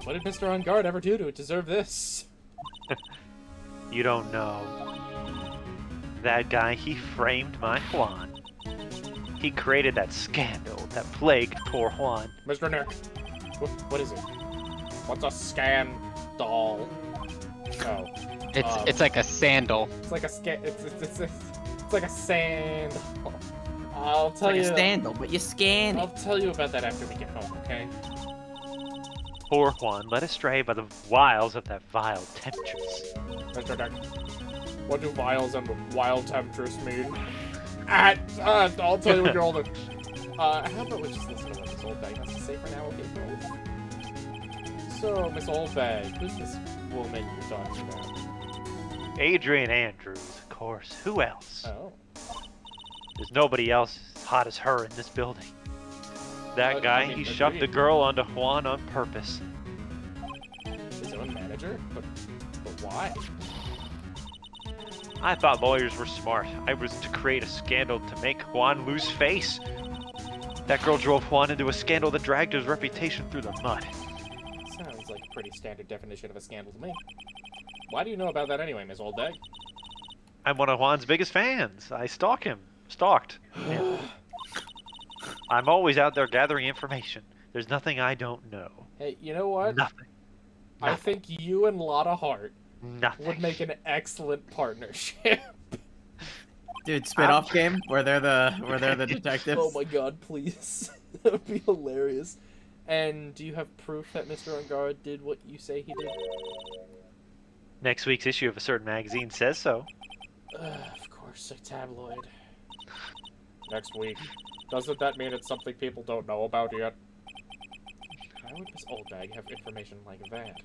What did Mr. On Guard ever do to deserve this? You don't know. That guy, he framed my Juan. He created that scandal that plagued poor Juan. Mr. Nick, what is it? What's a scandal? Oh. It's like a sandal. It's like a it's like a sand. I'll tell It's you. like a scandal, but you scan I'll tell you about that after we get home, okay? Poor Juan, led astray by the wiles of that vile temptress. Mr. Nick, what do vials and wild temptress mean? I'll tell you when you're older. How about we just listen to what Miss Oldbag has to say for now, okay, folks? So, Miss Oldbag, who's this woman you're talking about? Adrian Andrews, of course. Who else? Oh. There's nobody else as hot as her in this building. That guy, he shoved the girl onto Juan on purpose. His own manager? But why? I thought lawyers were smart. I was to create a scandal to make Juan lose face. That girl drove Juan into a scandal that dragged his reputation through the mud. Sounds like a pretty standard definition of a scandal to me. Why do you know about that anyway, Miss Oldbag? I'm one of Juan's biggest fans. I stalk him. Stalked. Yeah. I'm always out there gathering information. There's nothing I don't know. Hey, you know what? Nothing. I think you and Lotta Hart Nothing. would make an excellent partnership. Dude, spin-off game where they're the detectives. Oh my god, please. That would be hilarious. And do you have proof that Mr. On Guard did what you say he did? Next week's issue of a certain magazine says so. Of course, a tabloid. Next week. Doesn't that mean it's something people don't know about yet? How would Miss Oldbag have information like that?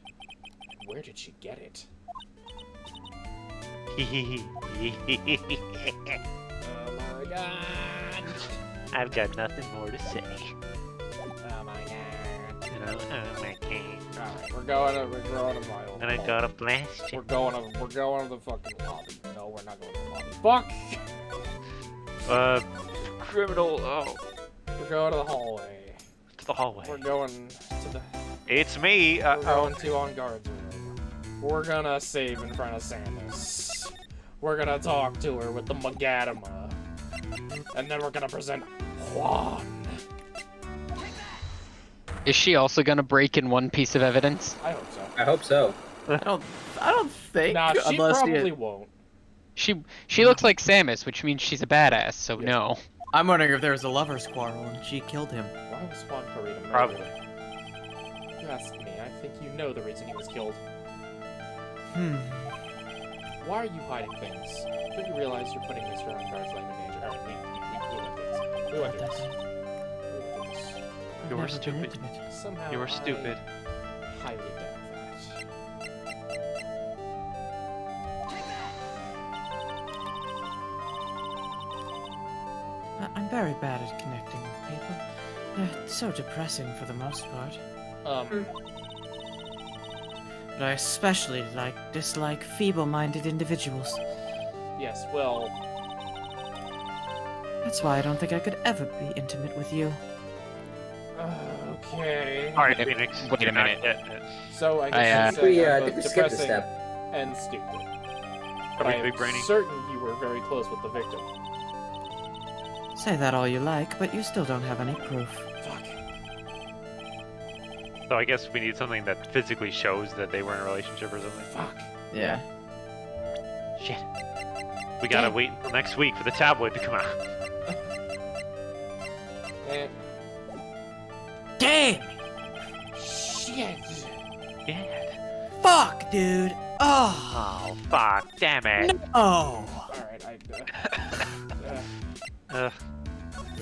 Where did she get it? Oh my god! I've got nothing more to say. Oh my god. You know, oh my god. Alright, we're going to my old And I got a blast. We're going to the fucking lobby. No, we're not going to the lobby. Fuck! Criminal, oh. We're going to the hallway. To the hallway. We're going to the... It's me. We're going to On Guard's room. We're gonna save in front of Samus. We're gonna talk to her with the Magadama. And then we're gonna present Juan. Is she also gonna break in one piece of evidence? I hope so. I hope so. I don't think. Nah, she unless probably won't. She looks like Samus, which means she's a badass. So no. I'm wondering if there was a lover's quarrel and she killed him. Why was Juan Carita murdered? Probably. You ask me. I think you know the reason he was killed. Why are you hiding things? Don't you realize you're putting Mr. Unguard's life in danger? Alright, we went through this. You're stupid. Somehow You're stupid. I highly doubt that. I'm very bad at connecting with people. They're so depressing for the most part. But I especially dislike feeble-minded individuals. Yes, well... That's why I don't think I could ever be intimate with you. Okay. Alright, Phoenix. Wait a minute. So I guess you I think said we both skipped a depressing step. and stupid. But Probably I am big brainy. certain you were very close with the victim. Say that all you like, but you still don't have any proof. Fuck. So I guess we need something that physically shows that they were in a relationship or something. Fuck. Yeah. Shit. We gotta wait until next week for the tabloid to come out. Man. Damn! Shit. Yeah. Fuck, dude! Oh! Oh, fuck. Damn it. No! Alright,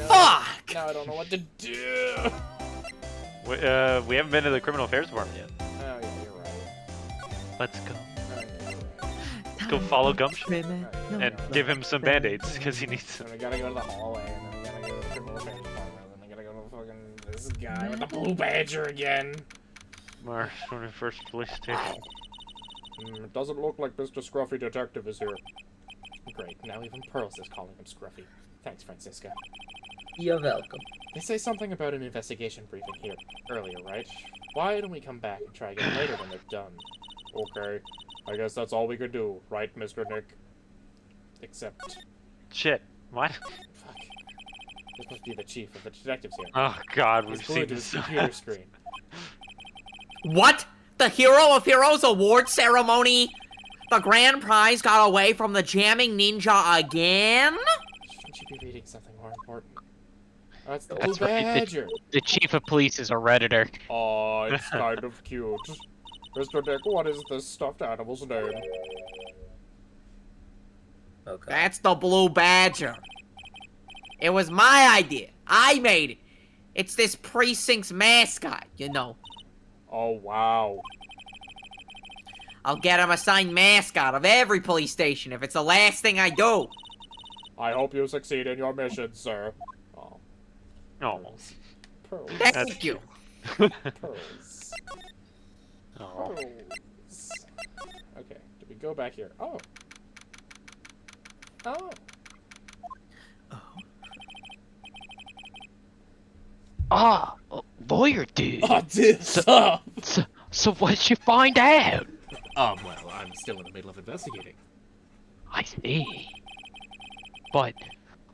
Fuck! Now I don't know what to do. We haven't been to the criminal affairs department yet. Oh, yeah, you're right. Let's go. Oh, yeah, you're right. Let's go follow Gumption and give him some band-aids because he needs some. And I gotta go to the hallway, and then I gotta go to the criminal affairs department, and then I gotta go to fucking this guy with the blue badger again. Our 21st police station. It doesn't look like Mr. Scruffy Detective is here. Great, now even Pearls is calling him Scruffy. Thanks, Francisca. You're welcome. They say something about an investigation briefing here earlier, right? Why don't we come back and try again later when they're done? Okay, I guess that's all we could do, right, Mr. Nick? Except... Shit. What? Fuck. This must be the chief of the detectives here. Oh god, we've He's seen glued to this. his computer screen. What? The Hero of Heroes award ceremony? The grand prize got away from the jamming ninja again? Shouldn't you be reading something more important? That's the That's blue right. badger. The chief of police is a redditor. Aw, it's kind of cute. Mr. Nick, what is this stuffed animal's name? Okay. That's the Blue Badger. It was my idea. I made it. It's this precinct's mascot, you know. Oh, wow. I'll get him assigned mascot of every police station if it's the last thing I do. I hope you succeed in your mission, sir. Oh. Almost. Pearls. Thank you. Pearls. Oh. Pearls. Okay, do we go back here? Oh. Oh. Ah, lawyer dude. Oh, dude. So what'd you find out? Well, I'm still in the middle of investigating. I see. But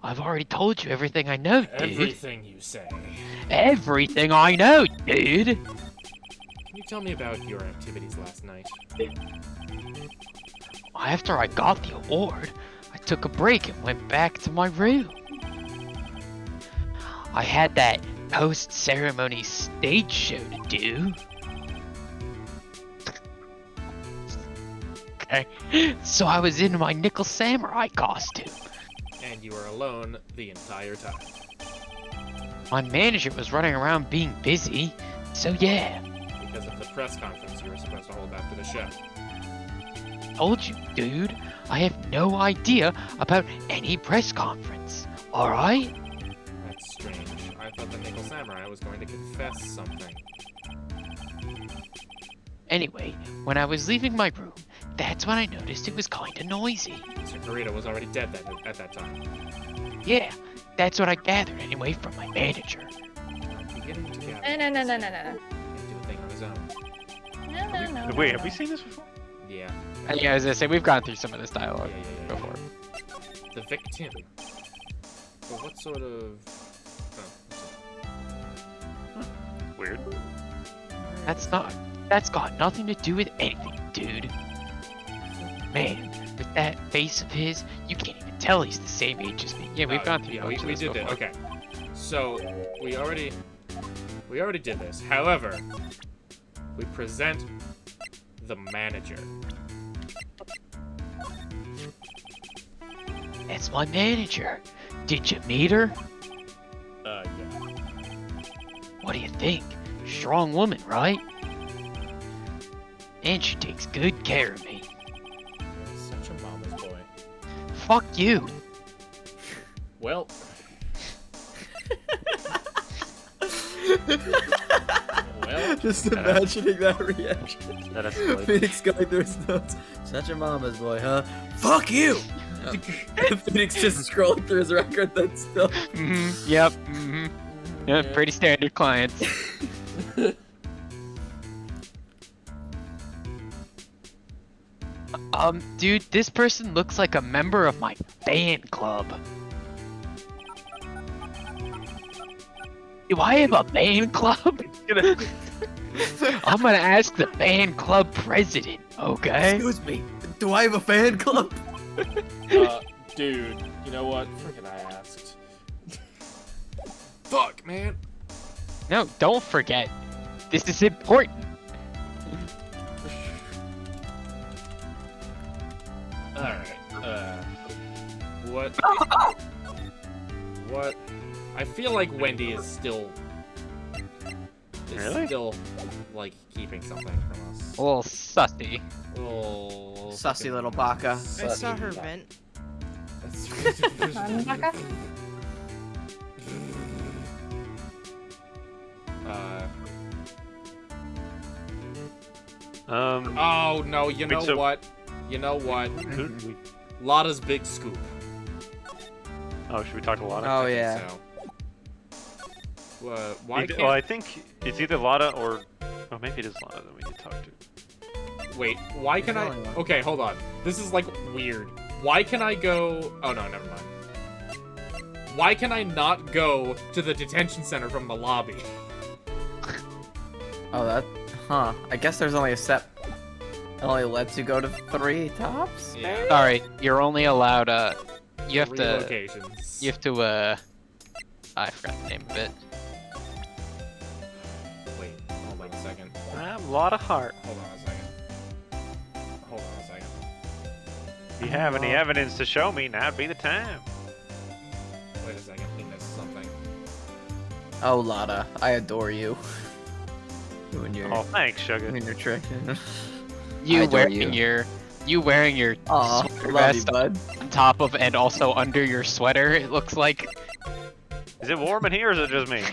I've already told you everything I know, dude. Everything you say. Everything I know, dude. Can you tell me about your activities last night? After I got the award, I took a break and went back to my room. I had that post-ceremony stage show to do. Okay, so I was in my Nickel Samurai costume. And you were alone the entire time. My manager was running around being busy, so yeah. Because of the press conference you were supposed to hold after the show. Told you, dude. I have no idea about any press conference. Alright? That's strange. I thought the Nickel Samurai was going to confess something. Anyway, when I was leaving my room, that's when I noticed it was kinda noisy. Mr. Carita was already dead at that time. Yeah, that's what I gathered anyway from my manager. Beginning to gather. No. He can do a thing on his own. No. Wait, have we seen this before? Yeah. Yeah, as I say, we've gone through some of this dialogue Yeah. before. The victim. But what sort of... Oh, Weird. That's got nothing to do with anything, dude. Man, the that face of his, you can't even tell he's the same age as me. Yeah, we've gone through Yeah, much of we this did before. it. Okay. So we already did this. However, we present the manager. That's my manager. Did you meet her? Yeah. What do you think? Strong woman, right? And she takes good care of me. Such a mama's boy. Fuck you. Well. Just imagining that reaction. That escalated. Phoenix going through his notes. Such a mama's boy, huh? Fuck you! Phoenix just scrolling through his record that's still. Yep. Yep, pretty standard clients. Dude, this person looks like a member of my fan club. Do I have a fan club? I'm gonna ask the fan club president, okay? Excuse me, do I have a fan club? Dude, you know what? Freaking I asked. Fuck, man. No, don't forget. This is important. Alright, what? What? I feel like Wendy is still... Really? Still, like, keeping something from us. A little sussy. Oh, Sussy little baka. I saw her vent. Oh no! You know what? You know what? Lotta's big scoop. Oh, should we talk to Lotta? Oh yeah. Why can't... Well, I think it's either Lotta or... Oh, maybe it is Lotta that we need to talk to. Wait, why can I... Okay, hold on. This is, like, weird. Why can I go... Oh, no, never mind. Why can I not go to the detention center from the lobby? Oh, that... Huh. I guess there's only a set... It only lets you go to 3 tops? Yeah. Sorry, you're only allowed, you have 3 to... locations. You have to, I forgot the name of it. Wait, hold on a second. I'm Lotta Hart. Hold on a second. Hold on a second. If you have any evidence to show me, now'd be the time. Wait a second, we missed something. Oh, Lotta, I adore you. When you're... Oh, thanks, sugar. When you're tricking. You wearing your Aw, sweater love you, vest bud. on top of and also under your sweater, it looks like. Is it warm in here or is it just me?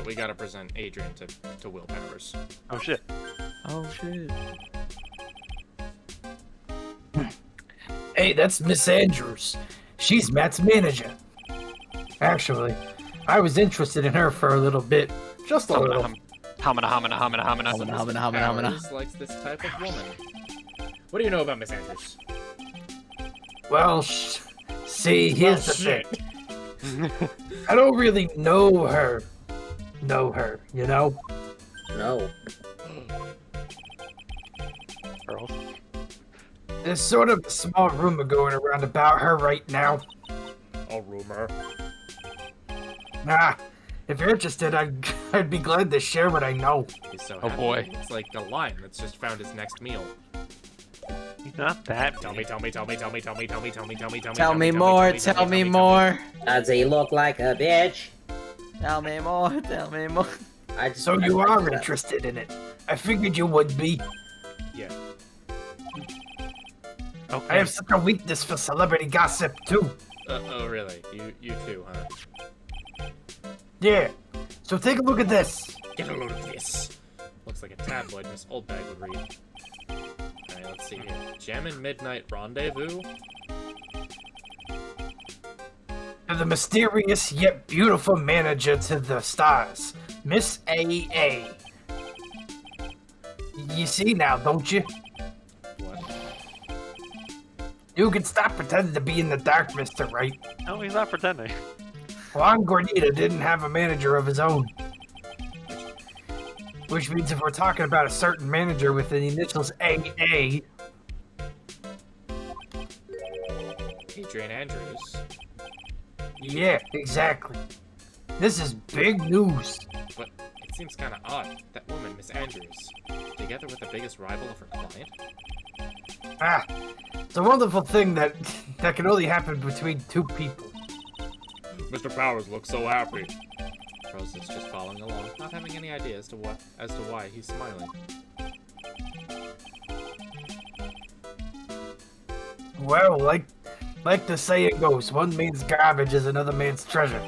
We gotta present Adrian to Will Powers. Oh shit. Oh shit. Hey, that's Miss Andrews. She's Matt's manager. Actually, I was interested in her for a little bit. Just a little. Powers likes this type of woman. What do you know about Miss Andrews? Well, see, here's the thing. I don't really know her, you know? No. Girls. There's sort of a small rumor going around about her right now. A rumor? Nah, if you're interested, I'd be glad to share what I know. He's so Oh happy. boy. It's like a lion that's just found his next meal. He's not that. Tell me more. Tell me more. Does he look like a bitch? Tell me more. Tell me more. So you are interested in it. I figured you would be. Yeah. Okay. I have such a weakness for celebrity gossip, too. Oh, really? You too, huh? Yeah. So take a look at this. Get a load of this. Looks like a tabloid Miss Oldbag would read. Alright, let's see here. Jammin' Midnight Rendezvous? To the mysterious yet beautiful manager to the stars, Miss A.A. You see now, don't you? What? You can stop pretending to be in the dark, Mr. Right. No, he's not pretending. Juan Gordita didn't have a manager of his own. Which means if we're talking about a certain manager with the initials AA, Adrian Andrews. yeah, exactly. This is big news. But it seems kind of odd. That woman, Miss Andrews, together with the biggest rival of her client. Ah, it's a wonderful thing that can only happen between two people. Mr. Powers looks so happy. Rose's just following along, not having any idea as to why he's smiling. Well, like the saying goes, one man's garbage is another man's treasure.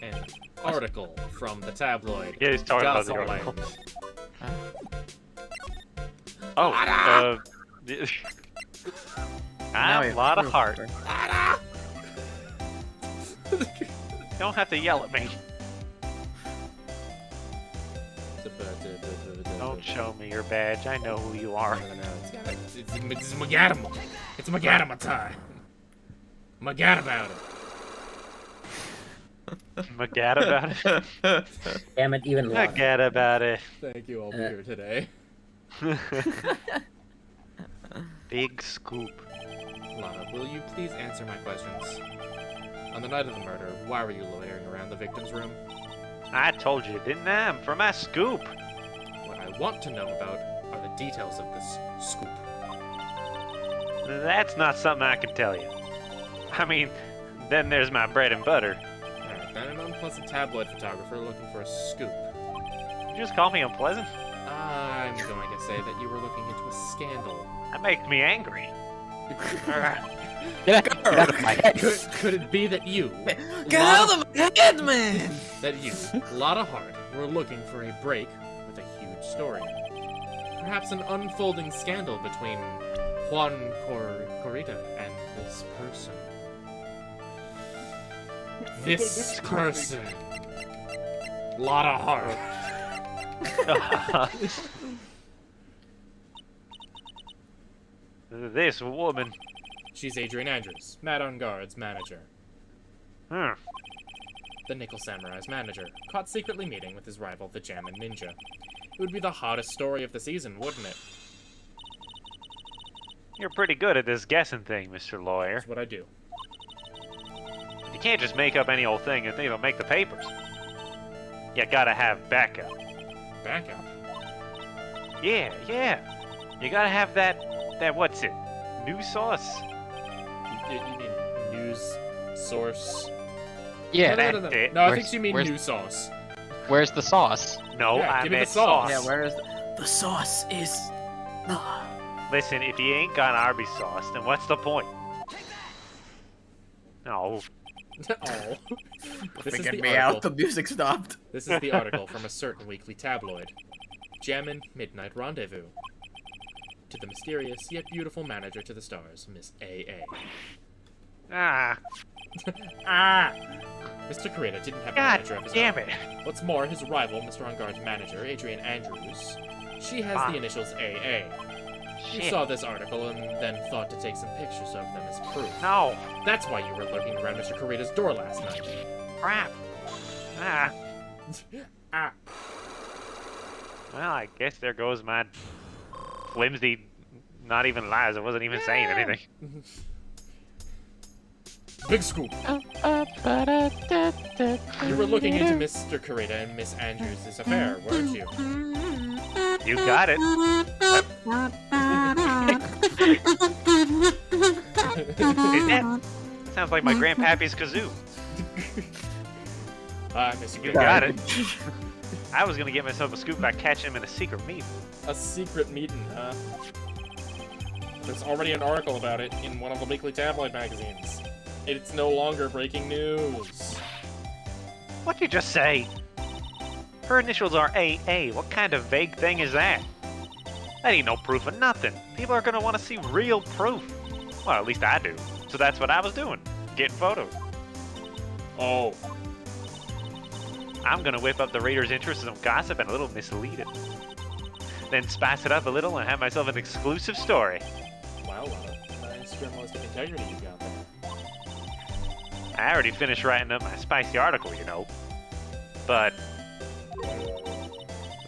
An article from the tabloid. Yeah, he's talking about the Gossip article. Land. Oh, a lot of heart. You don't have to yell at me. Don't show me your badge. I know who you are. It's Magadama. It's Magadama time. Magad about it. Magad about it? Damn it, even longer. Magad about it. Thank you all for here today. Big scoop. Lana, will you please answer my questions? On the night of the murder, why were you loitering around the victim's room? I told you, didn't I? I'm for my scoop. What I want to know about are the details of this scoop. That's not something I can tell you. I mean, then there's my bread and butter. Alright, then an unpleasant tabloid photographer looking for a scoop. You just call me unpleasant? I'm going to say that you were looking into a scandal. That makes me angry. Get out of my head. Could it be that you... Get out of my head, man! That you, Lotta Hart, were looking for a break with a huge story. Perhaps an unfolding scandal between Juan Corita and this person. This person. Lotta Hart. This woman. She's Adrian Andrews, Mad on Guard's manager. Hmm. The Nickel Samurai's manager, caught secretly meeting with his rival, the Jammin' Ninja. It would be the hottest story of the season, wouldn't it? You're pretty good at this guessing thing, Mr. Lawyer. That's what I do. You can't just make up any old thing and think it'll make the papers. You gotta have backup. Backup? Yeah. You gotta have that what's it? New sauce? You mean news source? Yeah, No, that's it. No, I think you mean new sauce. Where's the sauce? No, Yeah, I give me meant the sauce. Yeah, where is the sauce is... Listen, if you ain't got Arby's sauce, then what's the point? No. Oh. This is Freaking the me out, article. the music stopped. This is the article from a certain weekly tabloid. Jammin' Midnight Rendezvous. To the mysterious yet beautiful manager to the stars, Miss A.A. Ah. Mr. Corita didn't have a God manager of his damn own. it. What's more, his rival, Mr. On Guard's manager, Adrian Andrews, she has the initials AA. You Shit. saw this article and then thought to take some pictures of them as proof. No. That's why you were lurking around Mr. Corita's door last night. Crap. Ah. Ah. Well, I guess there goes my flimsy, not even lies. I wasn't even saying anything. Big scoop. You were looking into Mr. Corita and Miss Andrews' affair, weren't you? You got it. Sounds like my grandpappy's kazoo. Mr. You got it. I was gonna get myself a scoop by catching him in a secret meeting. A secret meeting, huh? There's already an article about it in one of the weekly tabloid magazines. It's no longer breaking news. What'd you just say? Her initials are AA. What kind of vague thing is that? That ain't no proof of nothing. People are gonna want to see real proof. Well, at least I do. So that's what I was doing. Getting photos. Oh. I'm gonna whip up the reader's interest in some gossip and a little misleading. Then spice it up a little and have myself an exclusive story. Wow, nice journalistic integrity you got there. I already finished writing up my spicy article, you know. But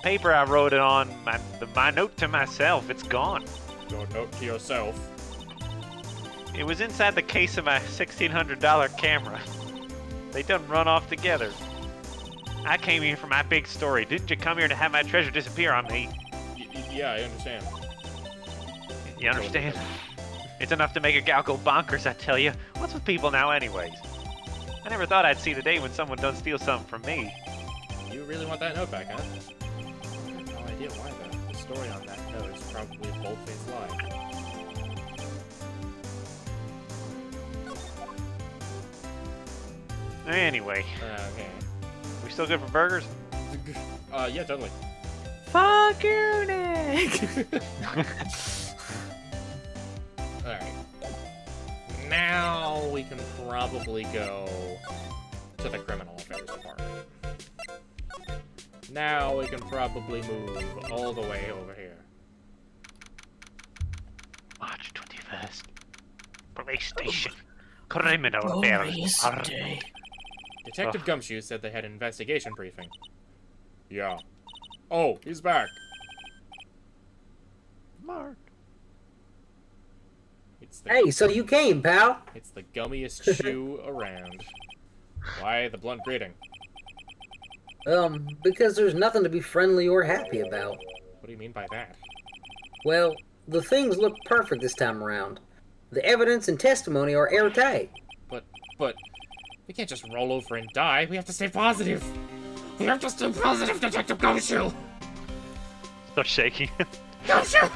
paper I wrote it on, my note to myself, it's gone. Your note to yourself. It was inside the case of my $1,600 camera. They done run off together. I came here for my big story. Didn't you come here to have my treasure disappear on me? Yeah, I understand. You understand? It's enough to make a gal go bonkers, I tell you. What's with people now anyways? I never thought I'd see the day when someone does steal something from me. You really want that note back, huh? I have no idea why, though. The story on that note is probably a bold-faced lie. Anyway. Okay. We still good for burgers? Yeah, totally. Fuck you, Nick! Alright. Now we can probably go to the criminal affairs department. Now we can probably move all the way over here. March 21st. Police station. Criminal affairs. Detective Gumshoe said they had an investigation briefing. Yeah. Oh, he's back. Mark. Hey, so you came, pal. It's the gummiest shoe around. Why the blunt greeting? Because there's nothing to be friendly or happy about. What do you mean by that? Well, the things look perfect this time around. The evidence and testimony are airtight. But, we can't just roll over and die. We have to stay positive. We have to stay positive, Detective Gumshoe. Stop shaking. Gumshoe!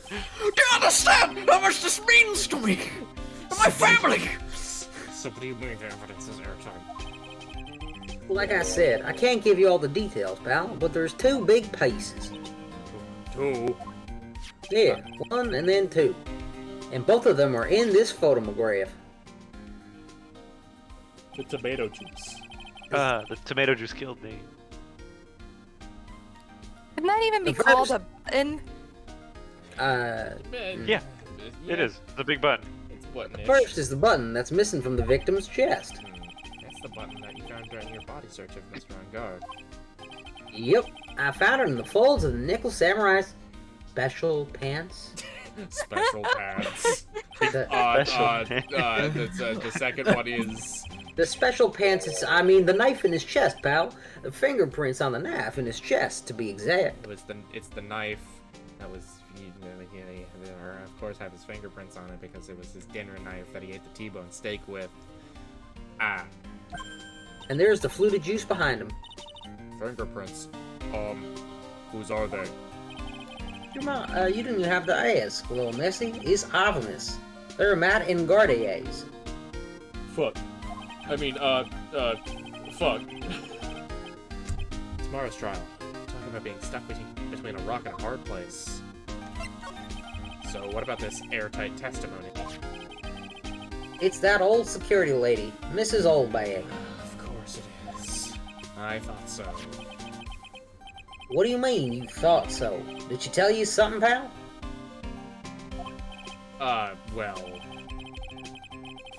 Do you understand how much this means to me? And my family? So what do you mean the evidence is airtight? Like I said, I can't give you all the details, pal, but there's two big pieces. Two? Yeah, one and then two. And both of them are in this photograph. The tomato juice. The tomato juice killed me. Can that even be called a button? Yeah, it is. The big button. It's button-ish. First is the button that's missing from the victim's chest. That's the button that you found during your body search of Mr. On Guard. Yep, I found it in the folds of the Nickel Samurai's special pants. Special pants. The second one is... The special pants is, the knife in his chest, pal. The fingerprints on the knife in his chest, to be exact. It's the knife that was... of course have his fingerprints on it because it was his dinner knife that he ate the T-bone steak with. And there's the fluted juice behind him. Fingerprints. Whose are they? You didn't have to ask, little messy. It's obvious. They're Matt and Gardier's. Fuck. Fuck. Tomorrow's trial. Talking about being stuck between a rock and a hard place. So what about this airtight testimony? It's that old security lady, Mrs. Oldbag. Of course it is. I thought so. What do you mean, you thought so? Did she tell you something, pal? Well...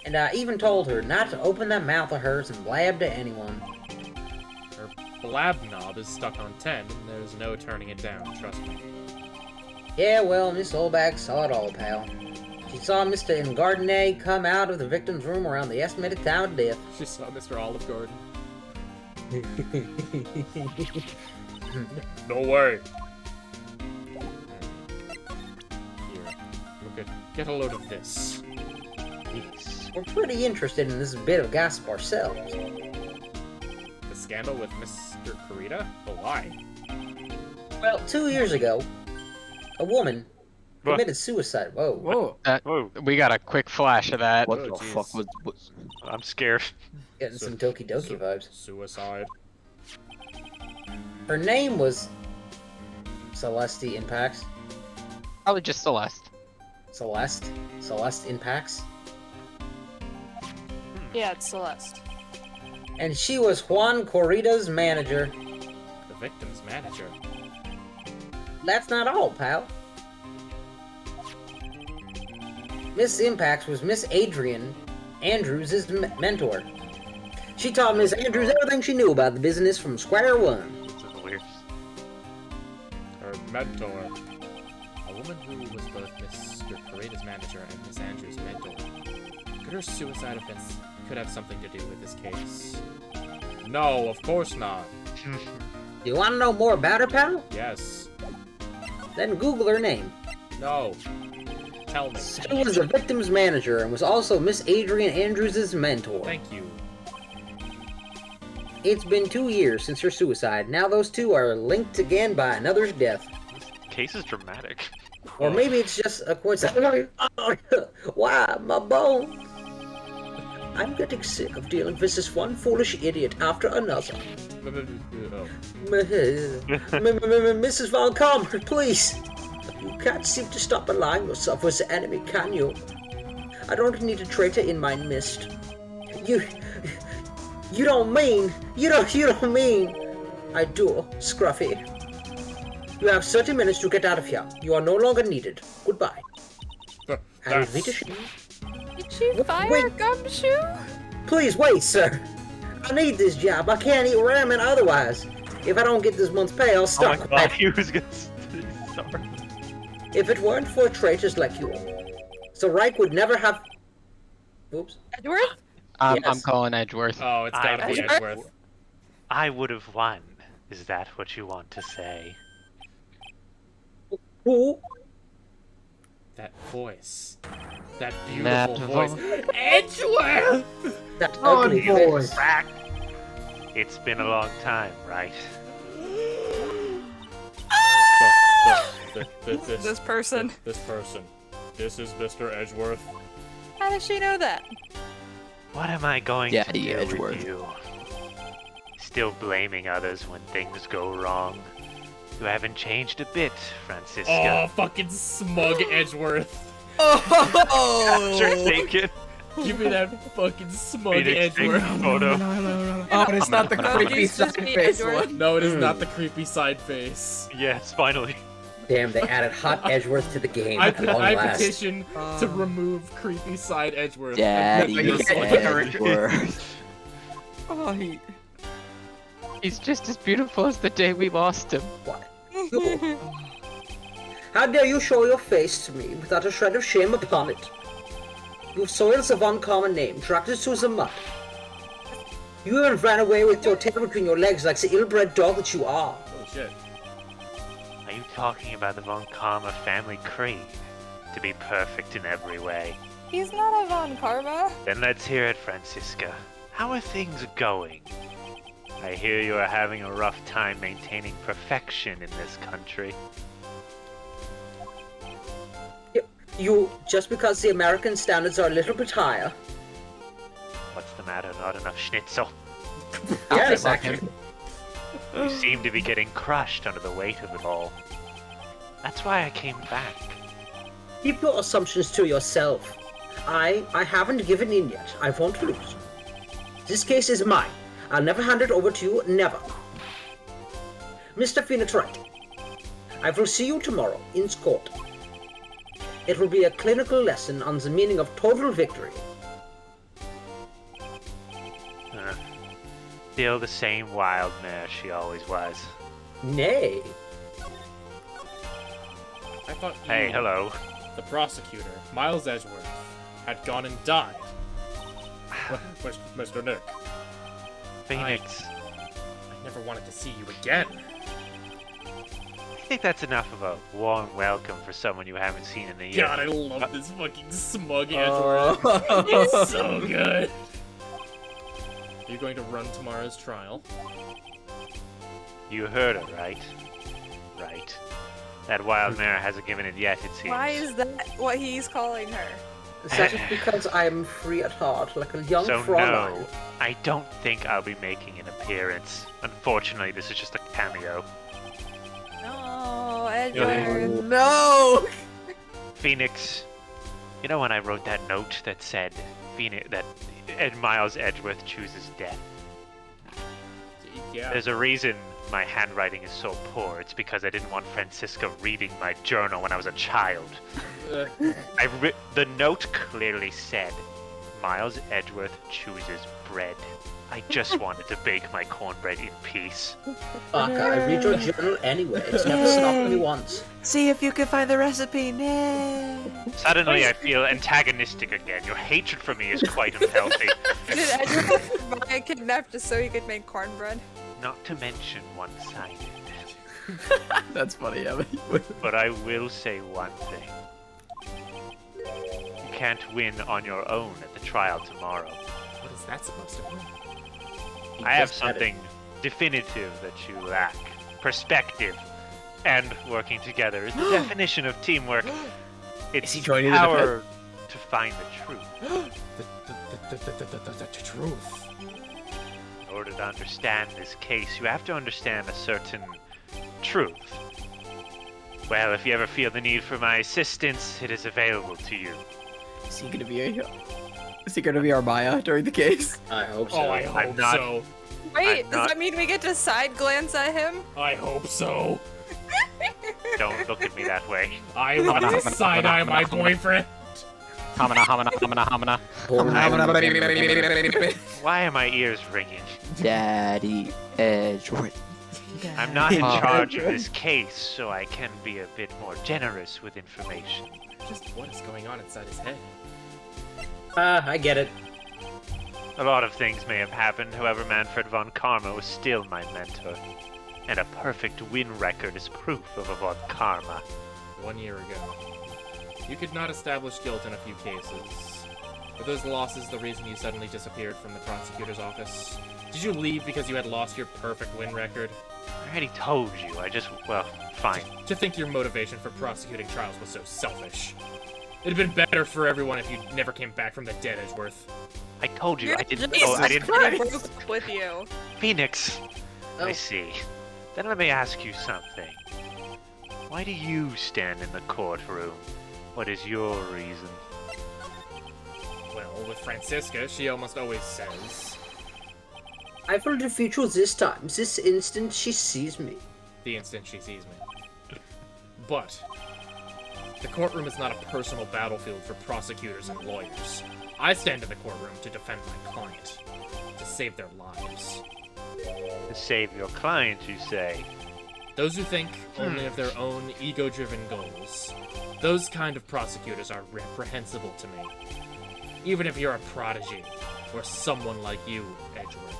And I even told her not to open that mouth of hers and blab to anyone. Her blab knob is stuck on 10, and there's no turning it down, trust me. Yeah, well, Miss Oldbag saw it all, pal. She saw Mr. Ingardine come out of the victim's room around the estimated time of death. She saw Mr. Olive Garden. No way. Here, get a load of this. Yes. We're pretty interested in this bit of gossip ourselves. The scandal with Mr. Kurita? But why? Well, 2 years ago, a woman committed suicide. Whoa. Whoa. We got a quick flash of that. What the fuck was... I'm scared. Getting some Doki Doki vibes. Suicide. Her name was... Celeste Impacts. Probably just Celeste. Celeste? Celeste Impacts? Yeah, it's Celeste. And she was Juan Corrida's manager. The victim's manager? That's not all, pal. Miss Impacts was Miss Adrian Andrews' mentor. She taught Miss Andrews everything she knew about the business from square one. mentor. A woman who was both Mr. Pareda's manager and Miss Andrews' mentor. Could her suicide could have something to do with this case? No, of course not. Do you want to know more about her, pal? Yes. Then Google her name. No. Tell me. She was the victim's manager and was also Miss Adrian Andrews' mentor. Thank you. It's been 2 years since her suicide. Now those two are linked again by another's death. This case is dramatic. Or maybe it's just a coincidence. Why, my bones? I'm getting sick of dealing with this one foolish idiot after another. Mrs. Von Calmer, please. You can't seem to stop aligning yourself with the enemy, can you? I don't need a traitor in my midst. You don't mean. I do, Scruffy. You have 30 minutes to get out of here. You are no longer needed. Goodbye. And Did you fire Gumshoe? Please wait, sir. I need this job. I can't eat ramen otherwise. If I don't get this month's pay, I'll stop. Oh my god, he was gonna sorry. If it weren't for traitors like you, the Reich would never have... Oops. Edgeworth? I'm Yes. calling Edgeworth. Oh, it's gotta be Edgeworth. I would have won. Is that what you want to say? Who? That voice. That That beautiful voice. voice. Edgeworth! That Oh, ugly boy. face. It's been a long time, right? This person. This person. This is Mr. Edgeworth. How does she know that? What am I going Yeah, to do Edgeworth. with you? Still blaming others when things go wrong. You haven't changed a bit, Francisca. Oh, fucking smug Edgeworth. Oh! You're thinking. Give me that fucking smug Phoenix, take Edgeworth. a photo. Oh, it's not the creepy It's just side me, face Edgeworth. one. No, it is not the creepy side face. Yes, finally. Damn, they added Hot Edgeworth to the game. I at long last. petition to remove creepy side Edgeworth. Daddy You can't put the Edgeworth. Oh, he... He's just as beautiful as the day we lost him. What? How dare you show your face to me without a shred of shame upon it? You've soiled the Von Common name, dragged it through the mud. You even ran away with your tail between your legs like the ill-bred dog that you are. Oh shit. Are you talking about the Von Karma family creed? To be perfect in every way. He's not a Von Karma. Then let's hear it, Francisca. How are things going? I hear you are having a rough time maintaining perfection in this country. You, just because the American standards are a little bit higher. What's the matter? Not enough schnitzel? Yes, actually. You seem to be getting crushed under the weight of it all. That's why I came back. Keep your assumptions to yourself. I haven't given in yet. I won't lose. This case is mine. I'll never hand it over to you, never. Mr. Phoenix Wright, I will see you tomorrow in court. It will be a clinical lesson on the meaning of total victory. Still the same wild mare she always was. Nay. I thought you, Hey, hello. the prosecutor, Miles Edgeworth, had gone and died. Mr. Nick, Phoenix. I never wanted to see you again. I think that's enough of a warm welcome for someone you haven't seen in a year. God, I love this fucking smug Edgeworth. It's so good. Are you going to run tomorrow's trial? You heard her, right? Right. That wild mare hasn't given it yet, it seems. Why is that what he's calling her? That is because I am free at heart, like a young So Fraulein. no, I don't think I'll be making an appearance. Unfortunately, this is just a cameo. No, Edgeworth. No! Phoenix, you know when I wrote that note that said Miles Edgeworth chooses death? Yeah. There's a reason my handwriting is so poor. It's because I didn't want Francisca reading my journal when I was a child. The note clearly said, Miles Edgeworth chooses bread. I just wanted to bake my cornbread in peace. Fuck, I read your journal anyway. It's never stopped me once. See if you can find the recipe. Nay. Suddenly I feel antagonistic again. Your hatred for me is quite unhealthy. Did Edward buy a kidnap just so he could make cornbread? Not to mention one-sided. That's funny, Abby. But I will say one thing. You can't win on your own at the trial tomorrow. What is that supposed to mean? I have something definitive that you lack. Perspective. And working together is the definition of teamwork. It's he joining the power to find the truth. The truth. In order to understand this case, you have to understand a certain truth. Well, if you ever feel the need for my assistance, it is available to you. Is he gonna be our Maya during the case? I hope so. Oh, I hope so. Wait, I'm does not- that mean we get to side glance at him? I hope so. Don't look at me that way. I want to side-eye my boyfriend. Hamina, hamina, hamina, hamina. Why are my ears ringing? Daddy Edgeworth. I'm not in charge of this case, so I can be a bit more generous with information. Just what is going on inside his head? I get it. A lot of things may have happened, however, Manfred von Karma was still my mentor. And a perfect win record is proof of a von Karma. 1 year ago. You could not establish guilt in a few cases. Were those losses the reason you suddenly disappeared from the prosecutor's office? Did you leave because you had lost your perfect win record? I already told you, well, fine. To think your motivation for prosecuting trials was so selfish. It'd been better for everyone if you never came back from the dead, Edgeworth. I told you, I didn't Jesus know, I didn't... Christ. With you. Phoenix! Oh. I see. Then let me ask you something. Why do you stand in the courtroom? What is your reason? Well, with Francisca, she almost always says... I will defeat you this time. This instant she sees me. The instant she sees me. But... the courtroom is not a personal battlefield for prosecutors and lawyers. I stand in the courtroom to defend my client. To save their lives. To save your client, you say? Those who think only of their own ego-driven goals. Those kind of prosecutors are reprehensible to me. Even if you're a prodigy, or someone like you, Edgeworth.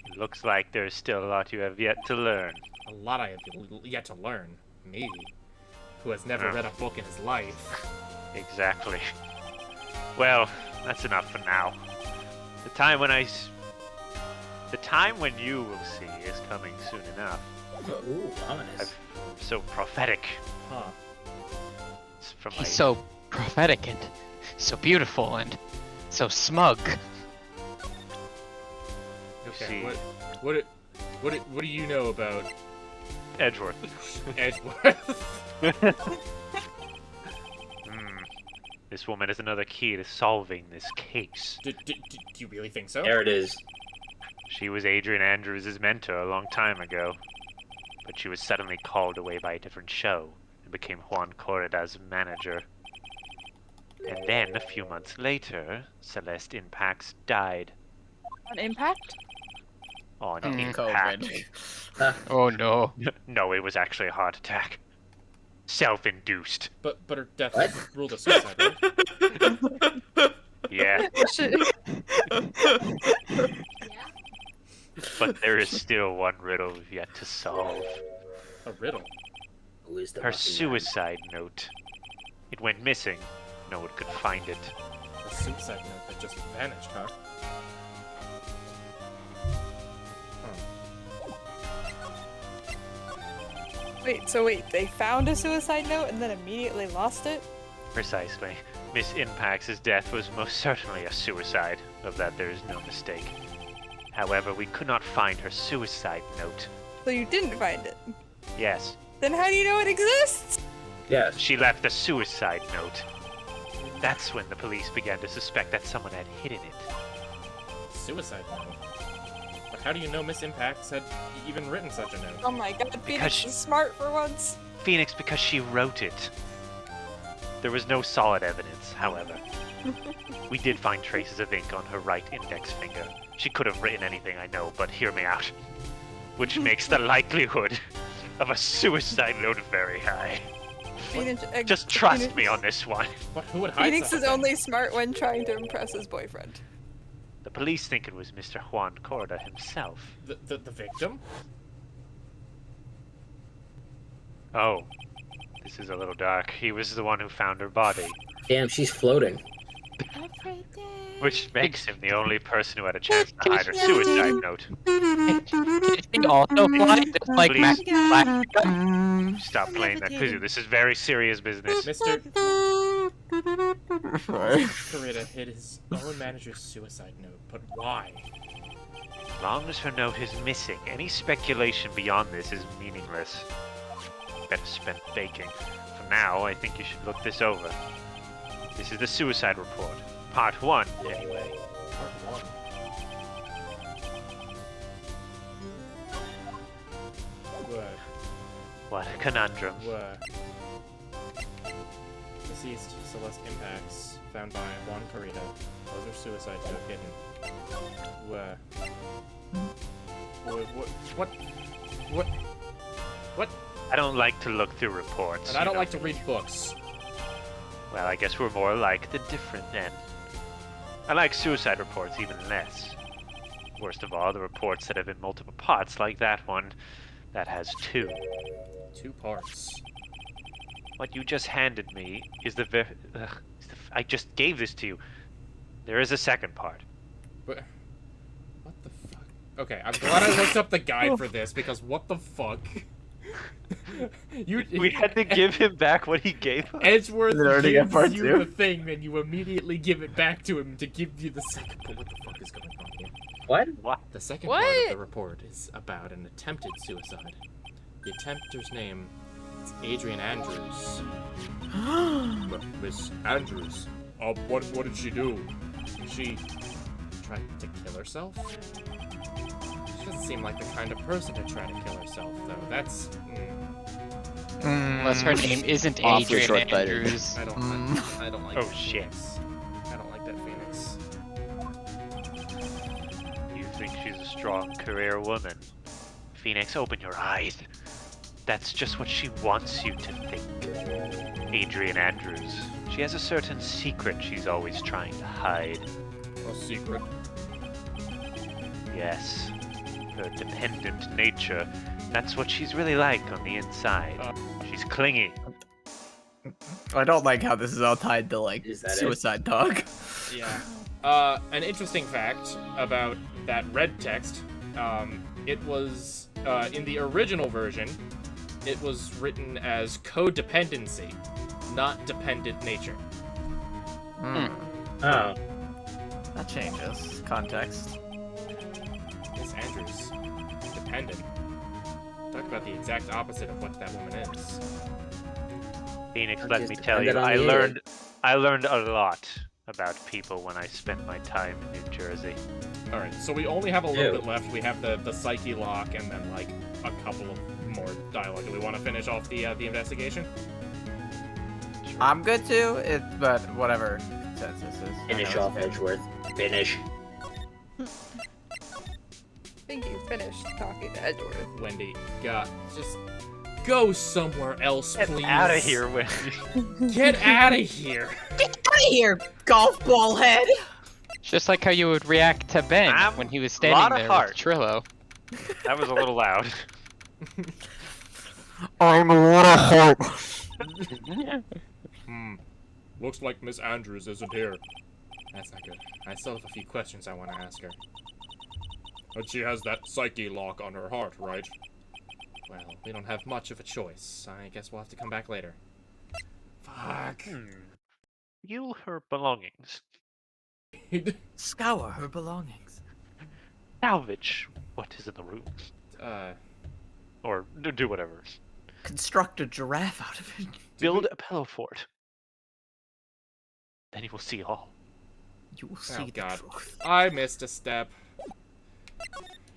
It looks like there's still a lot you have yet to learn. A lot I have yet to learn. Me, who has never read a book in his life. Exactly. Well, that's enough for now. The time when you will see is coming soon enough. Ooh, ominous. I'm so prophetic. Huh. It's from He's so prophetic and so beautiful and so smug. Okay, what do you know about Edgeworth? Edgeworth. This woman is another key to solving this case. Do you really think so? There it is. She was Adrian Andrews' mentor a long time ago, but she was suddenly called away by a different show and became Juan Corrida's manager. And then, a few months later, Celeste Impax died. On impact? On COVID. impact. Oh no. No, it was actually a heart attack. Self-induced. But her death was ruled a suicide, right? Yeah. But there is still one riddle we've yet to solve. A riddle? Who is the Her lucky suicide note. It went missing. No one could find it. A suicide note that just vanished, huh? Wait, they found a suicide note and then immediately lost it? Precisely. Miss Impax's death was most certainly a suicide. Of that there is no mistake. However, we could not find her suicide note. So you didn't find it? Yes. Then how do you know it exists? Yes. She left a suicide note. That's when the police began to suspect that someone had hidden it. Suicide note? But how do you know Miss Impax had even written such a note? Oh my god, Phoenix is smart for once. Phoenix, because she wrote it. There was no solid evidence, however. We did find traces of ink on her right index finger. She could have written anything, I know, but hear me out. Which makes the likelihood of a suicide note very high. Just trust me on this one. What, who would hide Phoenix is something? only smart when trying to impress his boyfriend. The police think it was Mr. Juan Corda himself. The victim? Oh, this is a little dark. He was the one who found her body. Damn, she's floating. Which makes him the only person who had a chance to hide her suicide note. Also fly just like Please. Mac. Stop playing that kazoo. This is very serious business. Mr. Corita hid his own manager's suicide note, but why? As long as her note is missing, any speculation beyond this is meaningless. Better spent baking. For now, I think you should look this over. This is the suicide report. Part 1, anyway. Part 1. What? What a conundrum. What? Deceased Celeste impacts found by Juan Corita. Those are suicide note hidden. What? What? I don't like to look through reports. And I don't like to read books. Well, I guess we're more alike than different then. I like suicide reports even less. Worst of all, the reports that have in multiple parts, like that one, that has 2. 2 parts. What you just handed me is I just gave this to you. There is a second part. But what the fuck? Okay, I'm glad I looked up the guide for this because what the fuck? We had to give him back what he gave us. Edgeworth already got gives part you 2? the thing, and you immediately give it back to him to give you the second. But what the fuck is going on here? What? The second part of the report is about an attempted suicide. The attempter's name is Adrian Andrews. Miss Andrews. What did she do? She tried to kill herself? She doesn't seem like the kind of person to try to kill herself, though. That's... Unless her name isn't Awfully Adrian short-sighted. Andrews. I don't like Oh, that shit. Phoenix. I don't like that Phoenix. You think she's a strong career woman. Phoenix, open your eyes. That's just what she wants you to think. Adrian Andrews. She has a certain secret she's always trying to hide. A secret? Yes. Her dependent nature. That's what she's really like on the inside. She's clingy. I don't like how this is all tied to like Is that suicide talk. Yeah. An interesting fact about that red text, it was, in the original version, it was written as codependency, not dependent nature. Oh. That changes context. Miss Andrews, dependent. Talk about the exact opposite of what that woman is. Phoenix, I'm let just me tell you, dependent on you. I learned a lot about people when I spent my time in New Jersey. Alright, so we only have a little Ew. bit left. We have the psyche lock and then, like, a couple of more dialogue. Do we want to finish off the investigation? I'm good too. But whatever consensus is. Finish off Edgeworth. Finish. I think you finished talking to Edgeworth. Wendy, God, just go somewhere else, Get please. out of here, Wendy. Get out of here. Get out of here, golf ball head! Just like how you would react to Ben I'm when he was lot standing of there heart. with Trillo. That was a little loud. I'm a lot of heart. Looks like Miss Andrews isn't here. That's not good. I still have a few questions I want to ask her. But she has that psyche lock on her heart, right? Well, we don't have much of a choice. I guess we'll have to come back later. Fuck. You her belongings. Scour her belongings. Salvage what is in the room. Or do whatever. Construct a giraffe out of it. Build a pillow fort. Then you will see all. You will see Oh, God. the truth. I missed a step.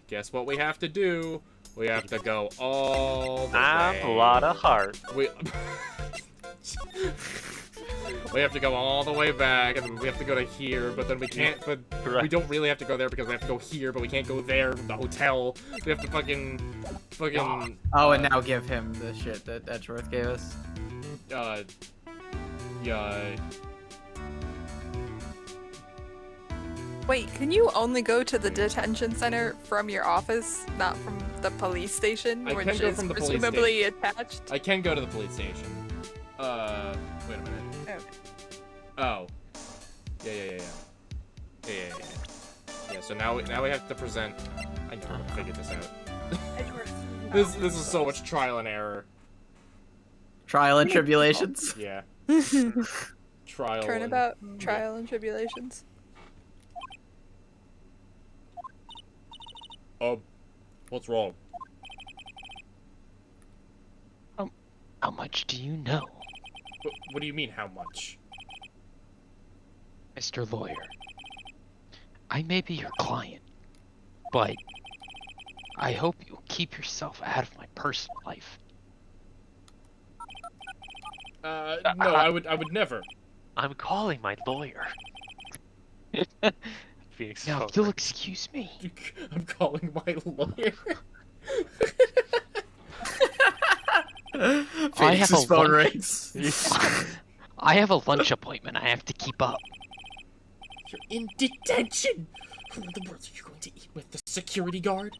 Guess what we have to do? We have to go all the way. I'm a lot of heart. We... We have to go all the way back, and then we have to go to here, but then we can't, but we don't really have to go there because we have to go here, but we can't go there from the hotel. We have to fucking... Oh, and now give him the shit that Edgeworth gave us. Yeah... Wait, can you only go to the detention center from your office, not from the police station, I which can go is from the police presumably station. attached? I can go to the police station. Wait a minute. Oh. Yeah. Yeah, so now we have to present... I know how to figure this out. This is so much trial and error. Trial and tribulations? Yeah. Trial Turnabout, trial and tribulations. What's wrong? How much do you know? What do you mean, how much? Mr. Lawyer, I may be your client, but I hope you'll keep yourself out of my personal life. No, I would never. I'm calling my lawyer. Phoenix. Now, if you'll excuse me. I'm calling my lawyer. Phoenix's phone rings. I have a lunch appointment I have to keep up. You're in detention! Who in the world are you going to eat with? The security guard?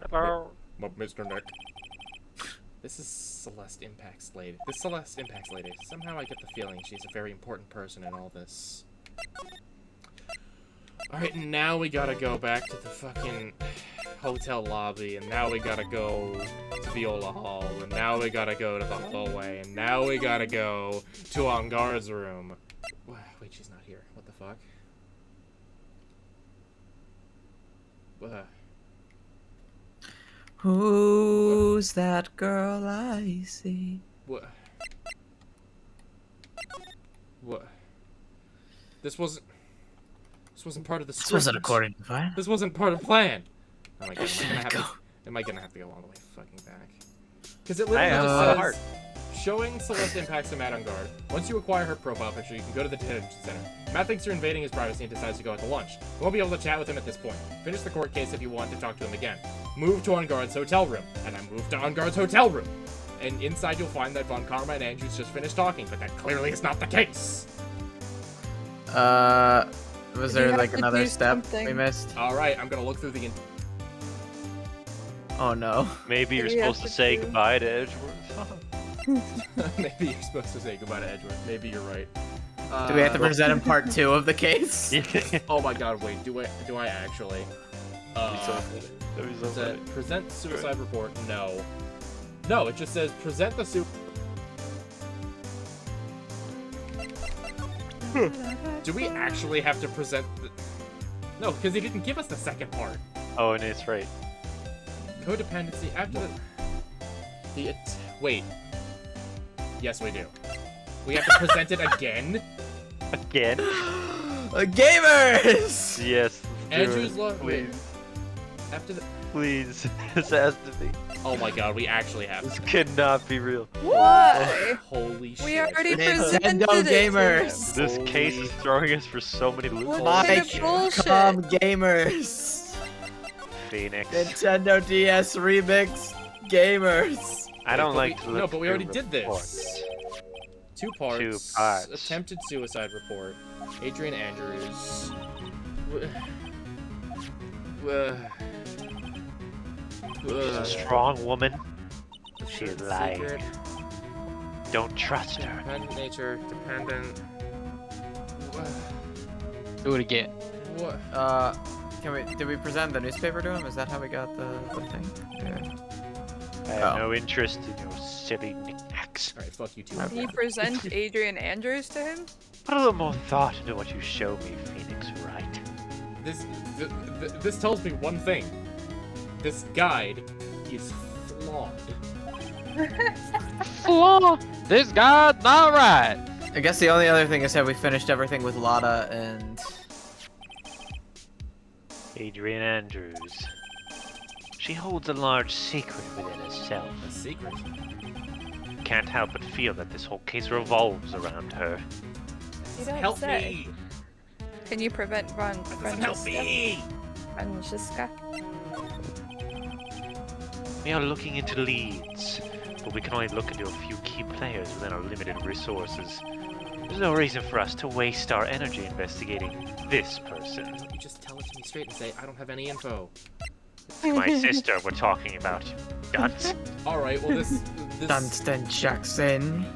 Hello? Mr. Nick. This is Celeste Impact's lady. This Celeste Impact's lady. Somehow I get the feeling she's a very important person in all this. Alright, now we gotta go back to the fucking hotel lobby, and now we gotta go to Viola Hall, and now we gotta go to the hallway, and now we gotta go to Angard's room. Wait, she's not here. What the fuck? Who's that girl I see? What? This wasn't part of the script. This wasn't according to plan. This wasn't part of the plan. Oh my god, am I gonna have to go all the way fucking back? Because it literally just says, showing Celeste Impacts to Matt on guard. Once you acquire her profile picture, you can go to the detention center. Matt thinks you're invading his privacy and decides to go out to lunch. You won't be able to chat with him at this point. Finish the court case if you want to talk to him again. Move to Angard's hotel room. And I moved to Angard's hotel room. And inside you'll find that Von Karma and Andrews just finished talking, but that clearly is not the case. Was there like another step we missed? Alright, I'm gonna look through the... Oh no. Maybe you're supposed to say goodbye to Edgeworth. Maybe you're supposed to say goodbye to Edgeworth. Maybe you're right. Do we have to present him part 2 of the case? Oh my god, wait, do I actually? Present suicide report? No. No, it just says present the Do we actually have to present the... No, because he didn't give us the second part. Oh, and it's right. Codependency after the... Wait. Yes, we do. We have to present it again? Again? Gamers! Yes. Andrew's love. Wait. After the... Please. This has to be. Oh my god, we actually have This cannot be real. Why? Holy shit. We already Nintendo presented gamers! This case is throwing us for so many loopholes. Come gamers! Phoenix. Nintendo DS Remix gamers! I don't like to No, but we already did reports. this. Two parts. Attempted suicide report. Adrian Andrews. She's a strong woman. She lied. Don't trust her. Dependent nature. Dependent. Do it again. What? Did we present the newspaper to him? Is that how we got the thing? Yeah. I have no interest in your silly knickknacks. Alright, fuck you too. Can you present Adrian Andrews to him? Put a little more thought into what you show me, Phoenix, right? This tells me one thing. This guide is flawed. This guide's not right. I guess the only other thing is have we finished everything with Lotta and... Adrian Andrews. She holds a large secret within herself. A secret? Can't help but feel that this whole case revolves around her. You don't help say. me. Can you prevent Doesn't help me. Francesca? We are looking into leads, but we can only look into a few key players within our limited resources. There's no reason for us to waste our energy investigating this person. You just tell it to me straight and say I don't have any info. It's my sister we're talking about, you dunce. All right. Well, this Dunstan Jackson.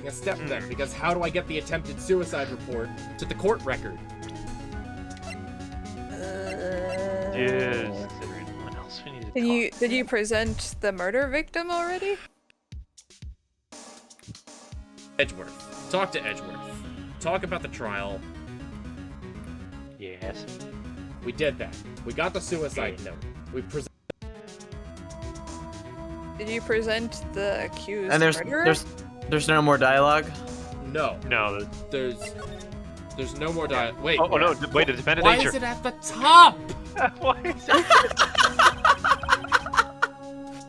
a step then, because how do I get the attempted suicide report to the court record? Is there anyone else we need to Did you present the murder victim already? Edgeworth. Talk to Edgeworth. Talk about the trial. Yes. We did that. We got the suicide note. We presented. Did you present the accused And murderer? there's no more dialogue. No. No. There's no more dialogue. Wait. Oh no! Wait, the dependent Why nature. is it at the top? Why is it?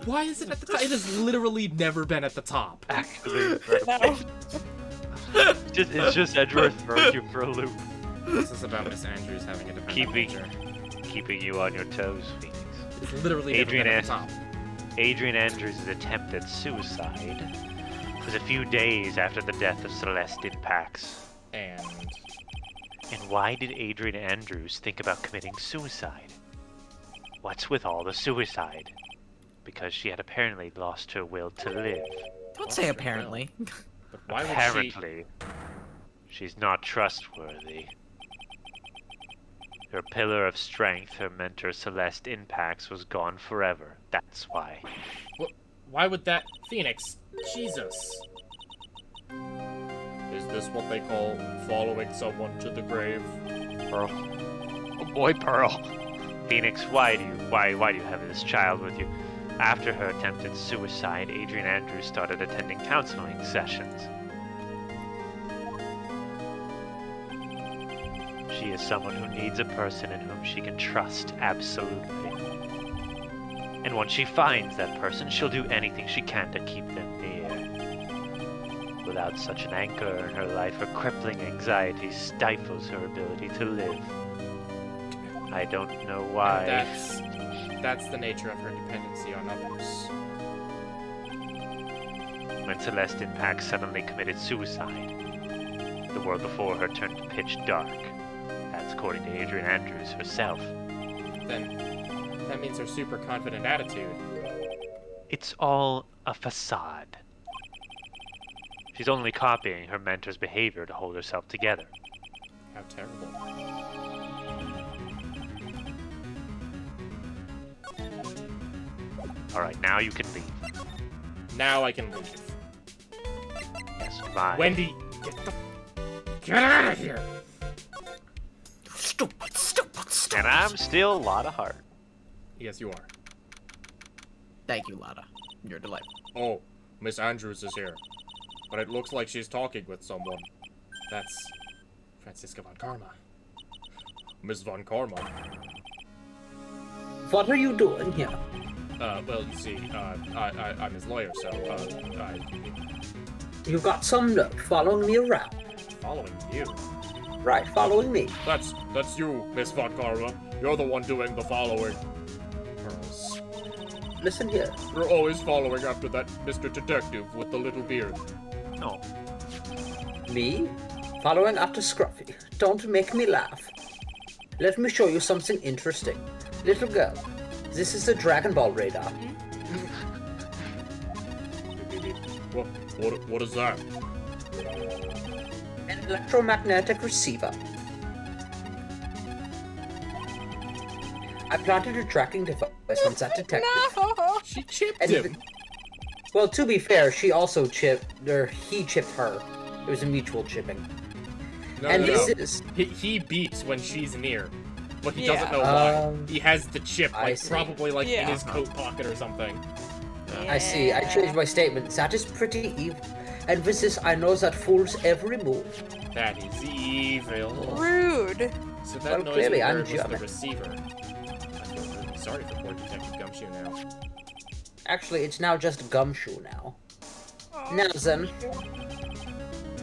Why is it at the top? It has literally never been at the top. Actually, it's just Edgeworth throwing you for a loop. This is about Miss Andrews having a dependent nature. Keeping you on your toes, Phoenix. It's literally never been at the top. Adrian Andrews' attempt at suicide was a few days after the death of Celestine Pax. And why did Adrian Andrews think about committing suicide? What's with all the suicide? Because she had apparently lost her will to live. Don't say apparently. But why would Apparently, she's not trustworthy. Her pillar of strength, her mentor Celeste Pax, was gone forever. That's why. Why would that... Phoenix, Jesus. Is this what they call following someone to the grave? Pearl. Oh boy, Pearl. Phoenix, why do you have this child with you? After her attempted suicide, Adrian Andrews started attending counseling sessions. She is someone who needs a person in whom she can trust absolutely. And once she finds that person, she'll do anything she can to keep them near. Without such an anchor in her life, her crippling anxiety stifles her ability to live. I don't know why. That's the nature of her dependency on others. When Celestine Pax suddenly committed suicide, the world before her turned pitch dark. That's according to Adrian Andrews herself. Then that means her super confident attitude. It's all a facade. She's only copying her mentor's behavior to hold herself together. How terrible. Alright, now you can leave. Now I can leave. Yes, bye. Wendy, get out of here! Stupid. And I'm still Lotta Hart. Yes, you are. Thank you, Lotta. You're delightful. Oh, Miss Andrews is here. But it looks like she's talking with someone. That's Franziska von Karma. Miss von Karma. What are you doing here? Well, you see, I'm his lawyer, so, You got some nerve following me around. Following you? Right, following me. That's you, Miss von Karma. You're the one doing the following. Pearls. Listen here. You're always following after that Mr. Detective with the little beard. No. Me? Following after Scruffy. Don't make me laugh. Let me show you something interesting. Little girl, this is the Dragon Ball radar. What is that? An electromagnetic receiver. I planted a tracking device on that detective. No! She chipped him! Well, to be fair, she also chipped, or he chipped her. It was a mutual chipping. No, and no. this is... He beeps when she's near, but he Yeah. doesn't know why. He has the chip, I see. probably in Yeah. his coat pocket or something. I see. I changed my statement. That is pretty evil. And with this, I know that fools every move. That is evil. Rude. So that Well, noise clearly we I'm heard was the German. receiver. I feel really sorry for poor Detective Gumshoe now. Actually, it's now just Gumshoe now. Now then,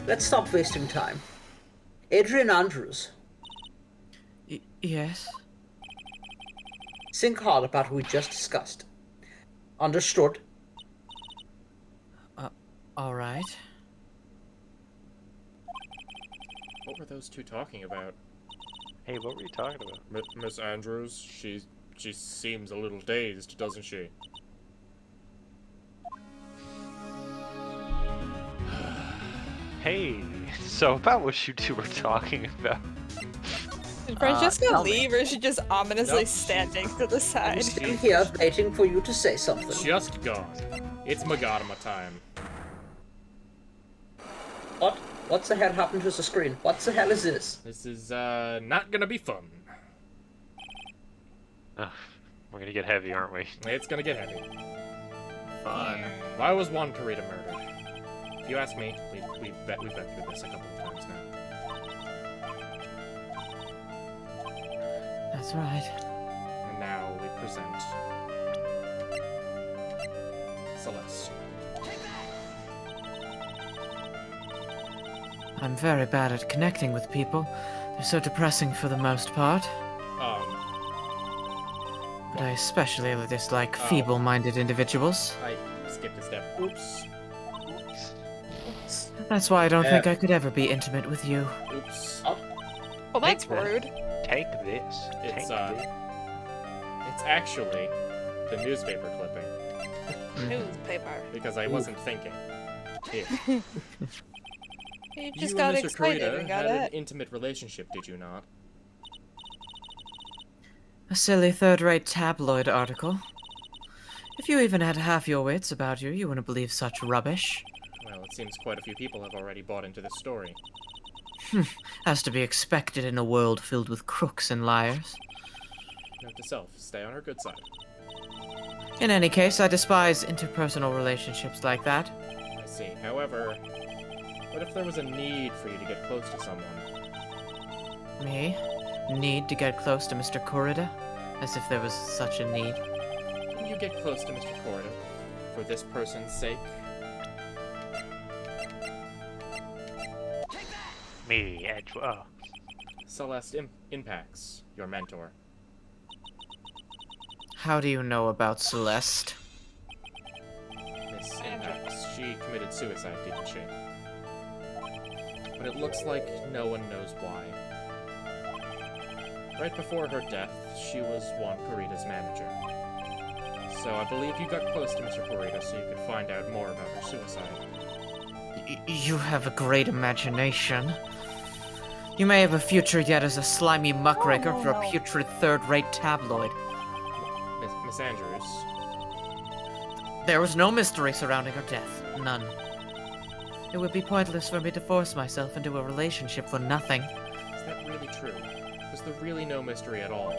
let's stop wasting time. Adrian Andrews. Yes? Think hard about what we just discussed. Understood? Alright. What were those two talking about? Hey, what were you talking about? Miss Andrews, she seems a little dazed, doesn't she? Hey, so about what you two were talking about. Did Francesca leave, or is she just ominously standing to the I'm side? still here waiting for you to say something. Just gone. It's Magadama time. What? What the hell happened to the screen? What the hell is this? This is, not gonna be fun. We're gonna get heavy, aren't we? It's gonna get heavy. Fun. Why was Juan Carita murdered? If you ask me, we've been through this a couple of times now. That's right. And now we present Celeste. I'm very bad at connecting with people. They're so depressing for the most part. But I especially dislike feeble-minded individuals. I skipped a step. Oops. That's why I don't think I could ever be intimate with you. Oops. Well, that's rude. Take this. It's actually the newspaper clipping. Newspaper. Because I wasn't thinking. Here. You You just and got Mr. excited Carita and got had an it. intimate relationship, did you not? A silly third-rate tabloid article. If you even had half your wits about you, you wouldn't believe such rubbish. Well, it seems quite a few people have already bought into this story. As to be expected in a world filled with crooks and liars. Note to self, stay on her good side. In any case, I despise interpersonal relationships like that. I see. However, what if there was a need for you to get close to someone? Me? Need to get close to Mr. Corrida? As if there was such a need. Can you get close to Mr. Corrida for this person's sake? Me, Edge. Oh. Celeste Impacts, your mentor. How do you know about Celeste? Miss Impacts, she committed suicide, didn't she? But it looks like no one knows why. Right before her death, she was Juan Carita's manager. So I believe you got close to Mr. Carita so you could find out more about her suicide. You have a great imagination. You may have a future yet as a slimy muckraker for a putrid third-rate tabloid. Miss Andrews. There was no mystery surrounding her death. None. It would be pointless for me to force myself into a relationship for nothing. Is that really true? Was there really no mystery at all?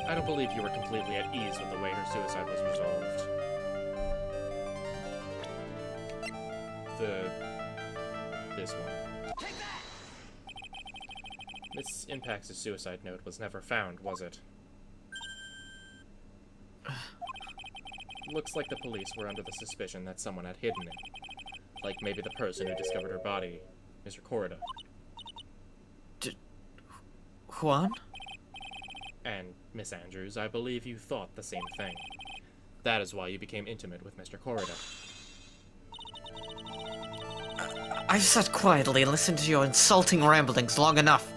I don't believe you were completely at ease with the way her suicide was resolved. This one. Miss Impact's suicide note was never found, was it? Looks like the police were under the suspicion that someone had hidden it. Like maybe the person who discovered her body, Mr. Corrida. Juan? And, Miss Andrews, I believe you thought the same thing. That is why you became intimate with Mr. Corrida. I've sat quietly and listened to your insulting ramblings long enough.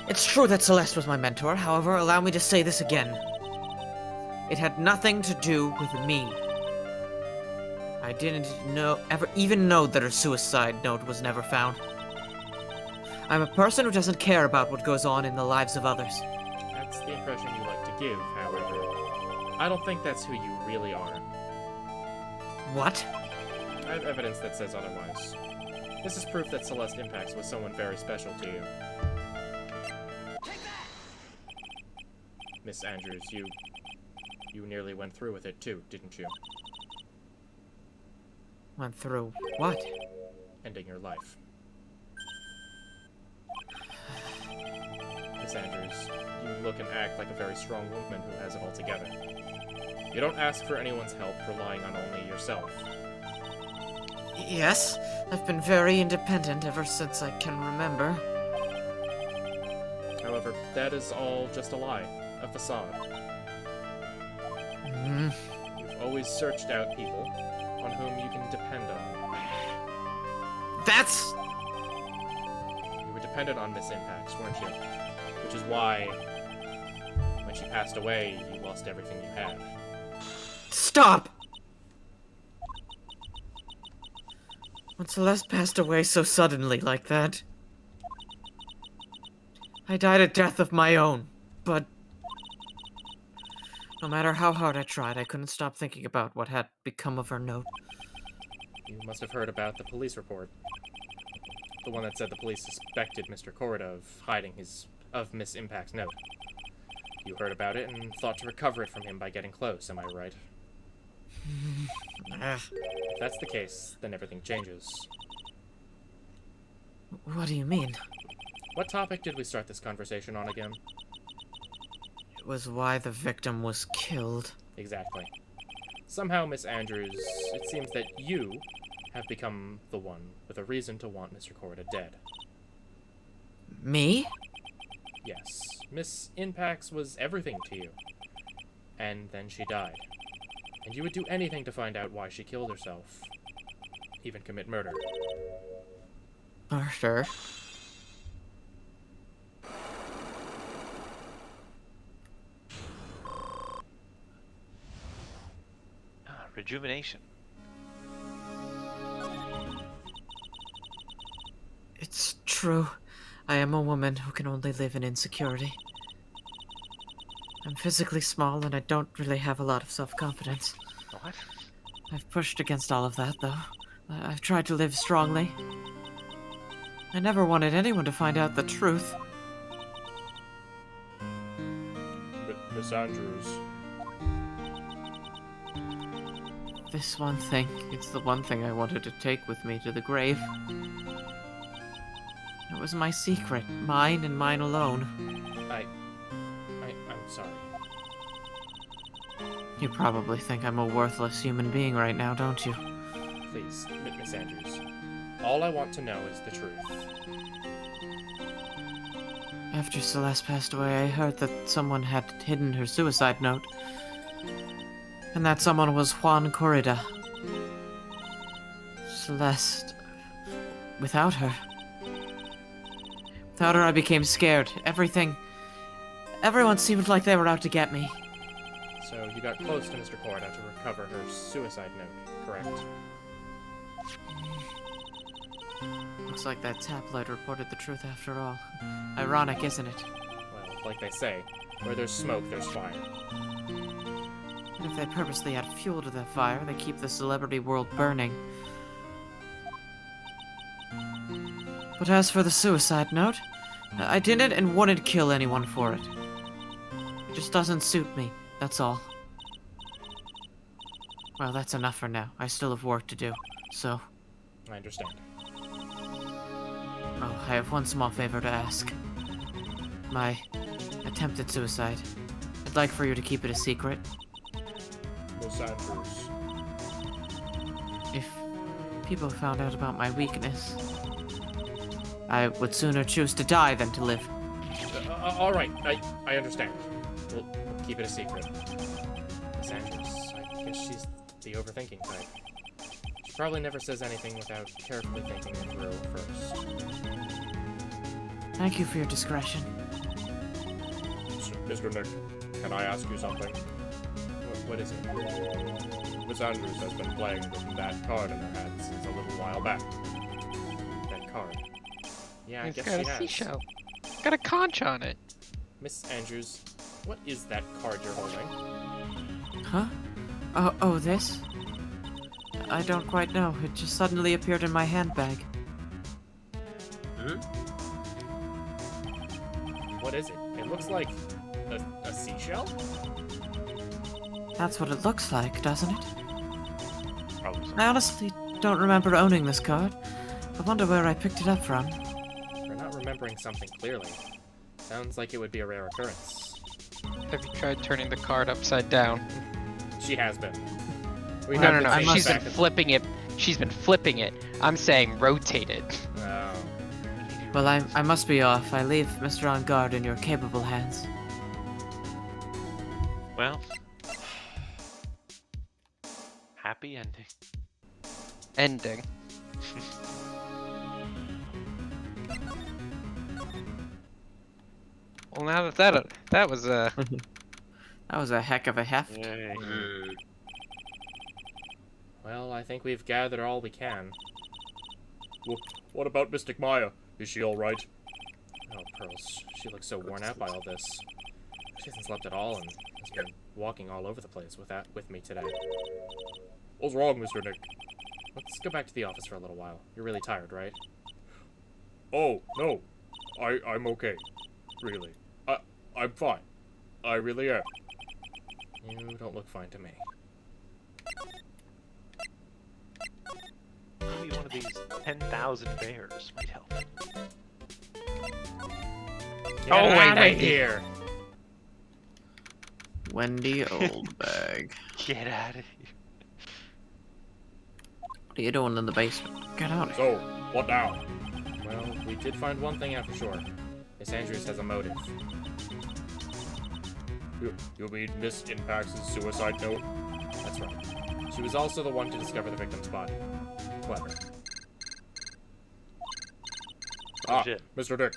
It's true that Celeste was my mentor, however, allow me to say this again. It had nothing to do with me. I didn't even know that her suicide note was never found. I'm a person who doesn't care about what goes on in the lives of others. That's the impression you like to give, however. I don't think that's who you really are. What? I have evidence that says otherwise. This is proof that Celeste Impacts was someone very special to you. Miss Andrews, you nearly went through with it too, didn't you? Went through what? Ending your life. Miss Andrews, you look and act like a very strong woman who has it all together. You don't ask for anyone's help, relying on only yourself. Yes, I've been very independent ever since I can remember. However, that is all just a lie, a facade. You've always searched out people on whom you can depend on. That's... You were dependent on Miss Impacts, weren't you? Which is why, when she passed away, you lost everything you had. Stop! When Celeste passed away so suddenly like that, I died a death of my own, but no matter how hard I tried, I couldn't stop thinking about what had become of her note. You must have heard about the police report. The one that said the police suspected Mr. Corda of Miss Impact's note. You heard about it and thought to recover it from him by getting close, am I right? If that's the case, then everything changes. What do you mean? What topic did we start this conversation on again? It was why the victim was killed. Exactly. Somehow, Miss Andrews, it seems that you have become the one with a reason to want Mr. Corda dead. Me? Yes. Miss Impacts was everything to you. And then she died. And you would do anything to find out why she killed herself. Even commit murder. Murder? Rejuvenation. It's true. I am a woman who can only live in insecurity. I'm physically small and I don't really have a lot of self-confidence. What? I've pushed against all of that, though. I've tried to live strongly. I never wanted anyone to find out the truth. Miss Andrews. This one thing, it's the one thing I wanted to take with me to the grave. It was my secret, mine and mine alone. I'm sorry. You probably think I'm a worthless human being right now, don't you? Please, Miss Andrews. All I want to know is the truth. After Celeste passed away, I heard that someone had hidden her suicide note. And that someone was Juan Corrida. Celeste... Without her, I became scared. Everyone seemed like they were out to get me. So you got close to Mr. Corda to recover her suicide note, correct? Looks like that tabloid reported the truth after all. Ironic, isn't it? Well, like they say, where there's smoke, there's fire. And if they purposely add fuel to that fire, they keep the celebrity world burning. But as for the suicide note, I didn't and wouldn't kill anyone for it. It just doesn't suit me, that's all. Well, that's enough for now. I still have work to do, so... I understand. Oh, I have one small favor to ask. My attempted suicide. I'd like for you to keep it a secret. Miss Andrews. If people found out about my weakness, I would sooner choose to die than to live. Alright, I understand. We'll keep it a secret. Miss Andrews, I guess she's the overthinking type. She probably never says anything without carefully thinking it through first. Thank you for your discretion. Mr. Nick, can I ask you something? What is it? Miss Andrews has been playing with that card in her hand since a little while back. That card. Yeah, I It's guess got she a has. seashell. It's got a conch on it. Miss Andrews, what is that card you're holding? Huh? Oh, this? I don't quite know. It just suddenly appeared in my handbag. Hmm? What is it? It looks like a seashell? That's what it looks like, doesn't it? Probably so. I honestly don't remember owning this card. I wonder where I picked it up from. For not remembering something clearly. Sounds like it would be a rare occurrence. Have you tried turning the card upside down? She has been. We No. have been She's been back and- flipping it She's been flipping it. I'm saying rotate it. No. Well, I must be off. I leave Mr. On Guard in your capable hands. Well, happy ending. Ending. Well, now that was That was a heck of a heft. Well, I think we've gathered all we can. What about Mystic Maya? Is she alright? Oh, Pearls. She looks so worn out by all this. She hasn't slept at all and has been walking all over the place with me today. What's wrong, Mr. Nick? Let's go back to the office for a little while. You're really tired, right? Oh, no. I'm okay. Really. I'm fine. I really am. You don't look fine to me. Maybe one of these 10,000 bears might help. Get out of here! Wendy Oldbag. Get out of here. What are you doing in the basement? Get out of So, here. what now? Well, we did find one thing out for sure. Miss Andrews has a motive. You mean Miss Impact's suicide note? That's right. She was also the one to discover the victim's body. Clever. Ah, shit. Mr. Dick,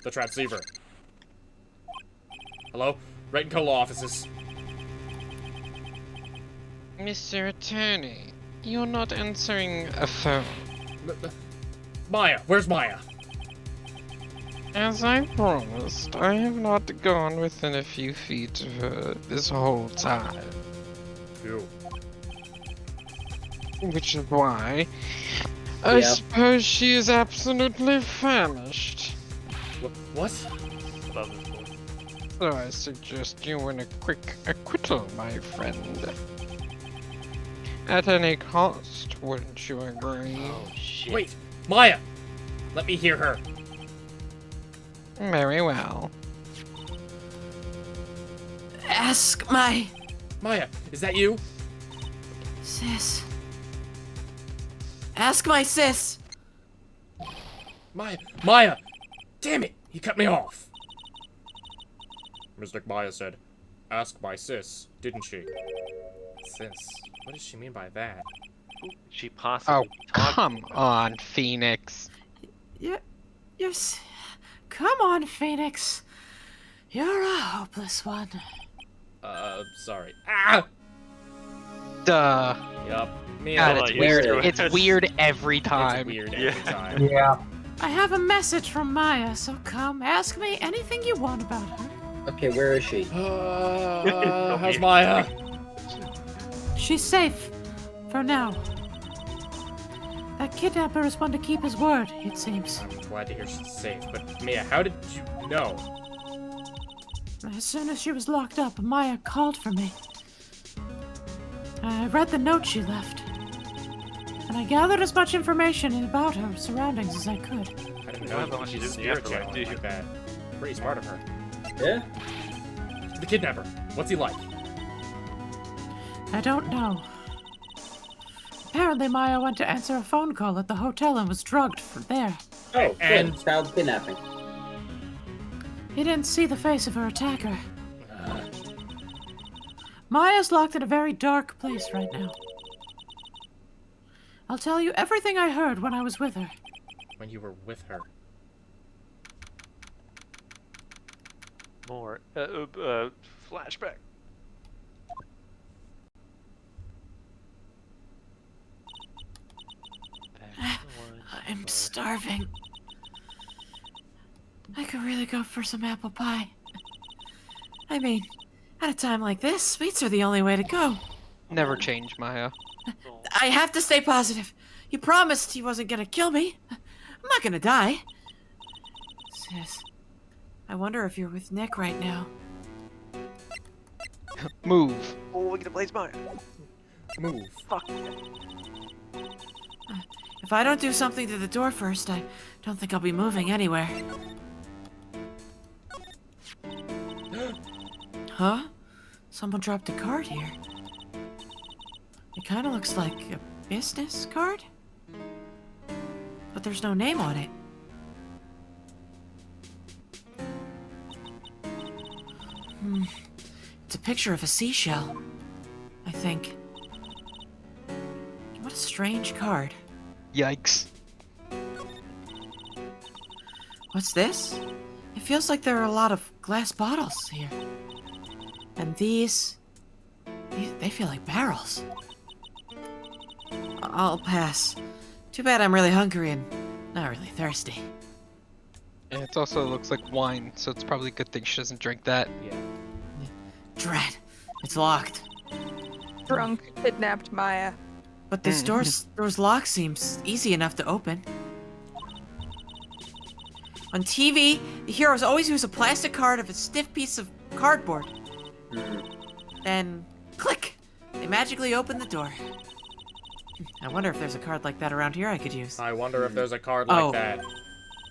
the transceiver. Hello? Rate and Cola offices. Mr. Attorney, you're not answering a phone. Maya, where's Maya? As I promised, I have not gone within a few feet of her this whole time. Phew. Which is why I suppose she is absolutely famished. What? Love this boy. So I suggest you win a quick acquittal, my friend. At any cost, wouldn't you agree? Oh, shit. Wait, Maya! Let me hear her. Very well. Ask my Maya, is that you? sis. Ask my sis. Maya! Damn it! He cut me off! Mystic Maya said, ask my sis, didn't she? Sis? What does she mean by that? Who could she possibly Oh, talk come on, Phoenix. Yes. Come on, Phoenix. You're a hopeless one. Sorry. Ah! Duh. Yup. Me God, and it's Maya. weird. It's weird every time. It's weird every time. Yeah. I have a message from Maya, so come, ask me anything you want about her. Okay, where is she? How's Maya? She's safe. For now. That kidnapper is one to keep his word, it seems. I'm glad to hear she's safe, but Mia, how did you know? As soon as she was locked up, Maya called for me. I read the note she left. And I gathered as much information about her surroundings as I could. I didn't know that she's spirit channeling like that. Pretty smart of her. Yeah? The kidnapper, what's he like? I don't know. Apparently Maya went to answer a phone call at the hotel and was drugged from there. Oh, And- good. Child kidnapping. He didn't see the face of her attacker. Maya's locked in a very dark place right now. I'll tell you everything I heard when I was with her. When you were with her. more? Flashback. I'm starving. I could really go for some apple pie. I mean, at a time like this, sweets are the only way to go. Never change, Maya. I have to stay positive. You promised he wasn't gonna kill me. I'm not gonna die. Sis, I wonder if you're with Nick right now. Move. Oh, we're gonna blaze Maya. Move. Fuck. If I don't do something to the door first, I don't think I'll be moving anywhere. Huh? Someone dropped a card here. It kind of looks like a business card? But there's no name on it. It's a picture of a seashell, I think. What a strange card. Yikes. What's this? It feels like there are a lot of glass bottles here. And these they feel like barrels. I'll pass. Too bad I'm really hungry and not really thirsty. And it also looks like wine, so it's probably a good thing she doesn't drink that. Yeah. Dread. It's locked. Drunk kidnapped Maya. But this door's lock seems easy enough to open. On TV, the heroes always use a plastic card of a stiff piece of cardboard. Then, click! They magically open the door. I wonder if there's a card like that around here I could use. I wonder if there's a card like that.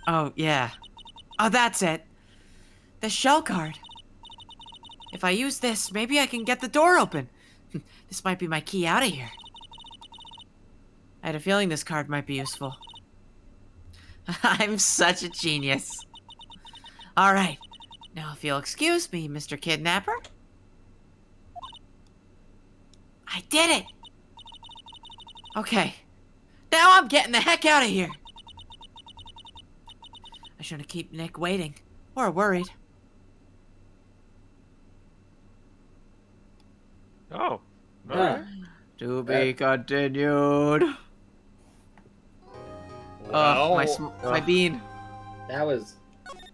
Oh, yeah. Oh, that's it. The shell card. If I use this, maybe I can get the door open. This might be my key out of here. I had a feeling this card might be useful. I'm such a genius. Alright. Now if you'll excuse me, Mr. Kidnapper. I did it! Okay. Now I'm getting the heck out of here! I shouldn't keep Nick waiting. Or worried. Oh. To be continued. Well, my bean. That was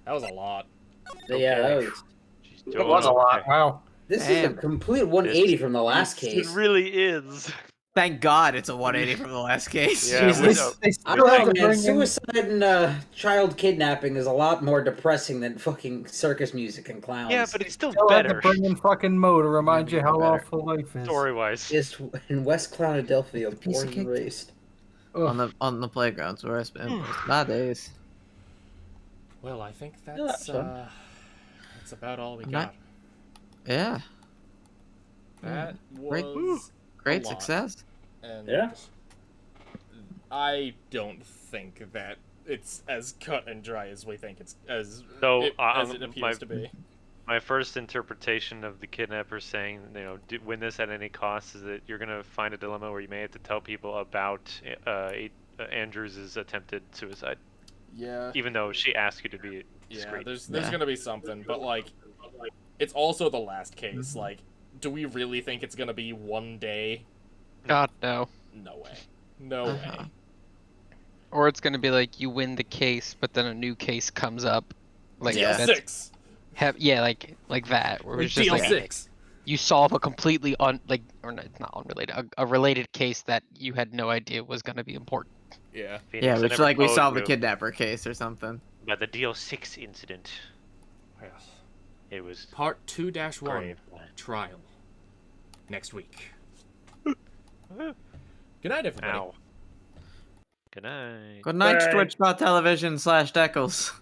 a lot. Yeah, that was. It was a lot. Wow. This is a complete 180 from the last case. It really is. Thank God it's a 180 from the last case. Yeah, I don't know, man. Suicide and child kidnapping is a lot more depressing than fucking circus music and clowns. Yeah, but it's still Still have to better. bring in fucking Mo to remind you how awful life is. Story-wise. Just in West Clownadelphia, born and raised. On the playgrounds where I spend most of my days. Well, I think that's about all we got. Yeah. That Great, was great a lot. success. And Yeah. I don't think that it's as cut and dry as we think it's as it appears to be. My first interpretation of the kidnapper saying, win this at any cost, is that you're gonna find a dilemma where you may have to tell people about Andrews' attempted suicide. Yeah. Even though she asked you to be discreet. Yeah, there's gonna be something, but like, it's also the last case. Like, do we really think it's gonna be one day? God, no. No way. No way. Or it's gonna be like you win the case, but then a new case comes up. Like DL6. Like that. Where it's Like just DL6. like you solve a completely it's not unrelated, a related case that you had no idea was gonna be important. Yeah. Yeah, which like we solved the kidnapper case or something. By the DL6 incident. Yes. It was Part 2-1 trial next week. Good night, everybody. Ow. Good night. Good night, Twitch.tv/Deckles.